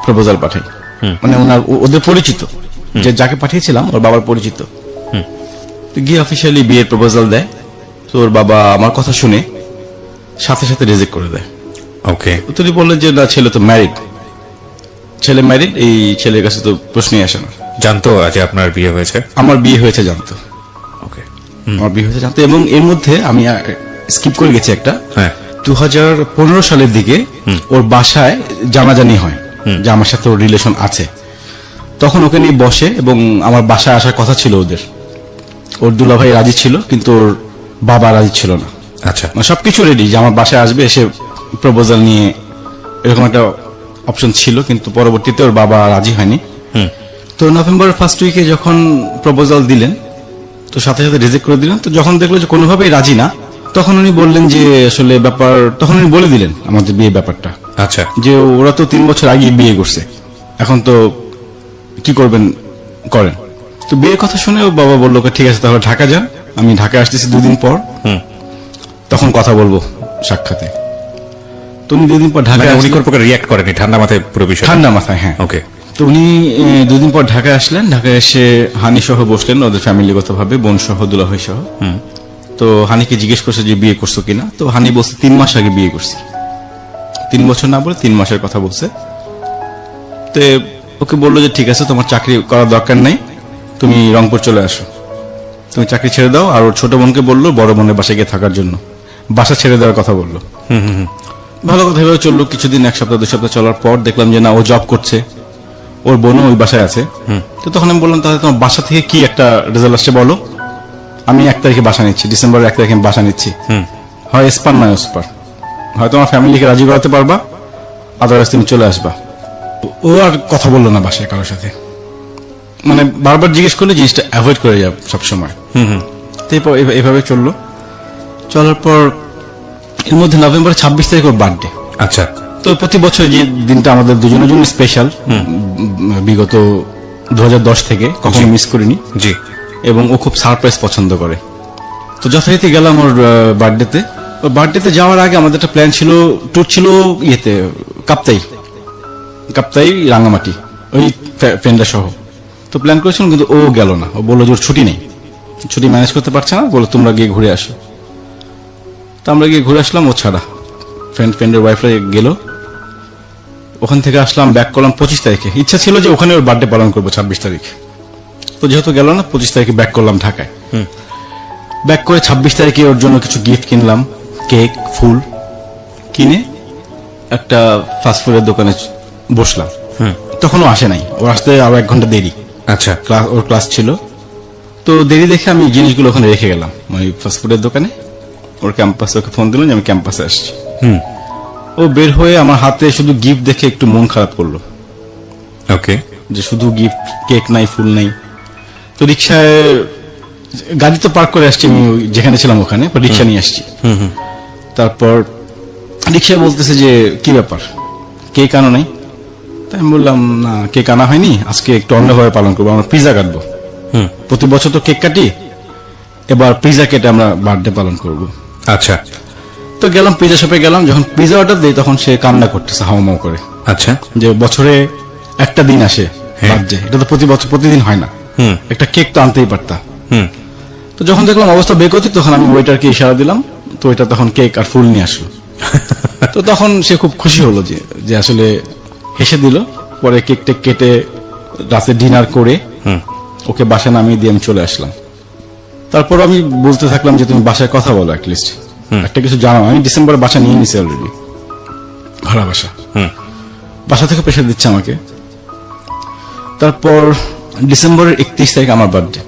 [SPEAKER 2] প্রপোজাল পাঠাই। মানে ওদের পরিচিত, যে যাকে পাঠিয়েছিলাম ওর বাবার পরিচিত। তো গিয়ে অফিসিয়ালি বিয়ের প্রপোজাল দেয়। তো ওর বাবা আমার কথা শুনে সাথে সাথে রিজেক্ট করে দেয়।
[SPEAKER 1] ওকে।
[SPEAKER 2] তিনি বললেন যে না, ছেলে তো ম্যারিড, ছেলে ম্যারিড, এই ছেলের কাছে তো প্রশ্নই আসে না।
[SPEAKER 1] জানতো যে আপনার বিয়ে হয়েছে?
[SPEAKER 2] আমার বিয়ে হয়েছে জানতো,
[SPEAKER 1] ওকে।
[SPEAKER 2] আমার বিয়ে হয়েছে জানতো। এবং এর মধ্যে আমি স্কিপ করে গেছি একটা,
[SPEAKER 1] হ্যাঁ।
[SPEAKER 2] 2015 সালের দিকে ওর বাসায় জানাজানি হয় যে আমার সাথে ওর রিলেশন আছে। তখন ওকে নিয়ে বসে এবং আমার বাসায় আসার কথা ছিল ওদের। ওর দুলাভাই রাজি ছিল, কিন্তু ওর বাবা রাজি ছিল না।
[SPEAKER 1] আচ্ছা।
[SPEAKER 2] মানে সবকিছু রেডি যে আমার বাসায় আসবে, এসে প্রপোজাল নিয়ে, এরকম একটা অপশন ছিল, কিন্তু পরবর্তীতে ওর বাবা রাজি হয়নি। তো নভেম্বরের ফার্স্ট উইকে যখন প্রপোজাল দিলেন, তো সাথে সাথে রিজেক্ট করে দিলেন। তো যখন দেখলো যে কোনোভাবেই রাজি না, তখন উনি বললেন যে আসলে ব্যাপার, তখন উনি বলে দিলেন আমাদের বিয়ে ব্যাপারটা,
[SPEAKER 1] আচ্ছা।
[SPEAKER 2] যে ওরা তো 3 বছর আগে বিয়ে করছে, এখন তো কি করবেন করেন। তো বিয়ের কথা শুনে ও বাবা বললো ঠিক আছে তাহলে ঢাকা যান, আমি ঢাকায় আসতেছি 2 দিন পর, তখন কথা বলবো সাক্ষাতে। তো উনি 2 দিন পর ঢাকায়
[SPEAKER 1] উনি
[SPEAKER 2] আসলেন।
[SPEAKER 1] কোন প্রকার রিয়াক্ট করেনি? ঠান্ডা মাথায় পুরো বিষয়?
[SPEAKER 2] ঠান্ডা মাথায়, হ্যাঁ।
[SPEAKER 1] ওকে।
[SPEAKER 2] তো উনি 2 দিন পর ঢাকায় আসলেন। ঢাকায় এসে হানি সহ বসলেন, ওদের ফ্যামিলিগত ভাবে, বোন সহ, দুলাভাই সহ। তো হানিকে জিজ্ঞেস করছে যে বিয়ে করছো কিনা। তো হানি বলছে 3 মাস আগে বিয়ে করছি। 3 বছর না বলে 3 মাসের কথা বলছে। তো ওকে বললো যে ঠিক আছে, তোমার চাকরি করার দরকার নাই, তুমি রংপুর চলে আসো, তুমি চাকরি ছেড়ে দাও। আর ওর ছোট বোনকে বললো বড় বোনের বাসায় গিয়ে থাকার জন্য, বাসা ছেড়ে দেওয়ার কথা বললো। ভালো কথা ভেবে চললো। কিছুদিন, 1 সপ্তাহ 2 সপ্তাহ চলার পর দেখলাম যে না, ও জব করছে, ওর বোনও ওই বাসায় আছে। তো তখন আমি বললাম তাহলে তোমার বাসা থেকে কি একটা রেজাল্ট আসছে বলো, আমি 1 তারিখে বাসা নিচ্ছি, ডিসেম্বরের 1 তারিখে আমি বাসা নিচ্ছি। হয় এসপার নয় ওসপার, হয়তো আমার ফ্যামিলিকে রাজি করাতে পারবা, আদারওয়াইজ তুমি চলে আসবা। ও আর কথা বললো না বাসায় কারোর সাথে, মানে বারবার জিজ্ঞেস করলে জিনিসটা অ্যাভয়েড করে যাবে সবসময়। তো এভাবে চললো। চলার পর এর মধ্যে নভেম্বরের 26 তারিখ ওর বার্থডে।
[SPEAKER 1] আচ্ছা।
[SPEAKER 2] তো প্রতি বছর যে দিনটা আমাদের দুজনের জন্য স্পেশাল, বিগত 2010 থেকে কখনো মিস করিনি।
[SPEAKER 1] জি।
[SPEAKER 2] এবং ও খুব সারপ্রাইজ পছন্দ করে। তো যথারীতি গেলাম ওর বার্থডেতে। ওর বার্থডেতে যাওয়ার আগে আমাদের একটা প্ল্যান ছিল, ট্যুর ছিল ইয়েতে, কাপ্তাই রাঙ্গামাটি, ওই ফ্রেন্ডরা সহ। তো প্ল্যান করেছিলাম, কিন্তু ও গেল না। ও বললো যে ওর ছুটি নেই, ছুটি ম্যানেজ করতে পারছে না, বললো তোমরা গিয়ে ঘুরে আসো। তো আমরা গিয়ে ঘুরে আসলাম, ও ছাড়া। ফ্রেন্ডের ওয়াইফরা গেল, ওখান থেকে আসলাম, ব্যাক করলাম 25 তারিখে। ইচ্ছা ছিল যে ওখানে ওর বার্থডে পালন করবো 26 তারিখ। তো যেহেতু গেল না, 25 তারিখে ব্যাক করলাম ঢাকায়। ব্যাক করে 26 তারিখে ওর জন্য কিছু গিফট কিনলাম, কেক, ফুল কিনে একটা ফাস্টফুডের দোকানে বসলাম। তখনও আসে নাই, ওর আসতে আরো 1 ঘন্টা দেরি।
[SPEAKER 1] আচ্ছা।
[SPEAKER 2] ওর ক্লাস ছিল। তো দেরি দেখে আমি জিনিসগুলো ওখানে রেখে গেলাম ওই ফাস্টফুডের দোকানে। ওর ক্যাম্পাসে, ওকে ফোন দিলাম যে আমি ক্যাম্পাসে আসছি। ও বের হয়ে আমার হাতে শুধু গিফট দেখে একটু মন খারাপ করলো।
[SPEAKER 1] ওকে।
[SPEAKER 2] যে শুধু গিফট, কেক নাই, ফুল নাই। তো রিক্সায়, গাড়ি তো পার্ক করে আসছি আমি যেখানে ছিলাম ওখানে, রিক্সা নিয়ে আসছি। তারপর রিক্সায় বলতেছে যে কি ব্যাপার, কেক আনো নাই? তাই আমি বললাম না, কেক আনা হয়নি, আজকে একটু অন্যভাবে পালন করবো, আমরা পিজা কাটবো। প্রতি বছর তো কেক কাটি, এবার পিজা কেটে আমরা বার্থডে পালন করব।
[SPEAKER 1] আচ্ছা।
[SPEAKER 2] তো গেলাম, পিজা শপে গেলাম। যখন পিজা অর্ডার দিই তখন সে কান্না করতেছে হাওমাও করে।
[SPEAKER 1] আচ্ছা।
[SPEAKER 2] যে বছরে একটা দিন আসে বার্থডে, এটা তো প্রতি বছর প্রতিদিন হয় না, একটা কেক তো আনতেই পারতা। তো যখন দেখলাম অবস্থা বেকতিক, তখন আমি ওয়েটারকে ইশারা দিলাম। তো ওইটা তখন কেক আর ফুল নিয়ে আসলো। তো তখন সে খুব খুশি হলো যে আসলে হেসে দিল। পরে কেক টেক কেটে রাতে ডিনার করে ওকে বাসায় নামিয়ে দিয়ে আমি চলে আসলাম। তারপর আমি বলতে থাকলাম যে তুমি বাসায় কথা বলো, অ্যাটলিস্ট একটা কিছু জানাও। আমি ডিসেম্বরে বাসা নিয়ে নিছি অলরেডি, ভাড়া বাসা। বাসা থেকে প্রেশার দিচ্ছে আমাকে। তারপর ডিসেম্বরের 31 তারিখ আমার বার্থডে।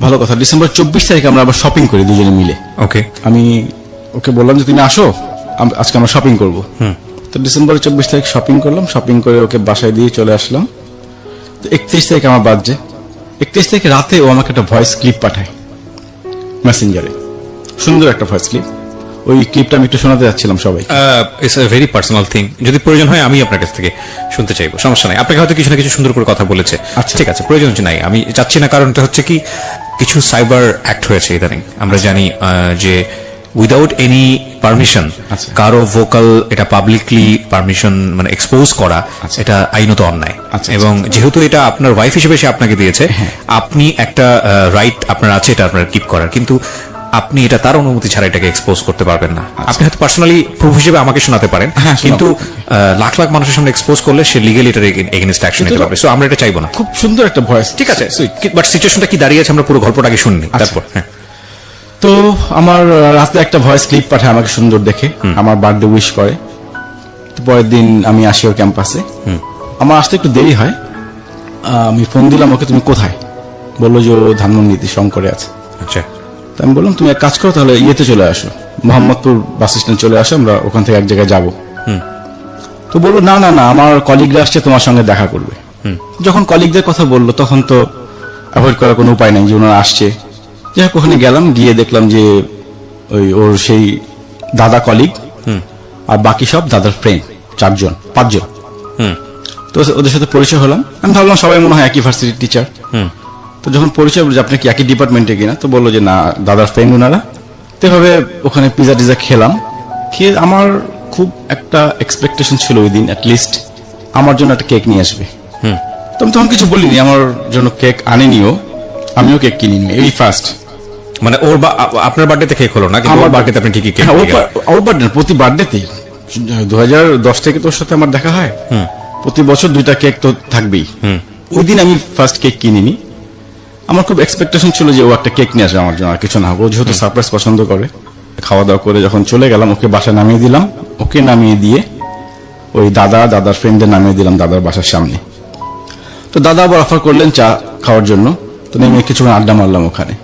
[SPEAKER 2] ভালো কথা, ডিসেম্বর 24 তারিখে আমরা আবার শপিং করি দুজনে মিলে।
[SPEAKER 1] ওকে।
[SPEAKER 2] আমি ওকে বললাম যে তুমি আসো, আজকে আমরা শপিং করব। তো ডিসেম্বরের 24 তারিখ শপিং করলাম, শপিং করে ওকে বাসায় দিয়ে চলে আসলাম। তো 31 তারিখ আমার বার্থডে। 31 তারিখে রাতে ও আমাকে একটা ভয়েস ক্লিপ পাঠায় মেসেঞ্জারে, সুন্দর একটা ভয়েস ক্লিপ। ওই ক্লিপটা আমি একটু শোনাতে যাচ্ছিলাম সবাই।
[SPEAKER 1] It's a very personal thing, যদি প্রয়োজন হয় আমি আপনার কাছ থেকে শুনতে চাইবো, সমস্যা নাই। আপনাকে হয়তো কিছু না কিছু সুন্দর করে কথা বলেছে,
[SPEAKER 2] আচ্ছা।
[SPEAKER 1] ঠিক আছে, প্রয়োজন নাই, আমি চাচ্ছি না। কারণটা হচ্ছে কি, কিছু সাইবার অ্যাক্ট হয়েছে ইদানিং, আমরা জানি যে উইদাউট এনি পারমিশন
[SPEAKER 2] আচ্ছা।
[SPEAKER 1] কারো ভোকাল এটা পাবলিকলি পারমিশন মানে এক্সপোজ করা,
[SPEAKER 2] আচ্ছা।
[SPEAKER 1] এটা আইনত অন্যায়।
[SPEAKER 2] আচ্ছা,
[SPEAKER 1] এবং যেহেতু এটা আপনার ওয়াইফ হিসেবে সে আপনাকে দিয়েছে, আপনি একটা রাইট আপনার আছে এটা আপনার কিপ করার, কিন্তু আপনি এটা তার অনুমতি ছাড়া এটাকে এক্সপোজ করতে পারবেন না। আপনি হয়তো পার্সোনালি প্রুফ হিসেবে আমাকে শোনাতে পারেন,
[SPEAKER 2] হ্যাঁ, শোনাবো।
[SPEAKER 1] কিন্তু লাখ লাখ মানুষের সামনে এক্সপোজ করলে সে লিগ্যালি এটার এগেইনস্ট অ্যাকশন নিতে পারবে। সো আমরা এটা চাইবো না।
[SPEAKER 2] খুব সুন্দর একটা ভয়েস,
[SPEAKER 1] ঠিক আছে, বাট সিচুয়েশনটা কি দাঁড়িয়েছে আমরা পুরো গল্পটা আগে শুননি, তারপর হ্যাঁ।
[SPEAKER 2] তো আমার রাতে একটা ভয়েস ক্লিপ পাঠায় আমাকে সুন্দর দেখে, আমার বার্থডে উইশ করে। তো পরের দিন আমি আসি ওর ক্যাম্পাসে, আমার আসতে একটু দেরি হয়। আমি ফোন দিলাম ওকে, তুমি কোথায়? বললো যে ও ধানমন্ডিতে শঙ্করে আছে।
[SPEAKER 1] আচ্ছা,
[SPEAKER 2] তো আমি বললাম তুমি এক কাজ করো, তাহলে ইয়েতে চলে আসো, মোহাম্মদপুর বাস স্ট্যান্ড চলে আসো, আমরা ওখান থেকে এক জায়গায় যাবো। তো বললো না না না, আমার কলিগরা আসছে, তোমার সঙ্গে দেখা করবে। যখন কলিগদের কথা বললো তখন তো অ্যাভয়েড করার কোনো উপায় নেই যে ওনারা আসছে। যাই হোক ওখানে গেলাম, গিয়ে দেখলাম যে ওর সেই দাদা কলিগ আর বাকি সব দাদার ফ্রেন্ড, 5জন। তো ওদের সাথে পরিচয় হলাম। আমি ভাবলাম সবাই মনে হয় একই ভার্সিটির টিচার। তো যখন পরিচয় বললো যে আপনি কি একই ডিপার্টমেন্টে কিনা, তো বললো যে না, দাদার ফ্রেন্ড ওনারা। তো এভাবে ওখানে পিজা টিজা খেলাম। খেয়ে আমার খুব একটা এক্সপেকটেশন ছিল ওই দিন অ্যাটলিস্ট আমার জন্য একটা কেক নিয়ে আসবে। তো আমি তখন কিছু বলিনি, আমার জন্য কেক আনেনিও, আমিও কেক কিনিনি, এই ফার্স্ট।
[SPEAKER 1] মানে ওর আপনার বার্থডেতে কেক হলো না, কিন্তু
[SPEAKER 2] আমার
[SPEAKER 1] ওর বার্থডেতে আপনি ঠিকই কেক
[SPEAKER 2] হ্যাঁ,
[SPEAKER 1] নিয়ে গেলেন।
[SPEAKER 2] ওর বার্থডে প্রতি বার্থডেতেই 2010 থেকে তোর সাথে আমার দেখা হয়, প্রতি বছর 2টা কেক তো থাকবেই। ওই দিন আমি ফার্স্ট কেক কিনিনি। আমার খুব এক্সপেকটেশন ছিল যে ও একটা কেক নিয়ে আসবে আমার জন্য, আর কিছু না হোক। ও যেহেতু সারপ্রাইজ পছন্দ করে। খাওয়া দাওয়া করে যখন চলে গেলাম, ওকে বাসা নামিয়ে দিলাম। ওকে নামিয়ে দিয়ে ওই দাদার ফ্রেন্ডদের নামিয়ে দিলাম দাদার বাসার সামনে। তো দাদা আবার অফার করলেন চা খাওয়ার জন্য। তো নেমে কিছুক্ষণ আড্ডা মারলাম ওখানে।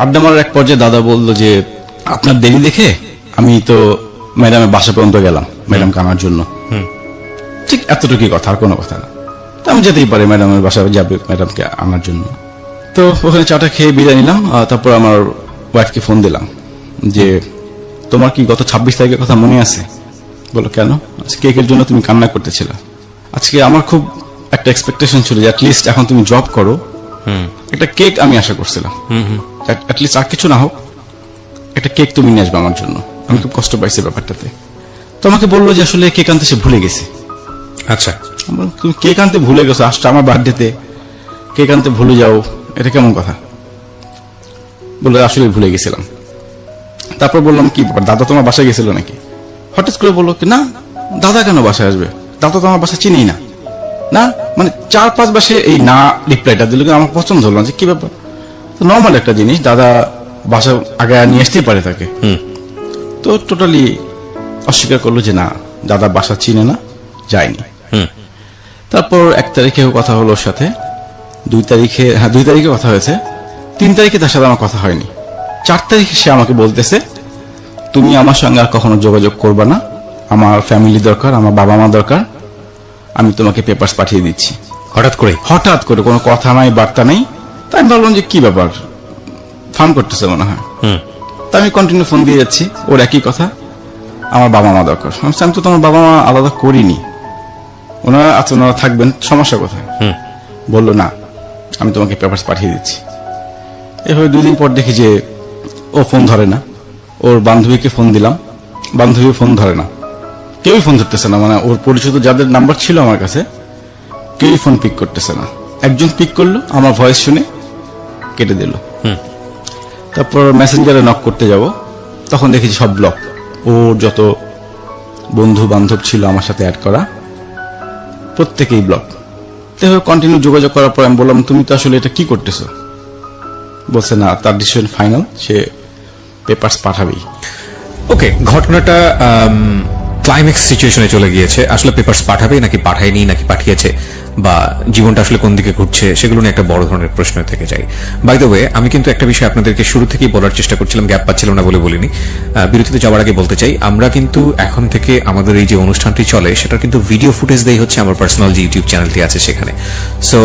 [SPEAKER 2] আড্ডা মারার এক পর্যায়ে দাদা বললো যে আপনার দেরি দেখে আমি তো ম্যাডামের বাসা পর্যন্ত গেলাম ম্যাডামকে আনার জন্য। ঠিক এতটুকুই কথা, আর কোনো কথা না। তো আমি যেতেই পারি, ম্যাডামের বাসা যাবে ম্যাডামকে আনার জন্য। তো ওখানে চাটা খেয়ে বিদায় নিলাম। তারপর আমার ওয়াইফকে ফোন দিলাম যে তোমার কি গত 26 তারিখের কথা মনে আছে? বলো কেন? কেকের জন্য তুমি কান্না করতেছিলে। আজকে আমার খুব একটা এক্সপেকটেশন ছিল যে অ্যাটলিস্ট এখন তুমি জব করো, একটা কেক আমি আশা করছিলাম, অ্যাটলিস্ট আর কিছু না হোক একটা কেক তুমি নিয়ে আসবে আমার জন্য। আমি খুব কষ্ট পাইছি ব্যাপারটাতে। তো আমাকে বললো যে আসলে কেক আনতে সে ভুলে গেছে।
[SPEAKER 1] আচ্ছা,
[SPEAKER 2] তুমি কেক আনতে ভুলে গেছো, আসছে আমার বার্থডেতে কেক আনতে ভুলে যাও, এটা কেমন কথা? বলে আসলে ভুলে গেছিলাম। তারপর বললাম কি ব্যাপার, দাদা তোমার বাসায় গেছিল নাকি? হঠাৎ করে বললো কি না, দাদা কেন বাসায় আসবে, দাদা তো আমার বাসা চিনি না। না মানে 4-5 বাসে এই না রিপ্লাইটা দিল, আমার পছন্দ হলো না যে কি ব্যাপার। তো নর্মাল একটা জিনিস, দাদা বাসা আগে নিয়ে আসতেই পারে তাকে। তো টোটালি অস্বীকার করলো যে না, দাদা বাসা চিনে না, যায়নি। তারপর 1 তারিখে কথা হলো ওর সাথে, 2 তারিখে কথা হয়েছে, 3 তারিখে তার সাথে আমার কথা হয়নি। 4 তারিখে সে আমাকে বলতেছে তুমি আমার সঙ্গে আর কখনো যোগাযোগ করবে না, আমার ফ্যামিলি দরকার, আমার বাবা মা দরকার, আমি তোমাকে পেপারস পাঠিয়ে দিচ্ছি। হঠাৎ করে কোনো কথা নাই, বার্তা নেই। তাই আমি ভাবলাম যে কি ব্যাপার, ফান করতেছে মনে হয়। তা আমি কন্টিনিউ ফোন দিয়ে যাচ্ছি, ওর একই কথা, আমার বাবা মা দরকার। আমি তো তোমার বাবা মা আলাদা করিনি, ওনারা আছে, ওনারা থাকবেন, সমস্যা কোথায়? বললো না, আমি তোমাকে পেপারস পাঠিয়ে দিচ্ছি। এভাবে 2 দিন পর দেখি যে ও ফোন ধরে না। ওর বান্ধবীকে ফোন দিলাম, বান্ধবী ফোন ধরে না, কেউই ফোন ধরতেছে না। মানে ওর পরিচিত যাদের নাম্বার ছিল আমার কাছে, কেউই ফোন পিক করতেছে না। একজন পিক করলো, আমার ভয়েস শুনে কেটে দিল। তারপর মেসেঞ্জারে নক করতে যাব, তখন দেখেছি সব ব্লক। ওর যত বন্ধু বান্ধব ছিল আমার সাথে অ্যাড করা, প্রত্যেকেই ব্লক। এভাবে কন্টিনিউ যোগাযোগ করার পর আমি বললাম তুমি তো আসলে এটা কি করতেছো? বলছে না, তার ডিসিশন ফাইনাল, সে পেপারস পাঠাবেই।
[SPEAKER 1] ওকে, ঘটনাটা ক্লাইম্যাক্স সিচুয়েশনে চলে গিয়েছে। আসলে পেপারস পাঠাবে নাকি পাঠায়নি নাকি পাঠিয়েছে বা জীবনটা আসলে কোন দিকে ঘুরছে সেগুলো নিয়ে একটা বড় ধরনের প্রশ্ন থেকে যায়। বাই দ্য ওয়ে, আমি কিন্তু একটা বিষয় আপনাদেরকে শুরু থেকেই বলার চেষ্টা করছিলাম, গ্যাপ পাচ্ছিলাম না বলে বলিনি। বিরতিতে যাওয়ার আগে বলতে চাই, আমরা কিন্তু এখন থেকে আমাদের এই যে অনুষ্ঠানটি চলে সেটার কিন্তু ভিডিও ফুটেজ দেই হচ্ছে আমার পার্সোনাল যে ইউটিউব চ্যানেলটি আছে সেখানে। সো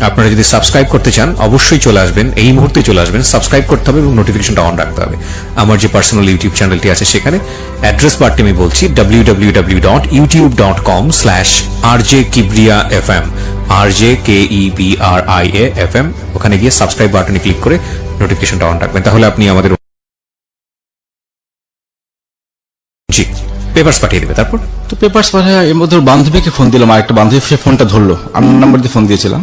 [SPEAKER 1] আপনারা যদি সাবস্ক্রাইব করতে চান অবশ্যই চলে আসবেন, এই মুহূর্তে চলে আসবেন, সাবস্ক্রাইব করতে হবে এবং নোটিফিকেশনটা অন রাখতে হবে। আমার যে পার্সোনাল ইউটিউব চ্যানেলটি আছে সেখানে অ্যাড্রেস বারটি আমি বলছি www.youtube.com/rjkibriafm, RJKEBRIAFM। ওখানে গিয়ে সাবস্ক্রাইব বাটনে ক্লিক করে নোটিফিকেশনটা অন রাখবেন, তাহলে আপনি আমাদের জি পেপারস পাঠিয়ে দেবে। তারপর
[SPEAKER 2] তো পেপারস পাঠায় এর মধ্যে ওর বান্ধবীকে ফোন দিলাম, আর একটা বান্ধবী সে ফোনটা ধরলো, আমি নাম্বার দিয়ে ফোন দিয়েছিলাম।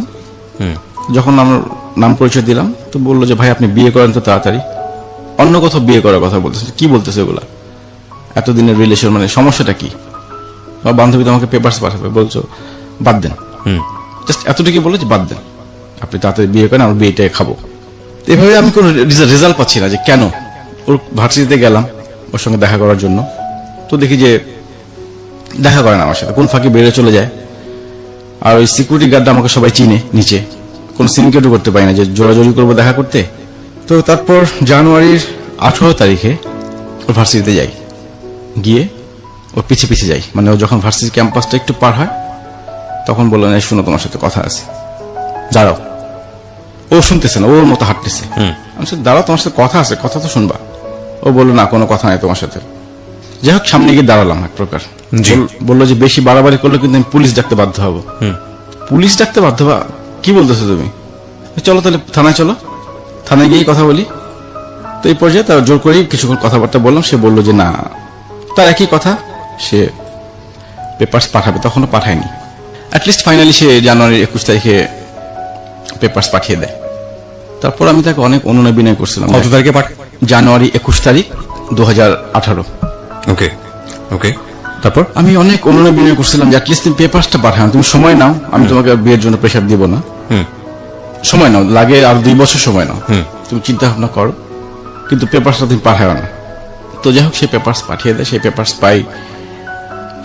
[SPEAKER 2] যখন আমার নাম পরিচয় দিলাম তো বললো যে ভাই আপনি বিয়ে করেন তো তাড়াতাড়ি, অন্য কোথাও বিয়ে করার কথা বলতেছে। কি বলতেছে ওগুলা, এতদিনের রিলেশন, মানে সমস্যাটা কি? আমার বান্ধবী তো আমাকে পেপারস পাঠাবে, বলছো বাদ দেন, জাস্ট এতটুকু বলে যে বাদ দেন, আপনি তাড়াতাড়ি বিয়ে করেন, আমার বিয়েটাই খাবো। তো এভাবে আমি কোনো রেজাল্ট পাচ্ছি না যে কেন। ওর ভার্সিটিতে গেলাম ওর সঙ্গে দেখা করার জন্য, তো দেখি যে দেখা করে না আমার সাথে, কোন ফাঁকে বেরিয়ে চলে যায়। আর ওই সিকিউরিটি গার্ডটা আমাকে সবাই চিনে, নিচে কোন সিনকেটও করতে পারি না যে জোরাজোরি করবো দেখা করতে। তো তারপর জানুয়ারির 18 তারিখে ওর ভার্সিটিতে যাই, গিয়ে ওর পিছে পিছে যাই, মানে ও যখন ভার্সিটি ক্যাম্পাসটা একটু পার হয় তখন বললো না শুনো তোমার সাথে কথা আছে, দাঁড়াও। ও শুনতেছে না, ওর মতো হাঁটতেছে। আমি দাঁড়াও তোমার সাথে কথা আছে, কথা তো শুনবা। ও বললো না কোনো কথা নাই তোমার সাথে। যাই হোক সামনে গিয়ে দাঁড়ালাম এক প্রকার, বললো যে বেশি বাড়াবাড়ি করলে কিন্তু আমি পুলিশ ডাকতে বাধ্য হবো। পুলিশ ডাকতে বাধ্য হবা? কি বলতেছো তুমি? চলো তাহলে থানায় চলো, থানায় গিয়ে কথা বলি। তো এই পর্যায়ে তার জোর করেই কিছুক্ষণ কথাবার্তা বললাম। সে বললো যে না, তার একই কথা, সে পেপারস পাঠাবে, তখনও পাঠায়নি। অ্যাটলিস্ট ফাইনালি সে জানুয়ারির 21 তারিখে পেপারস পাঠিয়ে দেয়। তারপর আমি তাকে অনেক অনুনয় বিনয় করছিলাম।
[SPEAKER 1] কত তারিখে
[SPEAKER 2] জানুয়ারি 21 তারিখ 2018।
[SPEAKER 1] ওকে ওকে, তারপর
[SPEAKER 2] আমি অনেক অনুনয় বিনয় করছিলাম যে অ্যাটলিস্ট তুমি পেপারসটা পাঠাও, তুমি সময় নাও, আমি তোমাকে বিয়ের জন্য প্রেশার দিব না, সময় নাও, লাগে আর 2 বছর সময় নাও, তুমি চিন্তা ভাবনা করো, কিন্তু পেপারসটা তুমি পাঠাও না। তো যাই হোক সে পেপারস পাঠিয়ে দেয়। সেই পেপারস পাই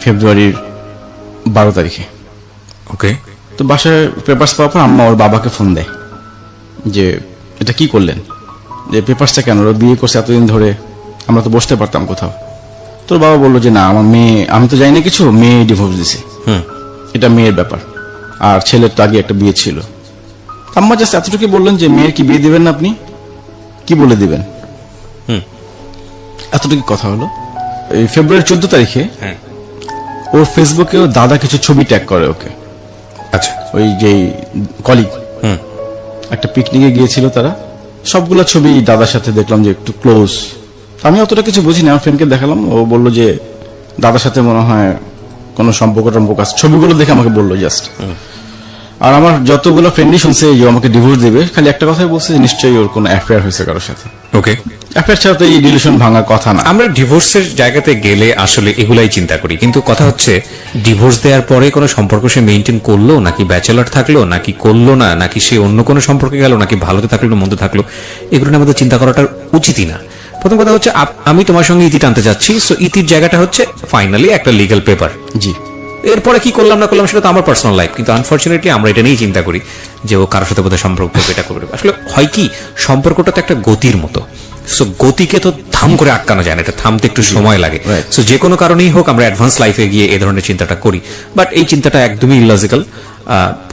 [SPEAKER 2] ফেব্রুয়ারির 12 তারিখে।
[SPEAKER 1] ওকে,
[SPEAKER 2] তো বাসায় পেপারস পাওয়ার পর আম্মা ওর বাবাকে ফোন দেয় যে এটা কি করলেন, যে পেপারসটা কেন, ওরা বিয়ে করছে এতদিন ধরে, আমরা তো বসতে পারতাম কোথাও। তোর বাবা বললো যে না আমার মেয়ে, আমি তো জানি না কিছু, মেয়ে ডিভোর্স দিছে, এটা মেয়ের ব্যাপার, আর ছেলের তো আগে একটা বিয়ে ছিল। আম্মা জাস্ট এতটুকু বললেন যে মেয়ের কি বিয়ে দিবেন না আপনি, কি বলে দিবেন, এতটুকু কথা হলো। এই ফেব্রুয়ারি 14 তারিখে ওর ফেসবুকে ওর দাদা কিছু ছবি ট্যাগ করে ওকে।
[SPEAKER 1] আচ্ছা,
[SPEAKER 2] ওই যে কলিগ একটা পিকনিকে গিয়েছিল তারা, সবগুলা ছবি দাদার সাথে দেখলাম যে একটু ক্লোজ। আমি অতটা কিছু বুঝি না, আমার ফ্রেন্ডকে দেখালাম, ও বললো যে দাদার সাথে মনে হয় কোনো সম্পর্ক টম্পর্ক আছে, ছবিগুলো দেখে আমাকে বললো জাস্ট। আর আমার যতগুলো ফ্রেন্ডই শুনছে যে আমাকে ডিভোর্স দেবে, খালি একটা কথাই বলছে যে নিশ্চয়ই ওর কোনো অ্যাফেয়ার হয়েছে কারোর সাথে।
[SPEAKER 1] ওকে,
[SPEAKER 2] অ্যাফেয়ার ছাড়া তো এই রিলেশন ভাঙার কথা না।
[SPEAKER 1] আমরা ডিভোর্সের জায়গাতে গেলে আসলে এগুলাই চিন্তা করি, কিন্তু কথা হচ্ছে ডিভোর্স দেওয়ার পরে কোনো সম্পর্ক সে মেইনটেইন করলো, নাকি ব্যাচেলর থাকলো, নাকি করলো না, নাকি সে অন্য কোনো সম্পর্কে গেল, নাকি ভালোতে থাকলো না মন্দ থাকলো, এগুলো নিয়ে আমাদের চিন্তা করাটা উচিতই না। প্রথম কথা হচ্ছে আমি তোমার সঙ্গে ইতি টানতে যাচ্ছি, সো ইতির জায়গাটা হচ্ছে ফাইনালি একটা লিগ্যাল পেপার।
[SPEAKER 2] জি,
[SPEAKER 1] এরপরে কি করলাম না করলাম সেটা তো আমার পার্সোনাল লাইফ, কিন্তু আনফর্চুনেটলি আমরা এটা নিয়েই চিন্তা করি যে ও কারোর সাথে বোধহয় সম্পর্ক করবে, এটা করবে। আসলে হয় কি, সম্পর্কটা তো একটা গতির মতো, সো গতিকে তো থাম করে আটকানো যায় না, এটা থামতে একটু সময় লাগে। সো যে কোনো কারণেই হোক আমরা অ্যাডভান্স লাইফে গিয়ে এই ধরনের চিন্তাটা করি, বাট এই চিন্তাটা একদমই ইলজিক্যাল,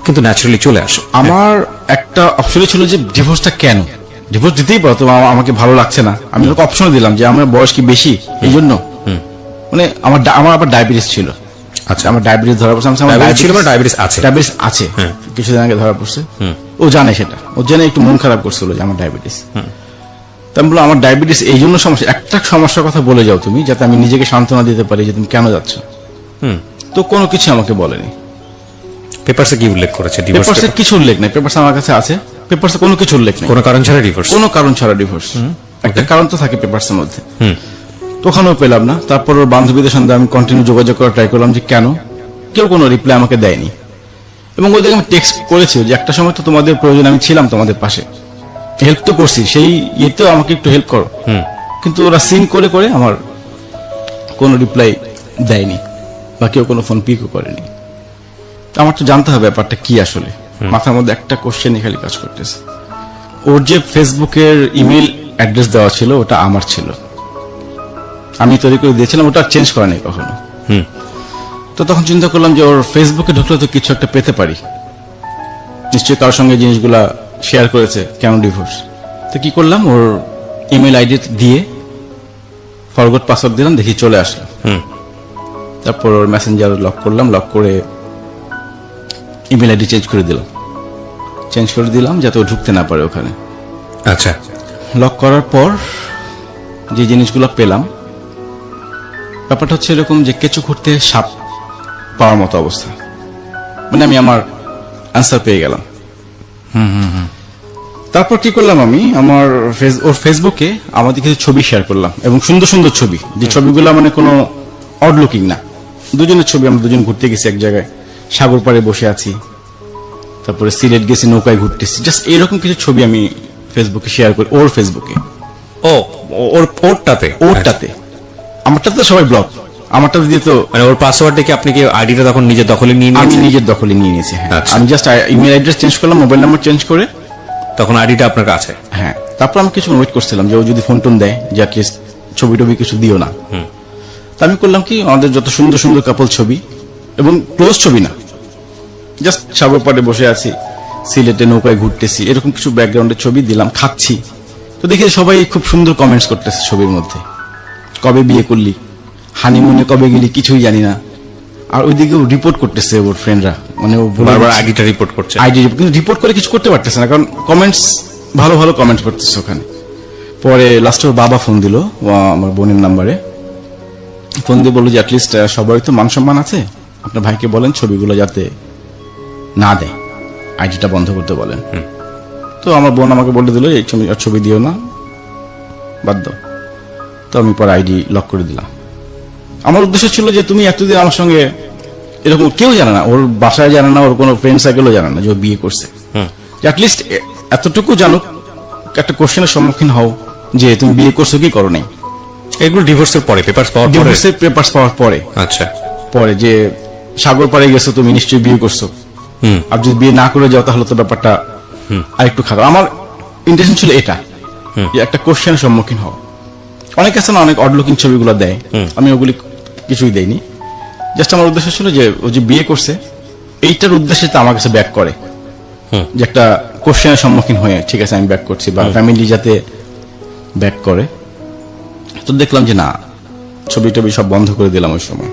[SPEAKER 1] কিন্তু ন্যাচারালি চলে আসে।
[SPEAKER 2] আমার একটা অপশনই ছিল যে ডিভোর্সটা কেন, ডিভোর্স দিতেই পারো, তো আমাকে ভালো লাগছে না। আমি তোকে অপশন দিলাম যে আমার বয়স কি বেশি, এই জন্য মানে আমার আবার ডায়াবেটিস ছিল। আচ্ছা, আমার ডায়াবেটিস ধরা পড়ছে,
[SPEAKER 1] ডায়াবেটিস আছে
[SPEAKER 2] কিছুদিন আগে ধরা পড়ছে। ও জানে সেটা, ও জানে একটু মন খারাপ করছিল যে আমার ডায়াবেটিস। তাই বললো আমার ডায়াবেটিস এই জন্য সমস্যা, একটা সমস্যার কথা বলে যাও তুমি, যাতে আমি নিজেকে সান্ত্বনা দিতে পারি যে তুমি কেন যাচ্ছ। তো কোনো কিছু আমাকে বলেনি।
[SPEAKER 1] পেপারসে কি উল্লেখ করেছে?
[SPEAKER 2] পেপারসে কিছু উল্লেখ নেই, পেপারস আমার কাছে আছে, পেপারসে কোনো কিছু উল্লেখ নেই,
[SPEAKER 1] কোনো কারণ ছাড়া ডিভোর্স,
[SPEAKER 2] কোনো কারণ ছাড়া ডিভোর্স। একটা কারণ তো থাকে পেপারসের মধ্যে, ওখানেও পেলাম না। তারপর ওর বান্ধবীদের সঙ্গে আমি কন্টিনিউ যোগাযোগ করার ট্রাই করলাম যে কেন, কেউ কোনো রিপ্লাই আমাকে দেয়নি। এবং ওদেরকে আমি টেক্সট করেছি যে একটা সময় তো তোমাদের প্রয়োজন, আমি ছিলাম তোমাদের পাশে, হেল্প তো করছি, সেই ইয়েতেও আমাকে একটু হেল্প করো। কিন্তু ওরা সিন করে করে আমার কোনো রিপ্লাই দেয়নি, বা কেউ কোনো ফোন পিকও করেনি। আমার তো জানতে হবে ব্যাপারটা কি আসলে। মাথার মধ্যে একটা কোশ্চেনই খালি কাজ করতেছে। ওর যে ফেসবুকের ইমেল অ্যাড্রেস দেওয়া ছিল ওটা আমার ছিল, আমি তৈরি করে দিয়েছিলাম, ওটা চেঞ্জ করা নেই কখনো। তো তখন চিন্তা করলাম যে ওর ফেসবুকে ঢুকলে তো কিছু একটা পেতে পারি, নিশ্চয়ই কারোর সঙ্গে জিনিসগুলা শেয়ার করেছে, কেন ডিভোর্স। তো কি করলাম, ওর ইমেল আইডি দিয়ে ফরগট পাসওয়ার্ড দিলাম, দেখি চলে আসলো। তারপর ওর মেসেঞ্জার লক করলাম, লক করে ইমেল আইডি চেঞ্জ করে দিলাম যাতে ও ঢুকতে না পারে ওখানে।
[SPEAKER 1] আচ্ছা,
[SPEAKER 2] লক করার পর যে জিনিসগুলো পেলাম, ব্যাপারটা হচ্ছে এরকম যে কেঁচো খুঁড়তে সাপ পাওয়ার মতো অবস্থা, মানে আমি আমার অ্যান্সার পেয়ে গেলাম। তারপর কি করলাম, আমি আমার ওর ফেসবুকে আমাদের কিছু ছবি শেয়ার করলাম, এবং সুন্দর সুন্দর ছবি, যে ছবিগুলো মানে কোনো অড লুকিং না, দুজনের ছবি। আমরা দুজন ঘুরতে গেছি এক জায়গায়, সাগর পাড়ে বসে আছি, তারপরে সিলেট গেছি, নৌকায় ঘুরতেছি, জাস্ট এরকম কিছু ছবি আমি ফেসবুকে শেয়ার করি, ওর ফেসবুকে।
[SPEAKER 1] ওরটাতে
[SPEAKER 2] আমারটাতে তো সবাই ব্লক, আমারটাতে দিয়ে তো
[SPEAKER 1] মানে ওর পাসওয়ার্ড দেখে আপনি কি আইডিটা তখন নিজের দখলে নিয়ে
[SPEAKER 2] আমি
[SPEAKER 1] নিয়েছেন?
[SPEAKER 2] নিজের দখলে নিয়ে নিয়েছি। হ্যাঁ,
[SPEAKER 1] আচ্ছা।
[SPEAKER 2] আমি জাস্ট ইমেল অ্যাড্রেস চেঞ্জ করলাম, মোবাইল নাম্বার চেঞ্জ করে।
[SPEAKER 1] তখন আইডিটা আপনার কাছে?
[SPEAKER 2] হ্যাঁ, তারপর আমি কিছু ওয়েট করছিলাম যে ও যদি ফোন টোন দেয়, যে অ্যাটলিস্ট ছবি টবি কিছু দিও না। তা আমি করলাম কি, আমাদের যত সুন্দর সুন্দর কাপল ছবি, এবং ক্লোজ ছবি না, জাস্ট সাগর পাড়ে বসে আছি, সিলেটে নৌকায় ঘুরতেছি, এরকম কিছু ব্যাকগ্রাউন্ডের ছবি দিলাম, খাচ্ছি। তো দেখি সবাই খুব সুন্দর কমেন্টস করতেছে ছবির মধ্যে, কবে বিয়ে করলি, হানিমুনে কবে গেলি, কিছুই জানি না। আর ওইদিকে রিপোর্ট করতেছে ওর ফ্রেন্ডরা, মানে ও
[SPEAKER 1] বারবার আইডিটা রিপোর্ট করছে।
[SPEAKER 2] আইডি কিন্তু রিপোর্ট করে কিছু করতে পারতেছে না, কারণ কমেন্টস ভালো ভালো কমেন্ট করতেছে ওখানে। পরে লাস্টে ওর বাবা ফোন দিল আমার বোনের নাম্বারে, ফোন দিয়ে বললো যে অ্যাটলিস্ট সবাই তো মান সম্মান আছে, আপনার ভাইকে বলেন ছবিগুলো যাতে না দেয়, আইডিটা বন্ধ করতে বলেন। তো আমার বোন আমাকে বলে দিল এই ছবি দিও না, বাদ দাও। তো আমি পরে আইডি লক করে দিলাম। আমার উদ্দেশ্য ছিল যে তুমি এতদিন আমার সঙ্গে এরকম, কেউ জানে না, ওর বাসায় জানে না, ওর কোনো ফ্রেন্ড সার্কেলও জানে না যে ও বিয়ে করছে, অ্যাটলিস্ট এতটুকু জানুক, একটা কোশ্চেনের সম্মুখীন হও যে তুমি বিয়ে করছো কি করো নাই।
[SPEAKER 1] এগুলো ডিভোর্সের পরে, পেপারস পাওয়ার পরে?
[SPEAKER 2] ডিভোর্সের পেপারস পাওয়ার পরে।
[SPEAKER 1] আচ্ছা,
[SPEAKER 2] পরে যে সাগর পাড়ে গেছো তুমি, নিশ্চয়ই বিয়ে করছো, আর যদি বিয়ে না করে যাও তাহলে তো ব্যাপারটা আরেকটু খারাপ। আমার ইন্টেনশন ছিল এটা, যে একটা কোশ্চেনের সম্মুখীন হও। অনেক আছে না, অনেক অড লুকিং ছবিগুলো দেয়, আমি ওগুলি কিছুই দেইনি। জাস্ট আমার উদ্দেশ্য ছিল যে ও যে বিয়ে করছে এইটার উদ্দেশ্যে তো আমার কাছে ব্যাক করে, যে একটা কোশ্চেনের সম্মুখীন হয়ে ঠিক আছে আমি ব্যাক করছি, বা ফ্যামিলি যাতে ব্যাক করে। তো দেখলাম যে না, ছবি টবি সব বন্ধ করে দিলাম ওই সময়।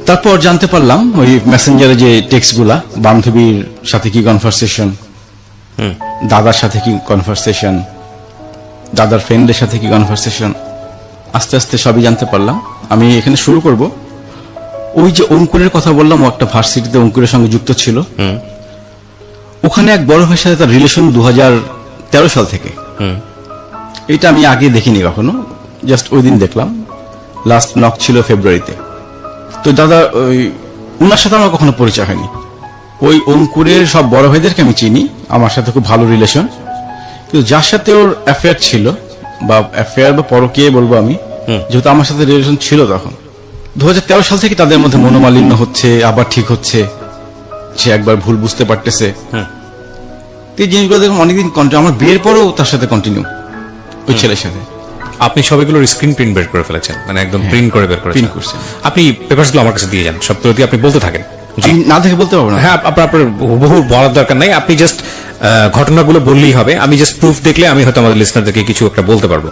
[SPEAKER 2] তারপর জানতে পারলাম ওই মেসেঞ্জারে যে টেক্সট গুলা, বান্ধবীর সাথে কি কনভারসেশন, দাদার সাথে কি কনভারসেশন, দাদার ফ্রেন্ডের সাথে কি কনভারসেশন, আস্তে আস্তে সবই জানতে পারলাম। আমি এখানে শুরু করব, ওই যে অঙ্কুরের কথা বললাম, ও একটা ভার্সিটিতে অঙ্কুরের সঙ্গে যুক্ত ছিল, ওখানে এক বড় ভাইয়ের সাথে তার রিলেশন 2013 সাল থেকে। এটা আমি আগে দেখিনি কখনো, জাস্ট ওই দিন দেখলাম, লাস্ট নক ছিল ফেব্রুয়ারিতে। তো দাদা ওই ওনার সাথে আমার কখনো পরিচয় হয়নি। ওই অঙ্কুরের সব বড় ভাইদেরকে আমি চিনি, আমার সাথে খুব ভালো রিলেশন, কিন্তু যার সাথে ওর অ্যাফেয়ার ছিল, বা অ্যাফেয়ার বা পরকীয়া বলবো আমি, যেহেতু আমার সাথে রিলেশন ছিল তখন, 2013 সাল থেকে তাদের মধ্যে মনোমালিন্য হচ্ছে, আবার ঠিক হচ্ছে, সে একবার ভুল বুঝতে পারতেছে। এই জিনিসগুলো দেখুন অনেকদিন কন্টিনিউ, আমার বিয়ের পরেও তার সাথে কন্টিনিউ ওই ছেলের সাথে।
[SPEAKER 1] আপনি সবগুলোর স্ক্রিন প্রিন্ট বের করে ফেলেছেন, মানে একদম প্রিন্ট করে বের করেছেন?
[SPEAKER 2] প্রিন্ট করছেন।
[SPEAKER 1] আপনি পেপারসগুলো আমার কাছে দিয়ে যান, সবগুলো দিয়ে আপনি বলতে থাকেন। জি,
[SPEAKER 2] আমি না দেখে বলতে পারবো না।
[SPEAKER 1] হ্যাঁ, আপনার বহু বলার দরকার নাই, আপনি জাস্ট ঘটনাগুলো বললেই হবে। আমি জাস্ট প্রুফ দেখলে আমি হয়তো আমাদের লিসনারদেরকে কিছু একটা বলতে পারবো।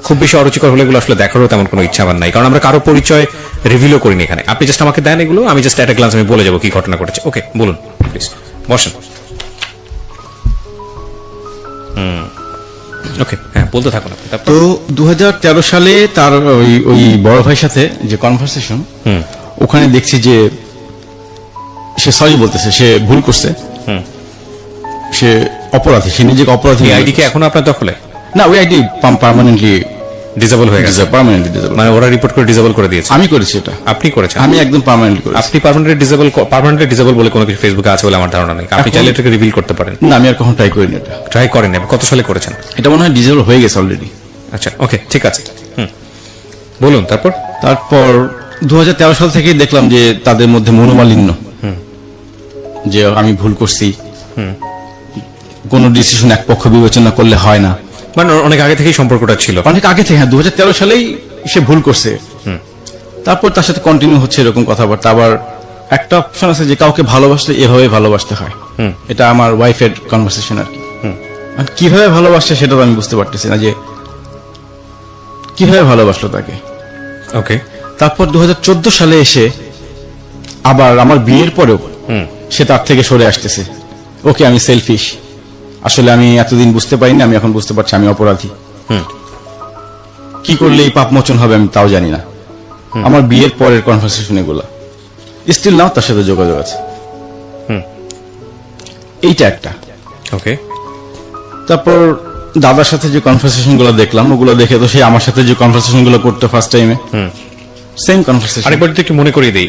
[SPEAKER 1] খুব বেশি অরুচিকর হলে এগুলো আসলে দেখারও তেমন কোনো ইচ্ছা আমার নাই, কারণ আমরা কারো পরিচয় রিভিলও করিনি এখানে। আপনি জাস্ট আমাকে দেন এগুলো, আমি জাস্ট একটা গ্লান্স আমি বলে যাবো কি ঘটনা ঘটেছে। ওকে, বলুন প্লিজ, বসেন। ওকে, হ্যাঁ, বলতে থাকুন আপনি।
[SPEAKER 2] তো 2013 সালে তার ওই বড় ভাইয়ের সাথে যে কনভারসেশন, ওখানে দেখছি যে সে সরি বলতেছে, সে ভুল করছে, সে অপরাধী, সে নিজেকে অপরাধী।
[SPEAKER 1] আইডি কি এখনো আপনার দখলে?
[SPEAKER 2] না, ওই আইডি পার্মানেন্টলি
[SPEAKER 1] ডিসেবল হয়ে গেছে?
[SPEAKER 2] পার্মানেন্টলি ডিসেবল,
[SPEAKER 1] মানে ওরা রিপোর্ট করে ডিসেবল করে দিয়েছে?
[SPEAKER 2] আমি করেছি এটা।
[SPEAKER 1] আপনি করেছেন?
[SPEAKER 2] আমি একদম পার্মানেন্টলি করেছি।
[SPEAKER 1] আপনি পার্মানেন্টলি ডিসেবল বলে কোনো কিছু ফেসবুকে আছে বলে আমার ধারণা নেই। আপনি চাইলে এটাকে রিভিল করতে পারেন।
[SPEAKER 2] না, আমি আর কখনো ট্রাই করিনি এটা।
[SPEAKER 1] ট্রাই করেন? কত সালে করেছেন?
[SPEAKER 2] এটা মনে হয় ডিসেবল হয়ে গেছে অলরেডি।
[SPEAKER 1] আচ্ছা, ওকে, ঠিক আছে, বলুন। তারপর
[SPEAKER 2] 2013 সাল থেকে দেখলাম যে তাদের মধ্যে মনোমালিন্য, যে আমি ভুল করছি, কোন ডিসিশন এক পক্ষ বিবেচনা করলে হয় না।
[SPEAKER 1] মানে অনেক আগে থেকেই সম্পর্কটা ছিল।
[SPEAKER 2] অনেক আগে থেকে, হ্যাঁ 2013 সালেই সে ভুল করছে। তারপর তার সাথে কন্টিনিউ হচ্ছে এরকম কথাবার্তা। আবার একটা অপশন আছে যে কাউকে ভালোবাসলে এভাবে ভালোবাসতে হয়, এটা আমার ওয়াইফের কনভারসেশন আর কি। আর কিভাবে ভালোবাসছে সেটা তো আমি বুঝতে পারতেছি না, যে কিভাবে ভালোবাসলো তাকে।
[SPEAKER 1] ওকে।
[SPEAKER 2] তারপর 2014 সালে এসে আবার আমার বিয়ের পরেও সে তার থেকে সরে আসতেছে। ওকে, আমি সেলফিশ, আসলে আমি এতদিন বুঝতে পারিনি, আমি এখন বুঝতে পারছি আমি অপরাধী। কি করলে এই পাপ মোচন হবে আমি তাও জানি না। আমার বিয়ের পরের কনভারসেশন এগুলা স্টিল নাও তার সাথে যোগাযোগ আছে। এইটা একটা।
[SPEAKER 1] ওকে।
[SPEAKER 2] তারপর দাদার সাথে যে কনভারসেশন গুলো দেখলাম, ওগুলো দেখে তো সে আমার সাথে যে কনভারসেশন গুলো করতো ফার্স্ট টাইমে, সেম কনভারসেশন।
[SPEAKER 1] আরেকবার যদি একটু মনে করিয়ে দিই,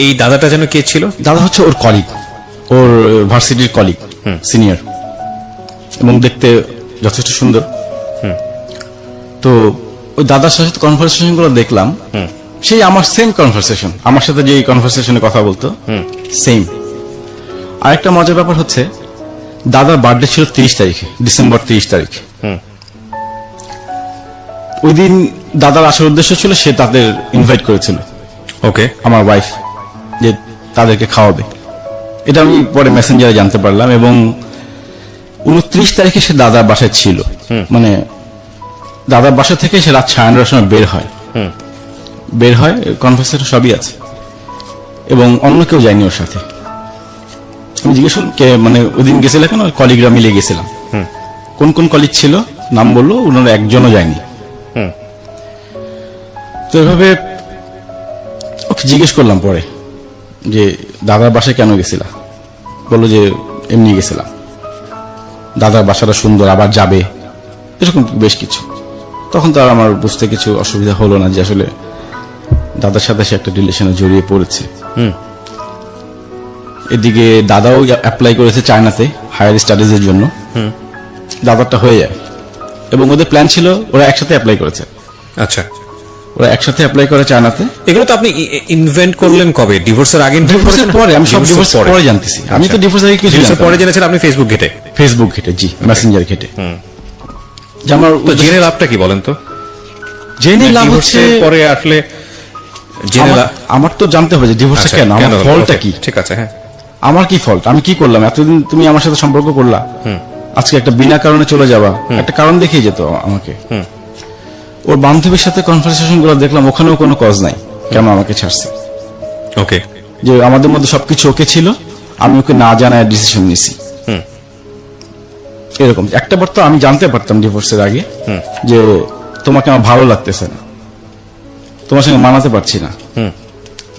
[SPEAKER 1] এই দাদাটা যেন কে ছিল?
[SPEAKER 2] দাদা হচ্ছে ওর কলিগ, ওর ভার্সিটির কলিগ, সিনিয়র, এবং দেখতে যথেষ্ট সুন্দর। তো ওই দাদার সাথে কনভারসেশন গুলো দেখলাম, সেই আমার সেম কনভারসেশন, আমার সাথে যে কনভারসেশনে কথা বলতো সেম। আরেকটা মজার ব্যাপার হচ্ছে, দাদার বার্থডে ছিল 30 তারিখে, ডিসেম্বর 30 তারিখ। ওই দিন দাদার আসার উদ্দেশ্য ছিল সে তাদের ইনভাইট করেছিল,
[SPEAKER 1] ওকে,
[SPEAKER 2] আমার ওয়াইফ, যে তাদেরকে খাওয়াবে। এটা আমি পরে মেসেঞ্জারে জানতে পারলাম। এবং 29 তারিখে সে দাদার বাসায় ছিল, মানে দাদার বাসা থেকে সে রাত 9:30 সময় বের হয়, কনভারসেশন সবই আছে, এবং অন্য কেউ যায়নি ওর সাথে। আমি জিজ্ঞেস কে, মানে ওই দিন গেছিল কেন, কলিগরা মিলে গেছিলাম। কোন কোন কলিগ ছিল নাম বললো, ওনারা একজনও যায়নি। তো এভাবে ওকে জিজ্ঞেস করলাম পরে যে দাদার বাসায় কেন গেছিলা, বললো যে এমনি গেছিলাম, দাদার বাসাটা সুন্দর, আবার যাবে, এরকম বেশ কিছু। তখন তো আর আমার বুঝতে কিছু অসুবিধা হলো না যে আসলে দাদার সাথে সে একটা রিলেশনে জড়িয়ে পড়েছে। এদিকে দাদাও অ্যাপ্লাই করেছে চায়নাতে হায়ার স্টাডিজের জন্য, দাদারটা হয়ে যায়। এবং ওদের প্ল্যান ছিল ওরা একসাথে অ্যাপ্লাই করেছে।
[SPEAKER 1] আচ্ছা,
[SPEAKER 2] ওরা একসাথে অ্যাপ্লাই করে চায়নাতে।
[SPEAKER 1] এগুলো তো আপনি ইনভেন্ট করলেন কবে? ডিভোর্সের আগে?
[SPEAKER 2] ডিভোর্সের পরে, আমি সব ডিভোর্স পরে জানতেছি। আমি তো ডিভোর্স আগে কিছু
[SPEAKER 1] ডিভোর্সের পরে জেনেছেন আপনি ফেসবুক ঘেটে?
[SPEAKER 2] ফেসবুক ঘেটে, জি, মেসেঞ্জার ঘেটে। যে আমার
[SPEAKER 1] তো জেনে লাভটা কি বলেন তো?
[SPEAKER 2] জেনে লাভ হচ্ছে
[SPEAKER 1] পরে আসলে জেনে
[SPEAKER 2] আমার তো জানতে হবে যে ডিভোর্সটা কেন, আমার ফলটা কি।
[SPEAKER 1] ঠিক আছে, হ্যাঁ,
[SPEAKER 2] আমার কি ফল্ট, আমি কি করলাম, এতদিন তুমি আমার সাথে সম্পর্ক করলা, আজকে একটা বিনা কারণে চলে যাবা, একটা কারণ দেখিয়ে যেত আমাকে। ওর বান্ধবীর সাথে কনভারসেশন গুলো দেখলাম, ওখানেও কোনো কজ নাই কেন আমাকে ছাড়ছে।
[SPEAKER 1] ওকে,
[SPEAKER 2] যে আমাদের মধ্যে সবকিছু ওকে ছিল, আমি ওকে না জানায় ডিসিশন নিছি। এরকম একটা বার তো আমি জানতে পারতাম ডিভোর্সের আগে যে তোমাকে আমার ভালো লাগতেছে না, তোমার সঙ্গে মানাতে পারছি না,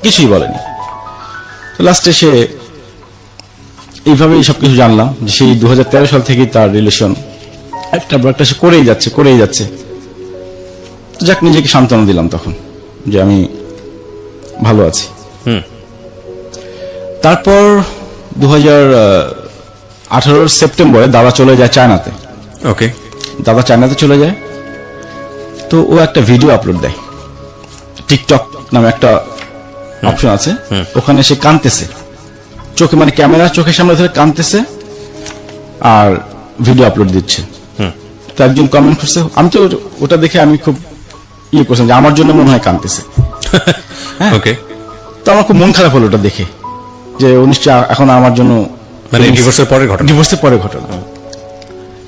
[SPEAKER 2] কিছুই বলেনি। লাস্টে সে এইভাবেই সবকিছু জানলাম যে সেই 2013 সাল থেকেই তার রিলেশন একটা সে করেই যাচ্ছে। যাক, নিজেকে সান্ত্বনা দিলাম তখন যে আমি ভালো আছি। তারপর 2018 সেপ্টেম্বরে দাদা চলে যায় চায়নাতে।
[SPEAKER 1] ওকে,
[SPEAKER 2] দাদা চায়নাতে চলে যায়, তো ও একটা ভিডিও আপলোড দেয়, টিকটক নামে একটা অপশন আছে, ওখানে সে কাঁদতেছে, চোখে মানে ক্যামেরা চোখের সামনে ধরে কাঁদতেছে আর ভিডিও আপলোড দিচ্ছে। তো একজন কমেন্ট করছে, আমি তো ওটা দেখে আমি খুব করছিলাম যে আমার জন্য মনে হয় কাঁদতেছে।
[SPEAKER 1] ওকে,
[SPEAKER 2] তো আমার খুব মন খারাপ হলো ওটা দেখে, যে নিশ্চয় এখন আমার জন্য,
[SPEAKER 1] মানে ডিভোর্সের পরের ঘটনা।
[SPEAKER 2] ডিভোর্সের পরে ঘটনা,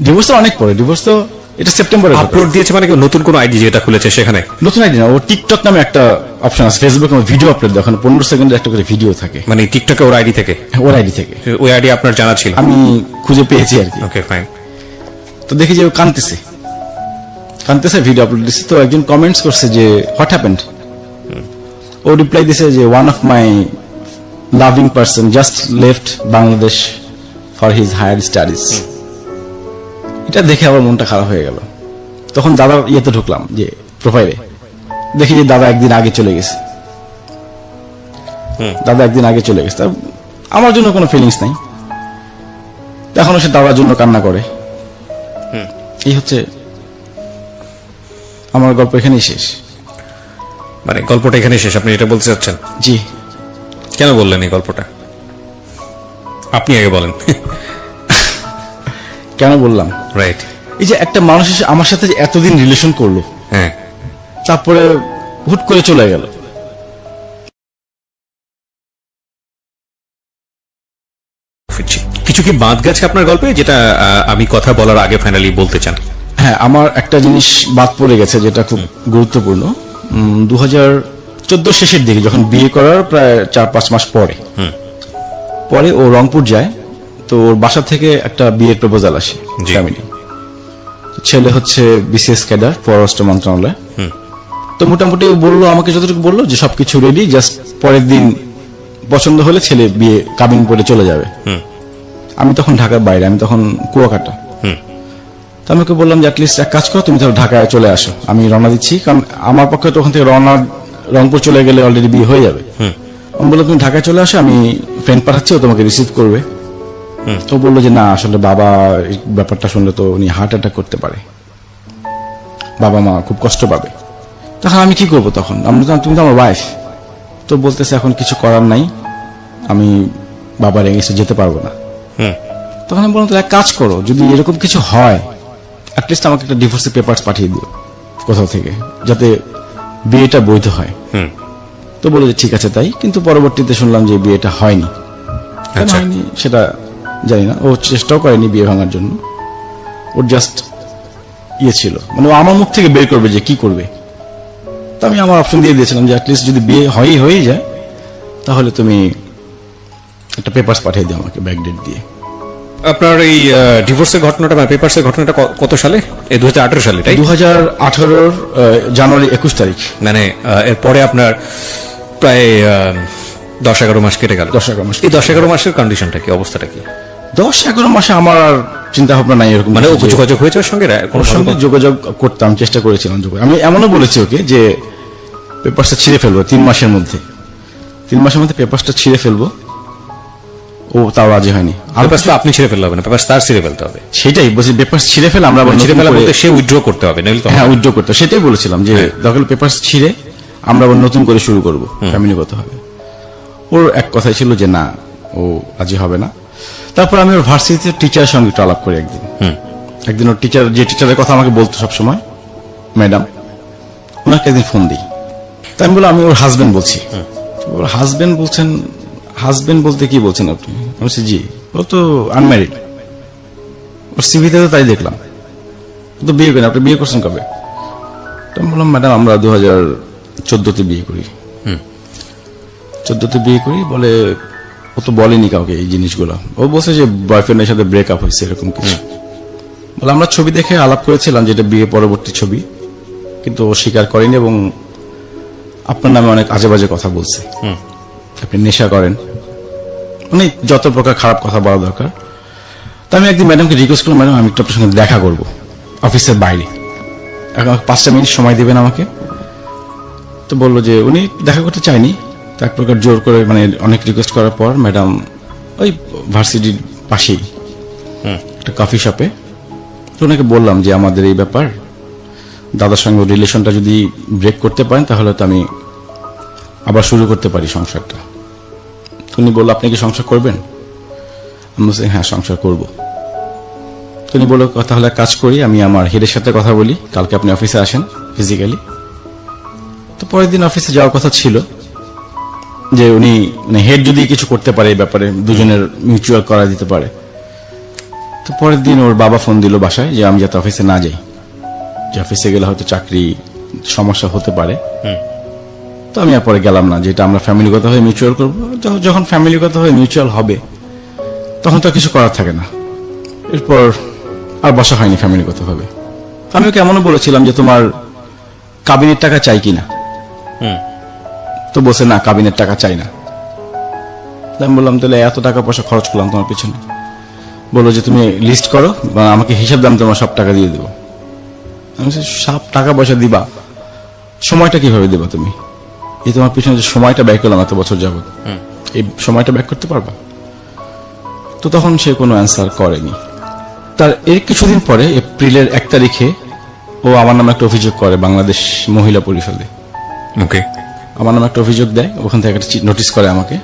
[SPEAKER 2] ডিভোর্স তো অনেক পরে, ডিভোর্স তো এটা সেপ্টেম্বরে
[SPEAKER 1] আপলোড দিয়েছে। মানে নতুন কোন আইডি যেটা খুলেছে সেখানে?
[SPEAKER 2] নতুন আইডি না, ও টিকটক নামে একটা অপশন আছে ফেসবুকে, ভিডিও আপলোড দেয়, 15 সেকেন্ডের একটা করে ভিডিও থাকে।
[SPEAKER 1] মানে টিকটকে ওর আইডি থেকে?
[SPEAKER 2] ওর আইডি থেকে।
[SPEAKER 1] ওই আইডি আপনার জানা ছিল?
[SPEAKER 2] আমি খুঁজে পেয়েছি আর কি।
[SPEAKER 1] ওকে, ফাইন।
[SPEAKER 2] তো দেখি যে ও কাঁদতেছে, ভিডিও আপলোড দিচ্ছে। তো একজন কমেন্টস করছে যে হোয়াট হ্যাপেন্ড। ও রিপ্লাই দিছে যে one of my loving person just left Bangladesh for his higher studies. এটা দেখে আমার মনটা খারাপ হয়ে গেল। তখন দাদার ইয়েতে ঢুকলাম, যে প্রোফাইলে দেখি যে দাদা একদিন আগে চলে গেছে। তা আমার জন্য কোনো ফিলিংস নাই, এখনো সে দাদার জন্য কান্না করে। এই হচ্ছে আমার গল্প, এখানেই শেষ।
[SPEAKER 1] মানে গল্পটা এখানে শেষ, আপনি এটা বলতে চাচ্ছেন?
[SPEAKER 2] জি।
[SPEAKER 1] কেন বললেন এই গল্পটা? আপনি আগে বলেন।
[SPEAKER 2] কেন বললাম,
[SPEAKER 1] রাইট।
[SPEAKER 2] এই যে একটা মানুষ এসে আমার সাথে যে এতদিন রিলেশন করলো,
[SPEAKER 1] হ্যাঁ,
[SPEAKER 2] তারপরে হুট করে চলে গেল।
[SPEAKER 1] কিছু কি বাদ গেছে আপনার গল্পে যেটা আমি কথা বলার আগে ফাইনালি বলতে চান?
[SPEAKER 2] হ্যাঁ, আমার একটা জিনিস বাদ পড়ে গেছে যেটা খুব গুরুত্বপূর্ণ। 2014 শেষের দিকে যখন বিয়ে করার প্রায় 4-5 মাস পরে ও রংপুর যায়, তো ওর বাসা থেকে একটা বিয়ের প্রপোজাল আসে
[SPEAKER 1] জি।
[SPEAKER 2] ফ্যামিলি। ছেলে হচ্ছে বিসিএস ক্যাডার, পররাষ্ট্র মন্ত্রণালয়। তো মোটামুটি ও বললো, আমাকে যতটুকু বললো যে সবকিছু রেডি, জাস্ট পরের দিন পছন্দ হলে ছেলে বিয়ে কাবিন করে চলে যাবে। আমি তখন ঢাকার বাইরে, আমি তখন কুয়াকাটা। তো আমি ওকে বললাম যে অ্যাটলিস্ট এক কাজ করো, তুমি তাহলে ঢাকায় চলে আসো, আমি রওনা দিচ্ছি, কারণ আমার পক্ষে তো ওখান থেকে রংপুর চলে গেলে অলরেডি বিয়ে হয়ে যাবে। আমি বললাম তুমি ঢাকায় চলে আসো, আমি ফ্রেন্ড পাঠাচ্ছি, ও তোমাকে রিসিভ করবে। তো বললো যে না, আসলে বাবা এই ব্যাপারটা শুনলে তো উনি হার্ট অ্যাটাক করতে পারে, বাবা মা খুব কষ্ট পাবে। তখন আমি কি করবো? তখন আমি বললাম তুমি তো আমার ওয়াইফ। তো বলতেছে এখন কিছু করার নাই, আমি বাবার এগেইনস্টে যেতে পারবো না। তখন আমি বললাম তাহলে এক কাজ করো, যদি এরকম কিছু হয় অ্যাটলিস্ট আমাকে একটা ডিভোর্সের পেপারস পাঠিয়ে দিও কোথাও থেকে, যাতে বিয়েটা বৈধ হয়। তো বলে যে ঠিক আছে তাই। কিন্তু পরবর্তীতে শুনলাম যে বিয়েটা হয়নি। কেন
[SPEAKER 1] আচ্ছা।
[SPEAKER 2] হয়নি সেটা জানি না, ও চেষ্টাও করেনি বিয়ে ভাঙার জন্য, ওর জাস্ট ইয়ে ছিল, মানে ও আমার মুখ থেকে বের করবে যে কি করবে। তো আমি আমার অপশন দিয়ে দিয়েছিলাম যে অ্যাটলিস্ট যদি বিয়ে হয়েই যায় তাহলে তুমি একটা পেপারস পাঠিয়ে দিও আমাকে ব্যাকডেট দিয়ে।
[SPEAKER 1] আপনার এই ডিভোর্সের ঘটনাটা বা পেপারসের ঘটনাটা কত সালে? এই 2018 সালে, তাই?
[SPEAKER 2] 2018 জানুয়ারি 21 তারিখ।
[SPEAKER 1] মানে এরপরে আপনার প্রায় 10-11 মাস কেটে গেল।
[SPEAKER 2] 10-11 মাস।
[SPEAKER 1] এই 10-11 মাসের কন্ডিশনটা কি, অবস্থাটা কি?
[SPEAKER 2] 10-11 মাসে আমার আর চিন্তা ভাবনা নাই এরকম,
[SPEAKER 1] মানে ও
[SPEAKER 2] কিছু যে-
[SPEAKER 1] যোগাযোগ হয়েছে ওর সঙ্গে?
[SPEAKER 2] ওর সঙ্গে যোগাযোগ করতাম, চেষ্টা করেছিলাম যোগাযোগ। আমি এমনও বলেছি ওকে যে পেপারসটা ছিঁড়ে ফেলবো 3 মাসের মধ্যে, 3 মাসের মধ্যে পেপারসটা ছিঁড়ে ফেলবো। ও তাও রাজি হয়নি। আর
[SPEAKER 1] পেপারস তো আপনি ছিঁড়ে ফেলতে হবে না, পেপারস তার ছিঁড়ে ফেলতে হবে।
[SPEAKER 2] সেটাই বলছি, পেপারস ছিঁড়ে ফেলে আমরা আবার
[SPEAKER 1] ছিঁড়ে
[SPEAKER 2] নতুন
[SPEAKER 1] ফেলা
[SPEAKER 2] করে-
[SPEAKER 1] বলতে সে উইথড্র করতে হবে, নইলে তো
[SPEAKER 2] হ্যাঁ,
[SPEAKER 1] হবে না।
[SPEAKER 2] উইথড্র করতে, সেটাই বলেছিলাম যে দরকার পেপারস ছিঁড়ে আমরা আবার নতুন করে শুরু করবো, ফ্যামিলিগত হবে। ওর এক কথাই ছিল যে না, ও রাজি হবে না। তারপর আমি ওর ভার্সিটিতে টিচারের সঙ্গে একটু আলাপ করি একদিন ওর টিচার, যে টিচারের কথা আমাকে বলতো সবসময়, ম্যাডাম, ওনাকে একদিন ফোন দিই। তাই আমি বললাম আমি ওর হাজবেন্ড বলছি। ওর হাজবেন্ড বলছেন, হাজবেন্ড বলতে কি বলছেন আপনি? আমি বলছি জি। ও তো আনম্যারিড, ওর সিভিতে তো তাই দেখলাম। ও তো বিয়ে করেন, আপনি বিয়ে করছেন কবে? তো আমি বললাম ম্যাডাম আমরা 2014-তে বিয়ে করি। 14-তে বিয়ে করি বলে, ও তো বলেনি কাউকে এই জিনিসগুলো। ও বলছে যে বয়ফ্রেন্ডের সাথে ব্রেকআপ হয়েছে এরকম কিছু। বলে আমরা ছবি দেখে আলাপ করেছিলাম যেটা বিয়ে পরবর্তী ছবি, কিন্তু ও স্বীকার করেনি এবং আপনার নামে অনেক আজে বাজে কথা বলছে, আপনি নেশা করেন, মানে যত প্রকার খারাপ কথা বলা দরকার। তো আমি একদিন ম্যাডামকে রিকোয়েস্ট করলাম, ম্যাডাম আমি একটু আপনার সঙ্গে দেখা করবো অফিসের বাইরে, এখন 5টা মিনিট সময় দিবেন আমাকে। তো বললো যে উনি দেখা করতে চায়নি। তো এক প্রকার জোর করে, মানে অনেক রিকোয়েস্ট করার পর ম্যাডাম ওই ভার্সিটির পাশেই একটা কফি শপে, তো ওনাকে বললাম যে আমাদের এই ব্যাপার, দাদার সঙ্গে রিলেশনটা যদি ব্রেক করতে পারেন তাহলে তো আমি আবার শুরু করতে পারি সংসারটা। উনি বললো আপনি কি সংসার করবেন? আমি বলছি হ্যাঁ সংসার করব। উনি বললো তাহলে এক কাজ করি, আমি আমার হেডের সাথে কথা বলি, কালকে আপনি অফিসে আসেন ফিজিক্যালি। তো পরের দিন অফিসে যাওয়ার কথা ছিল যে উনি, মানে হেড যদি কিছু করতে পারে এই ব্যাপারে, দুজনের মিউচুয়াল করা দিতে পারে। তো পরের দিন ওর বাবা ফোন দিল বাসায় যে আমি যাতে অফিসে না যাই, যে অফিসে গেলে হয়তো চাকরি সমস্যা হতে পারে। তো আমি আর পরে গেলাম না, যেটা আমরা ফ্যামিলিগত হয়ে মিউচুয়াল করবো। যখন ফ্যামিলিগত হয়ে মিউচুয়াল হবে তখন তো কিছু করার থাকে না। এরপর আর বসা হয়নি ফ্যামিলিগত ভাবে। আমি ওকে এমনও বলেছিলাম যে তোমার কাবিনের টাকা চাই কিনা, তো বলছে না কাবিনের টাকা চাই না। আমি বললাম তাহলে এত টাকা পয়সা খরচ করলাম তোমার পিছনে, বললো যে তুমি লিস্ট করো বা আমাকে হিসাব দাম, তোমার সব টাকা দিয়ে দেবো। আমি বলছি সব টাকা পয়সা দিবা, সময়টা কিভাবে দেবা তুমি? এই তোমার পিছনে যে সময়টা ব্যয় করলাম এত বছর যাবত, এই সময়টা ব্যয় করতে পারবা? তো তখন সে কোনো অ্যান্সার করেনি। তার এর কিছুদিন পরে এপ্রিলের 1 তারিখে ও আমার নামে একটা অভিযোগ করে বাংলাদেশ মহিলা পরিষদে।
[SPEAKER 1] ওকে।
[SPEAKER 2] আমার নামে একটা অভিযোগ দেয়, ওখান থেকে একটা নোটিশ করে আমাকে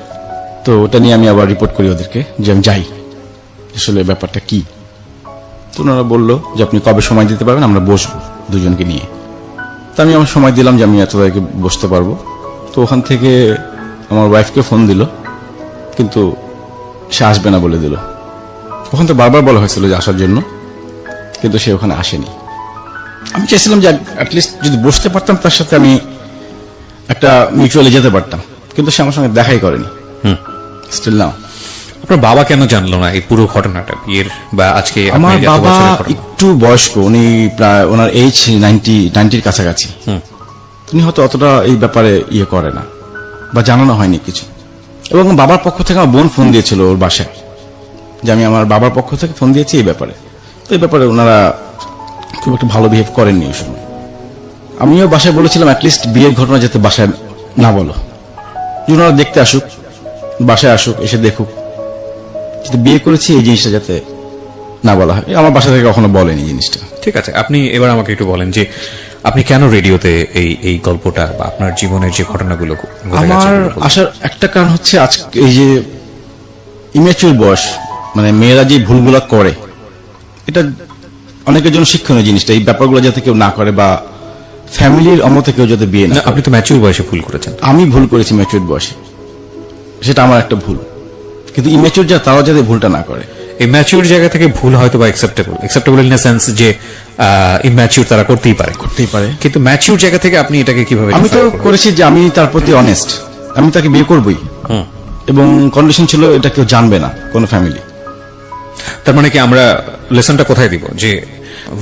[SPEAKER 2] তো ওটা নিয়ে আমি আবার রিপোর্ট করি ওদেরকে যে আমি যাই, আসলে ব্যাপারটা কি। তো ওনারা বললো যে আপনি কবে সময় দিতে পারবেন, আমরা বসবো দুজনকে নিয়ে। তো আমি আমার সময় দিলাম যে আমি এত তারিখে বসতে পারবো। তো ওখান থেকে আমার ওয়াইফকে ফোন দিল, কিন্তু সে আসবে না বলে দিল। ওখান থেকে বারবার বলা হয়েছিল যে আসার জন্য, কিন্তু সে ওখানে আসেনি। আমি চাইছিলাম যে অ্যাটলিস্ট যদি বসতে পারতাম তার সাথে আমি একটা মিউচুয়ালি যেতে পারতাম, কিন্তু সে আমার সঙ্গে দেখাই করেনি। Still now.
[SPEAKER 1] আপনার বাবা কেন জানলো না এই পুরো ঘটনাটা বিয়ের বা আজকে আপনার
[SPEAKER 2] আমার
[SPEAKER 1] এত
[SPEAKER 2] বাবা
[SPEAKER 1] বছরের ঘটনা?
[SPEAKER 2] একটু বয়স্ক, উনি প্রায় ওনার এইজ 90-র কাছাকাছি। উনি হয়তো অতটা এই ব্যাপারে ইয়ে করে না বা জানানো হয়নি কিছু। এবং বাবার পক্ষ থেকে আমার বোন ফোন দিয়েছিল ওর বাসায়, যে আমি আমার বাবার পক্ষ থেকে ফোন দিয়েছি এই ব্যাপারে। তো এই ব্যাপারে ওনারা খুব একটা ভালো বিহেভ করেননি ওই সময়। আমিও বাসায় বলেছিলাম অ্যাটলিস্ট বিয়ের ঘটনা যাতে বাসায় না বলো, যে ওনারা দেখতে আসুক, বাসায় আসুক, এসে দেখুক যাতে বিয়ে করেছি এই জিনিসটা যাতে না বলা হয়। আমার বাসা থেকে কখনো বলেনি জিনিসটা।
[SPEAKER 1] ঠিক আছে, আপনি এবার আমাকে একটু বলেন যে আপনি কেন রেডিওতে এই গল্পটা বা আপনার জীবনের যে ঘটনাগুলো ঘটে গেছে
[SPEAKER 2] আমার
[SPEAKER 1] এগুলো বলছেন?
[SPEAKER 2] আসার একটা কারণ হচ্ছে আজকে এই যে ইমেচুর বয়স, মানে মেয়েরা যে ভুলগুলো করে, এটা অনেকের জন্য শিক্ষণীয় জিনিসটা। এই ব্যাপারগুলো যাতে কেউ না করে বা ফ্যামিলির অমতে কেউ যাতে বিয়ে না
[SPEAKER 1] না,
[SPEAKER 2] করে।
[SPEAKER 1] আপনি তো ম্যাচিউর বয়সে ভুল করেছেন।
[SPEAKER 2] আমি ভুল করেছি ম্যাচুর বয়সে, সেটা আমার একটা ভুল, কিন্তু ইমেচুর যা তারাও যাতে ভুলটা না করে।
[SPEAKER 1] এই ম্যাচিউর জায়গা থেকে ভুল হয়তো বা অ্যাকসেপ্টেবল ইন দ্য সেন্স যে ইম্যাচিউর তারা করতেই পারে,
[SPEAKER 2] করতেই পারে।
[SPEAKER 1] কিন্তু ম্যাচিউর জায়গা থেকে আপনি এটাকে কিভাবে
[SPEAKER 2] আমি তো
[SPEAKER 1] define করবেন?
[SPEAKER 2] করেছি যে আমি তার প্রতি অনেস্ট, আমি তাকে বিয়ে করবই, এবং কন্ডিশন ছিল এটা কেউ জানবে না, কোনো ফ্যামিলি।
[SPEAKER 1] তার মানে কি আমরা লেসনটা কোথায় দিব যে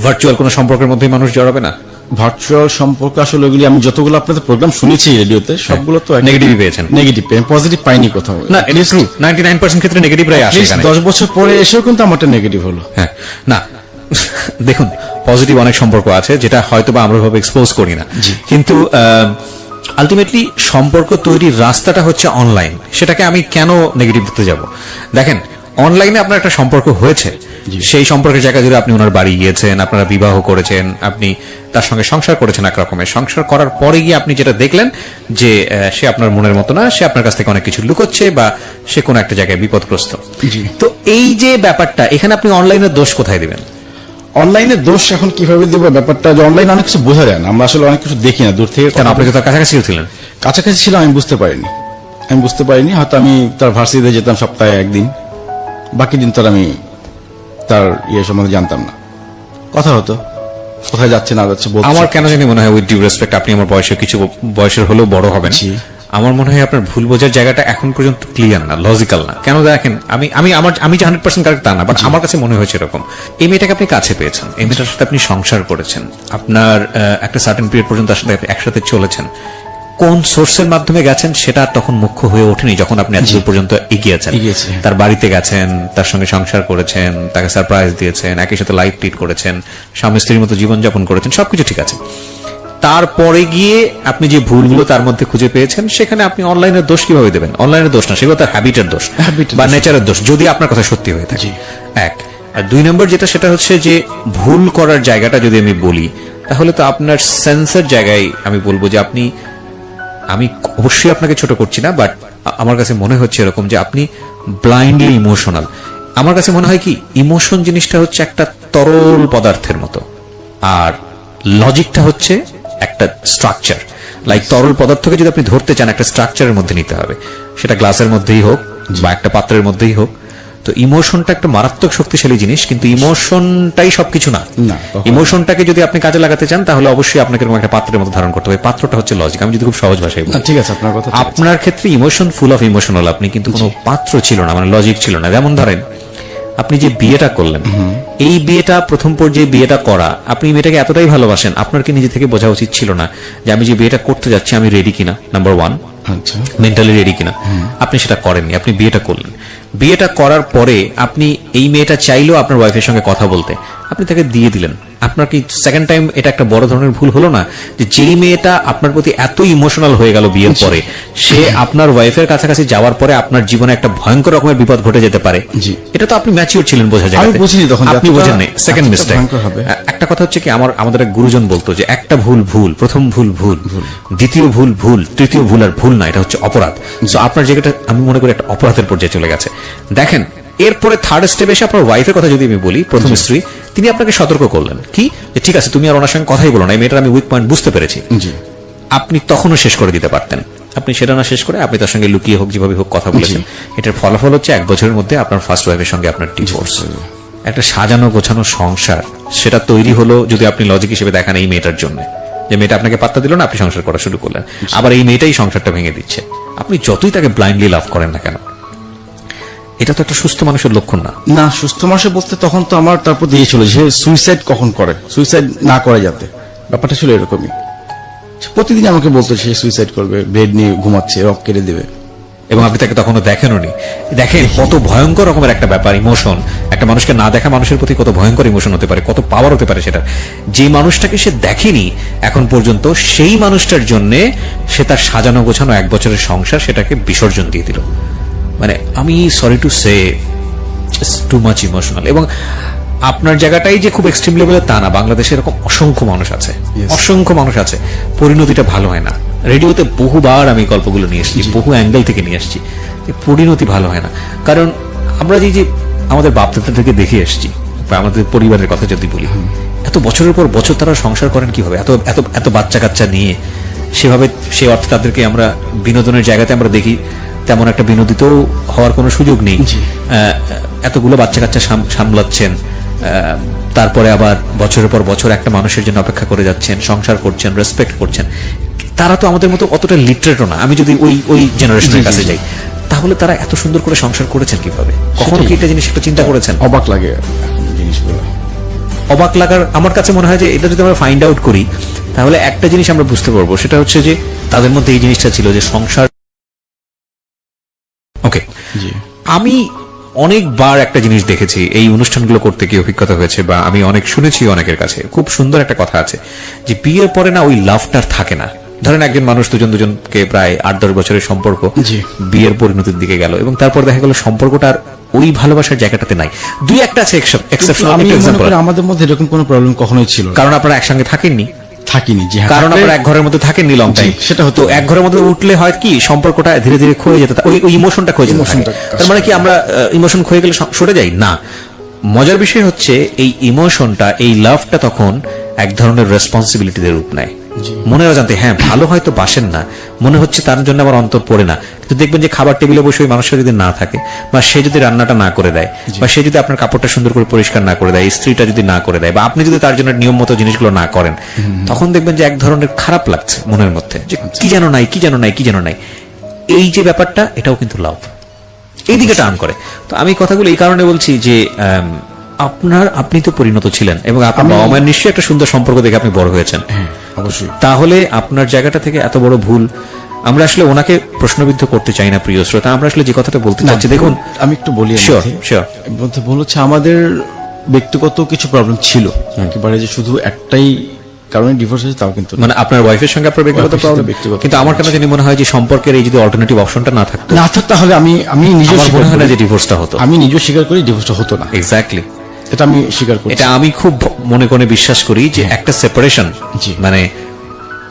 [SPEAKER 1] ভার্চুয়াল কোনো সম্পর্কের মধ্যে মানুষ জড়াবে না?
[SPEAKER 2] ভার্চুয়াল সম্পর্ক আসলে ওগুলি আমি যতগুলো আপনাদের প্রোগ্রাম শুনেছি রেডিওতে সবগুলো তো
[SPEAKER 1] নেগেটিভই পেয়েছেন?
[SPEAKER 2] নেগেটিভ, পজিটিভ পাইনি কোথাও।
[SPEAKER 1] না, এটা ট্রু, 99% ক্ষেত্রে নেগেটিভরাই আসে এখানে।
[SPEAKER 2] 10 বছর পরে এসেও কিন্তু আমারটা নেগেটিভ হলো।
[SPEAKER 1] হ্যাঁ, না দেখুন, পজিটিভ অনেক সম্পর্ক আছে যেটা হয়তো বা আমরা ভাবে এক্সপোজ করি না, কিন্তু আলটিমেটলি সম্পর্ক তৈরির রাস্তাটা হচ্ছে অনলাইন। সেটাকে আমি কেন নেগেটিভ দিতে যাব? দেখেন, অনলাইনে আপনার একটা সম্পর্ক হয়েছে, সেই সম্পর্কের জায়গা জুড়ে আপনি ওনার বাড়ি গিয়েছেন, আপনারা বিবাহ করেছেন, আপনি তার সঙ্গে সংসার করেছেন। এক রকমের সংসার করার পরে গিয়ে আপনি যেটা দেখলেন যে সে আপনার মনের মতো না, সে আপনার কাছ থেকে অনেক কিছু লুকোচ্ছে বা সে কোনো একটা জায়গায় বিপদগ্রস্ত। তো এই যে ব্যাপারটা, এখানে আপনি অনলাইনের দোষ কোথায় দিবেন?
[SPEAKER 2] অনলাইনে দোষ এখন কিভাবে দেবো ব্যাপারটা, যে অনলাইনে অনেক কিছু বোঝা যায় না, আমরা আসলে অনেক কিছু দেখি না দূর থেকে।
[SPEAKER 1] কেন, আপনি তো তার কাছাকাছি ছিলেন।
[SPEAKER 2] কাছাকাছি ছিল, আমি বুঝতে পারিনি। হয়তো আমি তার ভার্সিটিতে যেতাম সপ্তাহে একদিন, বাকি দিন তার আমি তার ইয়ে সম্বন্ধে জানতাম না। কথা হতো, কোথায় যাচ্ছে না যাচ্ছে বলতো।
[SPEAKER 1] আমার কেন জানি মনে হয়, উইথ ডিউ রেসপেক্ট, আপনি আমার কিছু বয়সের হলেও বড় হবেন,
[SPEAKER 2] জি।
[SPEAKER 1] আমার মনে হয় আপনার ভুল বোঝার জায়গাটা এখন পর্যন্ত ক্লিয়ার না, লজিক্যাল না। কেন দেখেন, আমি যে 100% কারেক্ট তা না, বাট আমার কাছে মনে হয়েছে এরকম। এই মেয়েটাকে আপনি কাছে পেয়েছেন, এই মেয়েটার সাথে আপনি সংসার করেছেন, আপনার একটা সার্টেন পিরিয়ড পর্যন্ত তার সাথে একসাথে চলেছেন। কোন সোর্সের মাধ্যমে গেছেন সেটা তখন মুখ্য হয়ে ওঠেনি, যখন আপনি এত দূর পর্যন্ত এগিয়েছেন। তার বাড়িতে গেছেন, তার সঙ্গে সংসার করেছেন, তাকে সারপ্রাইজ দিয়েছেন, একই সাথে লাইফ ট্রিট করেছেন, স্বামী স্ত্রীর মতো জীবনযাপন করেছেন, সবকিছু ঠিক আছে। তারপরে গিয়ে আপনি যে ভুলগুলো তার মধ্যে খুঁজে পেয়েছেন, সেখানে আপনি অনলাইনের দোষ কিভাবে দেবেন? অনলাইনের দোষ না, সেগুলো তার হ্যাবিটের দোষ বা নেচারের দোষ, যদি আপনার কথা সত্যি হয়ে থাকে। এক। আর 2 নম্বর যেটা, সেটা হচ্ছে যে ভুল করার জায়গাটা যদি আমি বলি, তাহলে তো আপনার সেন্সের জায়গায় আমি বলবো যে আমি অবশ্যই আপনাকে ছোট করছি না, বাট আমার কাছে মনে হচ্ছে এরকম যে আপনি ব্লাইন্ডলি ইমোশনাল। আমার কাছে মনে হয় কি, ইমোশন জিনিসটা হচ্ছে একটা তরল পদার্থের মতো, আর লজিকটা হচ্ছে একটা স্ট্রাকচার। লাইক তরল পদার্থকে যদি আপনি ধরতে চান, একটা স্ট্রাকচারের মধ্যে নিতে হবে, সেটা গ্লাসের মধ্যেই হোক বা একটা পাত্রের মধ্যেই হোক। তো ইমোশনটা একটা মারাত্মক শক্তিশালী জিনিস, কিন্তু ইমোশনটাই সবকিছু না। ইমোশনটাকে যদি আপনি কাজে লাগাতে চান, তাহলে অবশ্যই আপনাকে এরকম একটা পাত্রের মধ্যে ধারণ করতে হবে। পাত্রটা হচ্ছে লজিক। আমি যদি খুব সহজ ভাষায় বলি,
[SPEAKER 2] ঠিক আছে, আপনার কথা।
[SPEAKER 1] আপনার ক্ষেত্রে ইমোশন, ফুল অফ ইমোশনাল আপনি, কিন্তু কোনো পাত্র ছিল না, মানে লজিক ছিল না। যেমন ধরেন, আপনি যে বিয়েটা করলেন, এই বিয়েটা প্রথম পর্যায়ে বিয়েটা করা, আপনি মেয়েটাকে এতটাই ভালোবাসেন, আপনার কি নিজে থেকে বোঝা উচিত ছিল না যে আমি যে বিয়েটা করতে যাচ্ছি আমি রেডি কিনা? নাম্বার 1,
[SPEAKER 2] আচ্ছা,
[SPEAKER 1] মেন্টালি রেডি কিনা? আপনি সেটা করেননি, আপনি বিয়েটা করলেন। বিয়েটা করার পরে আপনি, এই মেয়েটা চাইলেও আপনার ওয়াইফের সঙ্গে কথা বলতে, আপনি তাকে দিয়ে দিলেন। আপনার কি সেকেন্ড টাইম এটা একটা বড় ধরনের ভুল হলো না, যে যেই মেয়েটা আপনার প্রতি এত ইমোশনাল হয়ে গেল বিয়ের পরে, সে আপনার ওয়াইফের কাছাকাছি যাওয়ার পরে আপনার জীবনে একটা ভয়ঙ্কর রকমের বিপদ ঘটে যেতে পারে?
[SPEAKER 2] জি।
[SPEAKER 1] এটা তো আপনি ম্যাচিউর ছিলেন বোঝা যায়,
[SPEAKER 2] আমি বুঝিনি তখন যে
[SPEAKER 1] আপনি
[SPEAKER 2] এতটা-
[SPEAKER 1] বোঝেননি। সেকেন্ড
[SPEAKER 2] এতটা
[SPEAKER 1] মিস্টেক।
[SPEAKER 2] ভয়ঙ্কর হবে।
[SPEAKER 1] একটা কথা হচ্ছে কি, আমাদের এক গুরুজন বলতো যে একটা ভুল ভুল, প্রথম ভুল ভুল, দ্বিতীয় ভুল ভুল, তৃতীয় ভুল আর ভুল না, এটা হচ্ছে অপরাধ। তো আপনার জায়গাটা আমি মনে করি একটা অপরাধের পর্যায়ে চলে গেছে। দেখেন, এরপরে থার্ড স্টেপ এসে আপনার ওয়াইফের কথা যদি আমি বলি, প্রথম স্ত্রী, তিনি আপনাকে সতর্ক করলেন কি, যে ঠিক আছে তুমি আর ওনার সঙ্গে কথাই বলো না, এই মেয়েটার আমি উইক পয়েন্ট বুঝতে পেরেছি।
[SPEAKER 2] জি।
[SPEAKER 1] আপনি তখনও শেষ করে দিতে পারতেন, আপনি সেটা না শেষ করে আপনি তার সঙ্গে লুকিয়ে হোক যেভাবে হোক কথা বলেছেন। এটার ফলাফল হচ্ছে 1 বছরের মধ্যে আপনার ফার্স্ট ওয়াইফের সঙ্গে আপনার ডিভোর্স। একটা সাজানো গোছানো সংসার সেটা তৈরি হলো যদি আপনি লজিক হিসেবে দেখেন এই মেয়েটার জন্য, যে মেয়েটা আপনাকে পাত্তা দিল না, আপনি সংসার করা শুরু করলেন, আবার এই মেয়েটাই সংসারটা ভেঙে দিচ্ছে। আপনি যতই তাকে ব্লাইন্ডলি লাভ করেন না কেন, এটা তো একটা সুস্থ মানুষের লক্ষণ না।
[SPEAKER 2] না, সুস্থ মানুষের বলতে তখন তো আমার তারপর দিয়ে ছিল যে সুইসাইড কখন করে, সুইসাইড না করে যাতে, ব্যাপারটা ছিল এরকমই। সে প্রতিদিন আমাকে বলতো সে সুইসাইড করবে, বেড নিয়ে ঘুমাচ্ছে, রক কেটে দেবে।
[SPEAKER 1] এবং আপনি তাকে তখনও দেখেননি। দেখেন কত ভয়ঙ্কর রকমের একটা ব্যাপার ইমোশন, একটা মানুষকে না দেখা মানুষের প্রতি কত ভয়ঙ্কর ইমোশন হতে পারে, কত পাওয়ার হতে পারে সেটা। যে মানুষটাকে সে দেখেনি এখন পর্যন্ত, সেই মানুষটার জন্য সে তার সাজানো গোছানো 1 বছরের সংসার সেটাকে বিসর্জন দিয়ে দিল। মানে আমি sorry to say too much emotional. এবং আপনার জায়গাটাই যে খুব এক্সট্রিম লেভেলে তা না, বাংলাদেশে এরকম অসংখ্য মানুষ আছে, অসংখ্য মানুষ আছে, পরিণতিটা ভালো হয় না। রেডিওতে বহুবার আমি গল্পগুলো নিয়ে এসেছি, বহু অ্যাঙ্গেল থেকে নিয়ে এসেছি, পরিণতি ভালো হয় না। কারণ আমরা যে আমাদের বাপদাদা থেকে দেখে এসেছি, বা আমাদের পরিবারের কথা যদি বলি, এত বছরের পর বছর তারা সংসার করেন কিভাবে, এত এত এত বাচ্চা কাচ্চা নিয়ে, সেভাবে সে অর্থে তাদেরকে আমরা বিনোদনের জায়গাতে আমরা দেখি তেমন একটা বিনোদিত হওয়ার কোনো সুযোগ নেই। এতগুলো বাচ্চা কাচ্চা সামলাচ্ছেন, তারপরে আবার বছরের পর বছর একটা মানুষের জন্য অপেক্ষা করে যাচ্ছেন, সংসার করছেন, রেসপেক্ট করছেন। তারা তো আমাদের মতো অতটা লিটারেটও না। আমি যদি ওই জেনারেশনের কাছে যাই, তাহলে তারা এত সুন্দর করে সংসার করেছেন কিভাবে? কখনো কি একটা জিনিস একটু চিন্তা করেছেন?
[SPEAKER 2] অবাক লাগে জিনিসগুলো।
[SPEAKER 1] অবাক লাগার আমার কাছে মনে হয় যে এটা যদি আমরা ফাইন্ড আউট করি, তাহলে একটা জিনিস আমরা বুঝতে পারবো, সেটা হচ্ছে যে তাদের মধ্যে এই জিনিসটা ছিল যে সংসার। ওকে, আমি অনেকবার একটা জিনিস দেখেছি এই অনুষ্ঠানগুলো করতে গিয়ে, অভিজ্ঞতা হয়েছে, বা আমি অনেক শুনেছি অনেকের কাছে। খুব সুন্দর একটা কথা আছে যে বিয়ের পরে না ওই লাভটার থাকে না। ধরেন একজন মানুষ দুজনকে প্রায় 8-10 বছরের সম্পর্ক বিয়ের পরিণতির দিকে গেল, এবং তারপর দেখা গেল সম্পর্কটার ওই ভালোবাসার জায়গাটাতে নাই। দুই একটা আছে এক্সেপশন।
[SPEAKER 2] আমাদের মধ্যে এরকম কোনো প্রবলেম কখনোই ছিল না,
[SPEAKER 1] কারণ আপনারা একসঙ্গে থাকেননি।
[SPEAKER 2] থাকিনি, যে
[SPEAKER 1] কারণ আপনারা এক ঘরের মধ্যে থাকেননি লং টাইম।
[SPEAKER 2] সেটা হতো,
[SPEAKER 1] এক ঘরের মধ্যে উঠলে হয় কি সম্পর্কটা ধীরে ধীরে ক্ষয়ে যেতে, ওই ইমোশনটা ক্ষয়ে যেতে থাকে। তার মানে কি আমরা ইমোশন ক্ষয়ে গেলে সরে যাই না। মজার বিষয় হচ্ছে এই ইমোশনটা, এই লাভটা তখন এক ধরনের রেসপন্সিবিলিটির রূপ নেয়। মনের অজান্তে, হ্যাঁ ভালো হয়তো বাসেন না, মনে হচ্ছে তার জন্য আমার অন্তর পড়ে না, কিন্তু দেখবেন যে খাবার টেবিলে বসে ওই মানুষটা যদি না থাকে, বা সে যদি রান্নাটা না করে দেয়, বা সে যদি আপনার কাপড়টা সুন্দর করে পরিষ্কার না করে দেয়, স্ত্রীটা যদি না করে দেয়, বা আপনি যদি তার জন্য নিয়ম মতো জিনিসগুলো না করেন, তখন দেখবেন যে এক ধরনের খারাপ লাগছে মনের মধ্যে, যে কি যেন নাই, কি যেন নাই, কি যেন নাই। এই যে ব্যাপারটা, এটাও কিন্তু লাভ এই দিকে টার্ন করে। তো আমি কথাগুলো এই কারণে বলছি যে আপনি তো পরিণত ছিলেন, এবং আপনার বাবা মায়ের নিশ্চয়ই একটা সুন্দর সম্পর্ক দেখে আপনি বড় হয়েছেন।
[SPEAKER 2] অবশ্যই।
[SPEAKER 1] তাহলে আপনার জায়গাটা থেকে এত বড় ভুল, আমরা আসলে ওনাকে প্রশ্নবিদ্ধ করতে চাই না প্রিয় শ্রোতা। আমরা আসলে যে কথাটা বলতে চাচ্ছি, দেখুন
[SPEAKER 2] আমি একটু বলি, ভুল হচ্ছে আমাদের ব্যক্তিগত কিছু প্রবলেম ছিল, একেবারে যে শুধু একটাই কারণে ডিভোর্স হয়েছে তাও কিন্তু,
[SPEAKER 1] মানে আপনার ওয়াইফের সঙ্গে আপনার ব্যক্তিগত প্রবলেম। কিন্তু আমার কেন জানি মনে হয় যে সম্পর্কের এই যদি অল্টারনেটিভ অপশনটা না থাকতো,
[SPEAKER 2] তাহলে আমি নিজে
[SPEAKER 1] মনে হয় না যে ডিভোর্সটা হতো।
[SPEAKER 2] আমি নিজেও স্বীকার করি ডিভোর্সটা হতো না।
[SPEAKER 1] এক্স্যাক্টলি,
[SPEAKER 2] এটা আমি স্বীকার করি।
[SPEAKER 1] এটা আমি খুব মনে করে বিশ্বাস করি যে একটা সেপারেশন, মানে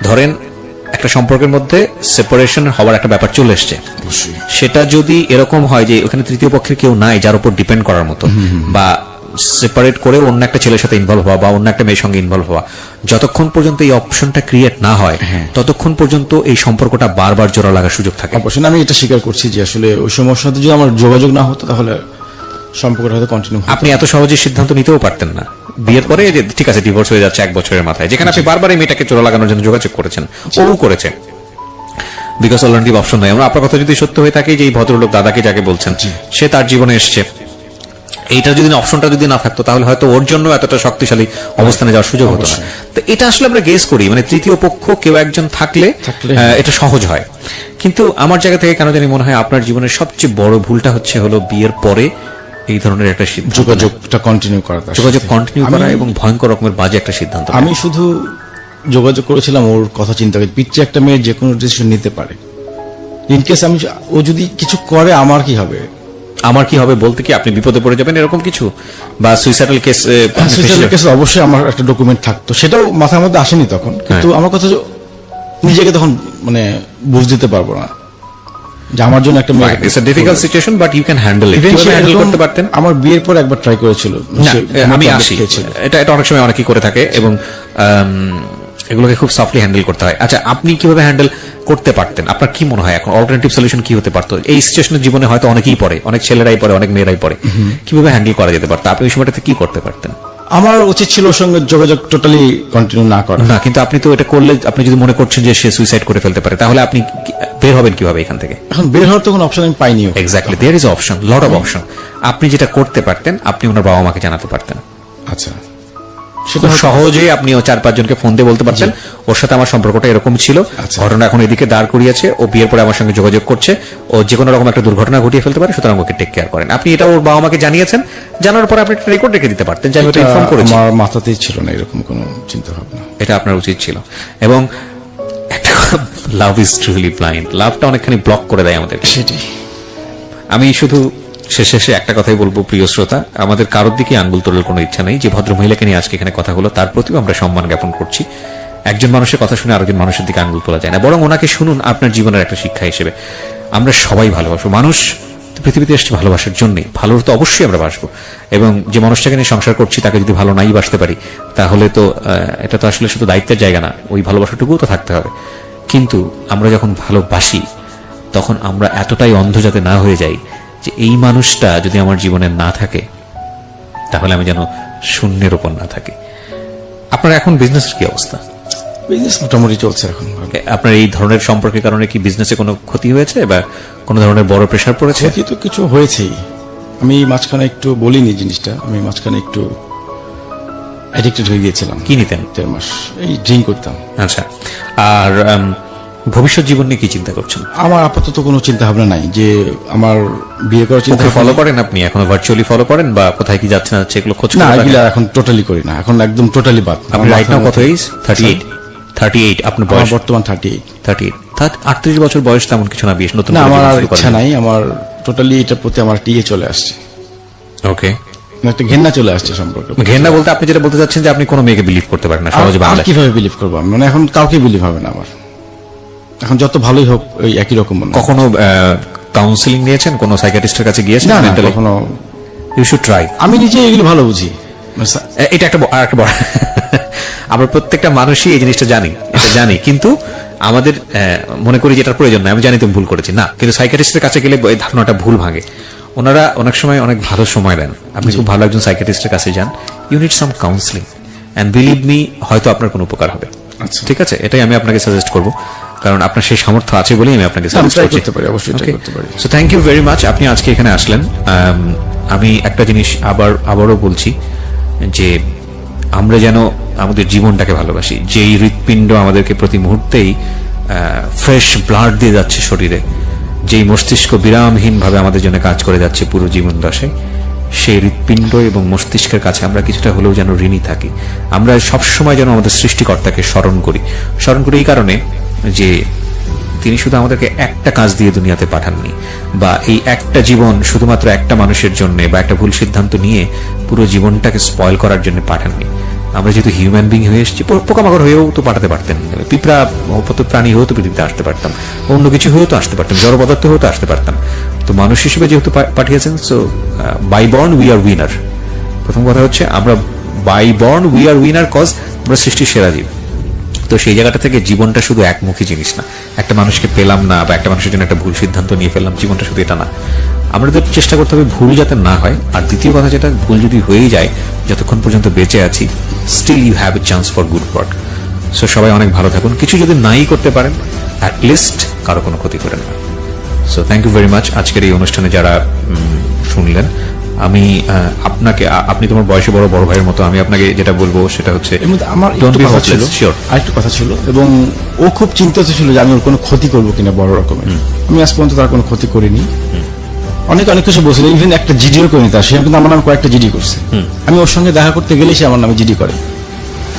[SPEAKER 1] ধরেন একটা সম্পর্কের মধ্যে সেপারেশন হওয়ার একটা ব্যাপার চলে এসছে, সেটা যদি এরকম হয় যে ওখানে তৃতীয় পক্ষের কেউ নাই যার উপর ডিপেন্ড করার মতো, বা সেপারেট করে অন্য একটা ছেলের সাথে ইনভলভ হওয়া, বা অন্য একটা মেয়ের সঙ্গে ইনভলভ হওয়া, যতক্ষণ পর্যন্ত এই অপশনটা ক্রিয়েট না হয়, ততক্ষণ পর্যন্ত এই সম্পর্কটা বারবার জোড়া লাগার সুযোগ থাকে।
[SPEAKER 2] অবশ্যই আমি এটা স্বীকার করছি যে আসলে ওই সমস্যার সাথে যদি আমার যোগাযোগ না হতো, তাহলে সম্পর্কটা হয়তো কন্টিনিউ।
[SPEAKER 1] আপনি এত সহজে সিদ্ধান্ত নিতেও পারতেন না বিয়ের পরে যে ঠিক আছে ডিভোর্স হয়ে যাচ্ছে 1 বছরের মাথায়, যেখানে আপনি বারবার এই মেয়েটাকে জোড়া লাগানোর জন্য যোগাযোগ করেছেন, ও করেছে, বিকজ অল্টারনেটিভ অপশন নয়। আমরা আপনার কথা যদি সত্য হয়ে থাকে যে এই ভদ্রলোক দাদাকে যাকে বলছেন, সে তার জীবনে এসছে, এইটা যদি অপশনটা যদি না থাকতো, তাহলে হয়তো ওর জন্য এতটা শক্তিশালী অবস্থানে যাওয়ার সুযোগ হতো না। তো এটা আসলে আমরা গেস করি, মানে তৃতীয় পক্ষ কেউ একজন থাকলে এটা সহজ হয়। কিন্তু আমার জায়গা থেকে কেন জানি মনে হয় আপনার জীবনের সবচেয়ে বড় ভুলটা হলো বিয়ের পরে এই ধরনের একটা সিদ্ধান্ত?
[SPEAKER 2] যোগাযোগটা কন্টিনিউ করা তার
[SPEAKER 1] যোগাযোগ
[SPEAKER 2] সাথে।
[SPEAKER 1] কন্টিনিউ করা এবং ভয়ঙ্কর রকমের বাজে একটা সিদ্ধান্ত নেওয়া।
[SPEAKER 2] আমি শুধু যোগাযোগ করেছিলাম ওর কথা চিন্তা করে, পিচ্ছে একটা মেয়ে যে কোনো ডিসিশন নিতে পারে, ইনকেস ও যদি কিছু করে আমার কি হবে।
[SPEAKER 1] আমার কি হবে বলতে কি আপনি বিপদে পড়ে যাবেন এরকম কিছু, বা সুইসাইডাল কেস?
[SPEAKER 2] সুইসাইডের কেসে অবশ্যই আমার একটা ডকুমেন্ট থাকতো, সেটাও মাথার মধ্যে আসেনি তখন, কিন্তু আমার কথা নিজেকে তখন মানে বুঝ দিতে পারবো না যে আমার জন্য একটা মেয়ে।
[SPEAKER 1] It's a difficult situation but you can handle it. কিভাবে হ্যান্ডেল করতে পারতেন?
[SPEAKER 2] আমার বিয়ের পর একবার ট্রাই করেছিল।
[SPEAKER 1] না, আমি আসি, এটা অনেক সময় অনেকেই করে থাকে এবং এগুলোকে খুব সফটলি হ্যান্ডেল করতে হয়। আচ্ছা, আপনি কিভাবে হ্যান্ডেল করতে পারতেন? আপনার কি মনে হয় এখন অল্টারনেটিভ সলিউশন কি হতে পারতো? এই সিচুয়েশনের জীবনে হয়তো অনেকেই পড়ে, অনেক ছেলেরাই পড়ে, অনেক মেয়েরাই পড়ে। কিভাবে হ্যান্ডেল করা যেতে পারতো? আপনি ওই সময়টাতে কি করতে পারতেন?
[SPEAKER 2] আমার উচিত ছিল ওর সঙ্গে যোগাযোগ টোটালি কন্টিনিউ না করা।
[SPEAKER 1] না, কিন্তু আপনি তো এটা করলে, আপনি যদি মনে করছেন যে সে সুইসাইড করে ফেলতে পারে, তাহলে আপনি বের হবেন কিভাবে এখান থেকে?
[SPEAKER 2] এখন বের হওয়ার তো কোনো অপশন আমি পাইনি।
[SPEAKER 1] Exactly, there is option, lot of option. আপনি যেটা করতে পারতেন, আপনি ওনার বাবা মাকে জানাতে পারতেন।
[SPEAKER 2] আচ্ছা,
[SPEAKER 1] খুব সহজেই আপনি 4-5 জনকে ফোন দিয়ে বলতে পারছেন ওর সাথে আমার সম্পর্কটা এরকম ছিল,
[SPEAKER 2] আচ্ছা।
[SPEAKER 1] ঘটনা এখন এদিকে দাঁড় করিয়েছে, ও বিয়ের পরে আমার সঙ্গে যোগাযোগ করছে, ও যে কোনো রকম একটা দুর্ঘটনা ঘটিয়ে ফেলতে পারে, সুতরাং ওকে টেক কেয়ার করেন। আপনি এটা ওর বাবা মাকে জানিয়েছেন, জানার পরে আপনি একটা রেকর্ড রেখে দিতে পারতেন যে আমি ওটা ইনফর্ম করেছি।
[SPEAKER 2] আমার মাথাতেই ছিল না এরকম কোনো চিন্তা ভাবনা।
[SPEAKER 1] এটা আপনার উচিত ছিল। এবং একটা লাভ ইজ ট্রুলি ব্লাইন্ড, লাভটা অনেকখানি ব্লক করে দেয় আমাদের।
[SPEAKER 2] সেটাই
[SPEAKER 1] আমি শুধু শেষে একটা কথাই বলবো, প্রিয় শ্রোতা, আমাদের কারোর দিকে আঙ্গুল তোলার কোনো ইচ্ছা নেই। যে ভদ্র মহিলাকে নিয়ে আজকে এখানে কথা হলো, তার প্রতিও আমরা সম্মান জ্ঞাপন করছি। একজন মানুষের কথা শুনে আরেকজন মানুষের দিকে আঙ্গুল তোলা যায় না, বরং ওনাকে শুনুন আপনার জীবনের একটা শিক্ষা হিসেবে। আমরা সবাই ভালোবাসবো, মানুষ পৃথিবীতে এসেছে ভালোবাসার জন্যই, ভালোর তো অবশ্যই আমরা বাসবো। এবং যে মানুষটাকে নিয়ে সংসার করছি তাকে যদি ভালো নাই বাসতে পারি, তাহলে তো এটা তো আসলে শুধু দায়িত্বের জায়গা না, ওই ভালোবাসাটুকুও তো থাকতে হবে। কিন্তু আমরা যখন ভালোবাসি তখন আমরা এতটাই অন্ধ যাতে না হয়ে যাই যে এই মানুষটা যদি আমার জীবনে না থাকে তাহলে আমি যেন শূন্যের উপর না থাকি। আপনার এখন বিজনেসের কি অবস্থা?
[SPEAKER 2] বিজনেস মোটামুটি চলছে এখন ভালো।
[SPEAKER 1] আপনার এই ধরনের সম্পর্কের কারণে কি বিজনেসে কোনো ক্ষতি হয়েছে বা কোনো ধরনের বড় প্রেসার পড়েছে?
[SPEAKER 2] ক্ষতি তো কিছু হয়েছেই। আমি মাঝখানে একটু বলিনি জিনিসটা, আমি মাঝখানে একটু অ্যাডিক্টেড হয়ে গিয়েছিলাম।
[SPEAKER 1] কি নিতেন?
[SPEAKER 2] 1.5 মাস এই ড্রিঙ্ক করতাম।
[SPEAKER 1] আচ্ছা, আর ভবিষ্যৎ জীবন নিয়ে কি চিন্তা করছেন?
[SPEAKER 2] আমার আপাতত কোনো চিন্তা ভাবনা নাই যে আমার বিয়ে করার চিন্তা।
[SPEAKER 1] ফলো করেন আপনি এখনো ভার্চুয়ালি ফলো করেন বা কোথায় কি যাচ্ছে না যাচ্ছে এগুলো খোঁজ
[SPEAKER 2] না,
[SPEAKER 1] খবর রাখেন?
[SPEAKER 2] এগুলো এখন টোটালি করি না, এখন একদম টোটালি বাদ।
[SPEAKER 1] আপনি রাইট নাও কত এজ? 38 আপনার বয়স?
[SPEAKER 2] বর্তমান 38।
[SPEAKER 1] 38 বছর বয়স তেমন কিছু না, বিয়ে নতুন
[SPEAKER 2] না,
[SPEAKER 1] করে
[SPEAKER 2] আমার
[SPEAKER 1] জীবন
[SPEAKER 2] আর
[SPEAKER 1] শুরু করার।
[SPEAKER 2] ইচ্ছা নাই, আমার টোটালি এটার প্রতি আমার টিয়ে চলে আসছে,
[SPEAKER 1] ওকে,
[SPEAKER 2] একটা ঘেন্না চলে আসছে সম্পর্কে।
[SPEAKER 1] ঘেন্না বলতে আপনি যেটা বলতে চাচ্ছেন যে আপনি কোনো মেয়েকে বিলিভ করতে পারেন না, সহজে
[SPEAKER 2] আর
[SPEAKER 1] বাংলায়।
[SPEAKER 2] কিভাবে বিলিভ করবো আমি? মানে এখন কাউকে বিলিভ হবে না আমার, এখন যত ভালোই হোক ওই একই রকম মনে হয়।
[SPEAKER 1] কখনো কাউন্সিলিং নিয়েছেন? কোনো সাইকিয়াট্রিস্টের কাছে গিয়েছেন?
[SPEAKER 2] না, না,
[SPEAKER 1] Mentally?
[SPEAKER 2] কখনো।
[SPEAKER 1] You should try.
[SPEAKER 2] আমি নিজে এগুলো ভালো বুঝি।
[SPEAKER 1] এটা একটা আরেকটা বড় আমরা প্রত্যেকটা মানুষই এই জিনিসটা জানি, এটা জানি, কিন্তু আমাদের মনে করি যেটার প্রয়োজন নাই। আমি জানি তুমি ভুল করেছি না, কিন্তু সাইকিয়াট্রিস্টের কাছে গেলে এই ধারণাটা ভুল ভাঙে। ওনারা অনেক সময় অনেক ভালো সময় দেন। আপনি খুব ভালো একজন সাইকিয়াট্রিস্টের কাছে যান, you need some counselling and believe me, হয়তো আপনার কোনো উপকার হবে।
[SPEAKER 2] আচ্ছা।
[SPEAKER 1] ঠিক আছে, এটাই আমি আপনাকে সাজেস্ট করব, কারণ আপনার সেই সামর্থ্য আছে বলেই আমি আপনাকে সাজেস্ট
[SPEAKER 2] try
[SPEAKER 1] করছি।
[SPEAKER 2] করতে পারি, অবশ্যই try করতে পারি।
[SPEAKER 1] So thank you very much, আপনি আজকে এখানে আসলেন। আমি একটা জিনিস আবারও বলছি যে আমরা যেন আমাদের জীবনটাকে ভালোবাসি। যেই হৃৎপিণ্ড আমাদেরকে প্রতি মুহূর্তেই ফ্রেশ ব্লাড দিয়ে যাচ্ছে শরীরে, যেই মস্তিষ্ক বিরামহীন ভাবে আমাদের জন্য কাজ করে যাচ্ছে পুরো জীবন দশায়, সেই হৃৎপিণ্ড এবং মস্তিষ্কের কাছে আমরা কিছুটা হলেও যেন ঋণী থাকি। আমরা সবসময় যেন আমাদের সৃষ্টিকর্তাকে স্মরণ করি এই কারণে যে তিনি শুধু আমাদেরকে একটা কাজ দিয়ে দুনিয়াতে পাঠাননি, বা এই একটা জীবন শুধুমাত্র একটা মানুষের জন্য বা একটা ভুল সিদ্ধান্ত নিয়ে পুরো জীবনটাকে স্পয়েল করার জন্য পাঠাননি। আমরা যেহেতু হিউম্যান বিং হয়ে এসেছি, পোকামাকড় হয়েও তো পাঠাতে পারতেন, পিঁপড়া প্রাণী হয়েও তো পৃথিবীতে আসতে পারতাম, অন্য কিছু হয়েও তো আসতে পারতাম, জড় পদার্থ হয়েও তো আসতে পারতাম। তো মানুষ হিসেবে যেহেতু পাঠিয়েছেন, so by born we are winner. প্রথম কথা হচ্ছে আমরা by born we are winner, cause আমরা সৃষ্টির সেরা জীব। তো সেই জায়গাটা থেকে জীবনটা শুধু একমুখী জিনিস না, একটা মানুষকে পেলাম না বা একটা মানুষের জন্য একটা ভুল সিদ্ধান্ত নিয়ে ফেললাম, জীবনটা শুধু এটা না। আমাদের চেষ্টা করতে হবে ভুল যাতে না হয়। আর দ্বিতীয় কথা যেটা, ভুল যদি হয়েই যায়, যতক্ষণ পর্যন্ত বেঁচে আছি, still you have a chance for good work. So সবাই অনেক ভালো থাকুন। কিছু যদি নাই করতে পারেন, অ্যাট লিস্ট কারো কোনো ক্ষতি করেন না। So thank you very much আজকের এই অনুষ্ঠানে যারা শুনলেন। আমি আপনাকে, আপনি তোমার বয়সে বড় ভাইয়ের মতো, আমি আপনাকে যেটা বলবো সেটা হচ্ছে,
[SPEAKER 2] এর মধ্যে আমার
[SPEAKER 1] Don't
[SPEAKER 2] একটু
[SPEAKER 1] be
[SPEAKER 2] কথা
[SPEAKER 1] hopeless,
[SPEAKER 2] ছিল,
[SPEAKER 1] sure.
[SPEAKER 2] আরেকটু কথা ছিল, এবং ও খুব চিন্তিত ছিল যে আমি ওর কোনো ক্ষতি করবো কিনা বড় রকমের। আমি আজ পর্যন্ত তার কোনো ক্ষতি করিনি। অনেক অনেক কিছু বলছিল, ইভেন একটা জিডিও করে নিতে আসে, কিন্তু আমার নামে কয়েকটা জিডি করছে। আমি ওর সঙ্গে দেখা করতে গেলে সে আমার নামে জিডি করে।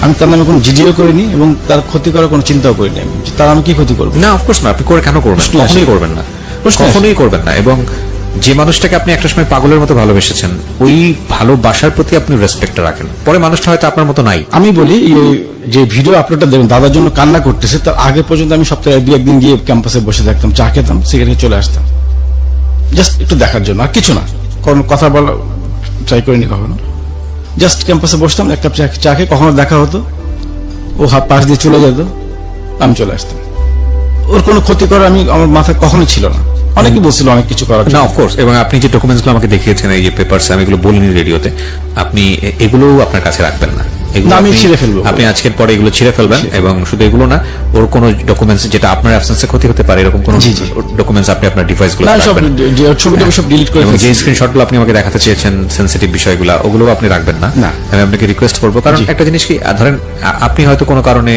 [SPEAKER 2] আমি তার নামে কোনো জিডিও করিনি এবং তার ক্ষতি করার কোনো চিন্তাও করিনি আমি, যে তার আমি কি ক্ষতি করবো।
[SPEAKER 1] না, অফকোর্স না, আপনি করে কেন করবেন?
[SPEAKER 2] প্রশ্ন আসে।
[SPEAKER 1] কখনোই করবেন না,
[SPEAKER 2] প্রশ্ন আসে।
[SPEAKER 1] কখনোই করবেন না। এবং যে মানুষটাকে আপনি একটা সময় পাগলের মতো ভালোবেসেছেন, ওই ভালোবাসার প্রতি আপনি রেসপেক্ট রাখেন। পরে মানুষটা হয়তো আপনার মতো নাই।
[SPEAKER 2] আমি বলি যে ভিডিও আপলোডটা দেবেন, দাদার জন্য কান্না করতেছে, তার আগে পর্যন্ত আমি সপ্তাহে 2-1 দিন গিয়ে ক্যাম্পাসে বসে থাকতাম, চা খেতাম, সিগারেট চলে আসতাম, জাস্ট একটু দেখার জন্য, আর কিছু না, কোনো কথা বলা ট্রাই করিনি কখনো। জাস্ট ক্যাম্পাসে বসতাম, এক কাপ চা খেয়ে, কখনো দেখা হতো, ও হাত পাশ দিয়ে চলে যেত, আমি চলে আসতাম। ওর কোনো ক্ষতি করা আমি আমার মাথায় কখনোই ছিল না। অনেকে বলছিল অনেক কিছু করার
[SPEAKER 1] না,
[SPEAKER 2] জন্য।
[SPEAKER 1] অফকোর্স। এবং আপনি যে ডকুমেন্টস গুলো আমাকে দেখিয়েছেন, এই যে পেপারস, আমি এগুলো বলিনি রেডিওতে, আপনি এগুলো আপনার কাছে রাখবেন না। এগুলো
[SPEAKER 2] না, আমি
[SPEAKER 1] আপনি-
[SPEAKER 2] ছিঁড়ে ফেলবো।
[SPEAKER 1] আপনি আজকের পরে এগুলো ছিঁড়ে ফেলবেন। এবং শুধু এগুলো না, ওর কোনো ডকুমেন্টস যেটা আপনার অ্যাবসেন্সে ক্ষতি হতে পারে, এরকম কোনো
[SPEAKER 2] জি, জি।
[SPEAKER 1] ডকুমেন্টস আপনি আপনার ডিভাইস গুলো
[SPEAKER 2] না, সব
[SPEAKER 1] রাখবেন।
[SPEAKER 2] ছবি টবি সব ডিলিট করে
[SPEAKER 1] এবং যে
[SPEAKER 2] ফেলছি।
[SPEAKER 1] স্ক্রিনশটগুলো আপনি আমাকে দেখাতে চেয়েছেন, সেনসিটিভ বিষয়গুলো, ওগুলো আপনি রাখবেন না।
[SPEAKER 2] না।
[SPEAKER 1] আমি আপনাকে রিকোয়েস্ট করবো, কারণ
[SPEAKER 2] জি।
[SPEAKER 1] একটা জিনিস কি, ধরেন আপনি হয়তো কোনো কারণে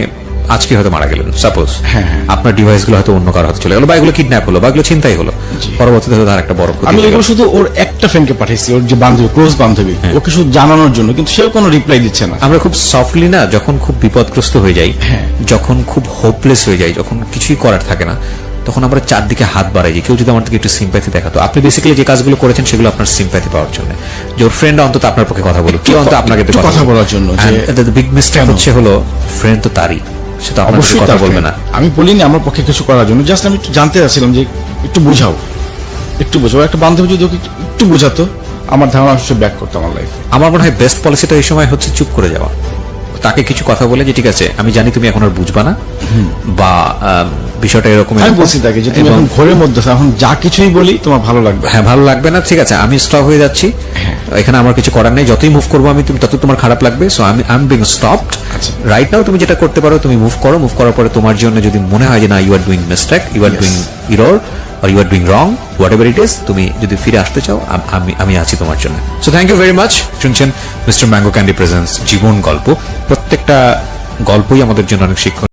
[SPEAKER 1] আজকে হয়তো মারা গেলেন, সাপোজ,
[SPEAKER 2] হ্যাঁ।
[SPEAKER 1] আপনার ডিভাইস গুলো হয়তো অন্য কারো হাতে চলে গেল, বা এগুলো কিডন্যাপ হলো, বা এগুলো চিন্তাই হলো, পরবর্তীতে হয়তো তার একটা বড় ক্ষতি
[SPEAKER 2] আমি
[SPEAKER 1] হয়ে
[SPEAKER 2] এগুলো
[SPEAKER 1] গেল।
[SPEAKER 2] শুধু ওর একটা ফ্রেন্ডকে পাঠিয়েছি, ওর যে বান্ধবী, ক্লোজ বান্ধবী, ওকে শুধু জানানোর জন্য, কিন্তু সেও কোনো রিপ্লাই দিচ্ছে না।
[SPEAKER 1] আমরা খুব সফটলি না, যখন খুব বিপদগ্রস্ত হয়ে যাই,
[SPEAKER 2] হ্যাঁ।
[SPEAKER 1] যখন খুব হোপলেস হয়ে যাই, যখন কিছুই করার থাকে না, তখন আমরা চারদিকে হাত বাড়াই যে কেউ যদি আমার থেকে একটু সিম্প্যাথি দেখাতো। আপনি বেসিক্যালি যে কাজগুলো করেছেন সেগুলো আপনার সিম্প্যাথি পাওয়ার জন্য, যে ওর ফ্রেন্ড অন্তত আপনার পক্ষে কথা বলুক, কেউ অন্তত আপনাকে
[SPEAKER 2] একটু কথা বলার জন্য, যে
[SPEAKER 1] বিগ মিস্টেক
[SPEAKER 2] কেন?
[SPEAKER 1] হচ্ছে হলো, ফ্রেন্ড তো তারই, সেটা অবশ্যই
[SPEAKER 2] অবশ্যই
[SPEAKER 1] কথা
[SPEAKER 2] তার
[SPEAKER 1] বলবে
[SPEAKER 2] friend।
[SPEAKER 1] না।
[SPEAKER 2] আমি বলিনি আমার পক্ষে কিছু করার জন্য, জাস্ট আমি একটু জানতে চাচ্ছিলাম যে একটু বোঝাও, একটু বোঝাও। একটা বান্ধবী যদি ওকে একটু বোঝাতো, আমার ধারণা সে ব্যাক করতো আমার লাইফ।
[SPEAKER 1] আমার মনে হয় বেস্ট পলিসিটা এই সময় হচ্ছে চুপ করে যাওয়া, তাকে কিছু কথা বলে যে ঠিক আছে, আমি জানি তুমি এখন আর বুঝবা না, বা বিষয়টা এরকম
[SPEAKER 2] আমি বলছি তাকে যে তুমি এখন ঘরের মধ্যে আছো, এখন যা কিছুই বলি তোমার ভালো লাগবে।
[SPEAKER 1] হ্যাঁ, ভালো লাগবে না, ঠিক আছে, আমি স্টপ হয়ে যাচ্ছি, এখানে আমার কিছু করার নেই, যতই মুভ করবো আমি, তুমি তত তোমার খারাপ লাগবে, সো আমি বিং স্টপড
[SPEAKER 2] আচ্ছা।
[SPEAKER 1] Right now. তুমি যেটা করতে পারো, তুমি মুভ করো, মুভ করার পরে তোমার জন্য যদি মনে হয় যে না, you are doing mistake, you are
[SPEAKER 2] Yes.
[SPEAKER 1] Doing error, are you are doing wrong, whatever it is, তুমি যদি ফিরে আসতে চাও, আমি আছি তোমার জন্য। So thank you very much. শুনছেন মিস্টার ম্যাঙ্গো ক্যান্ডি প্রেজেন্টস জীবন গল্প। প্রত্যেকটা গল্পই আমাদের জন্য অনেক শিক্ষণ।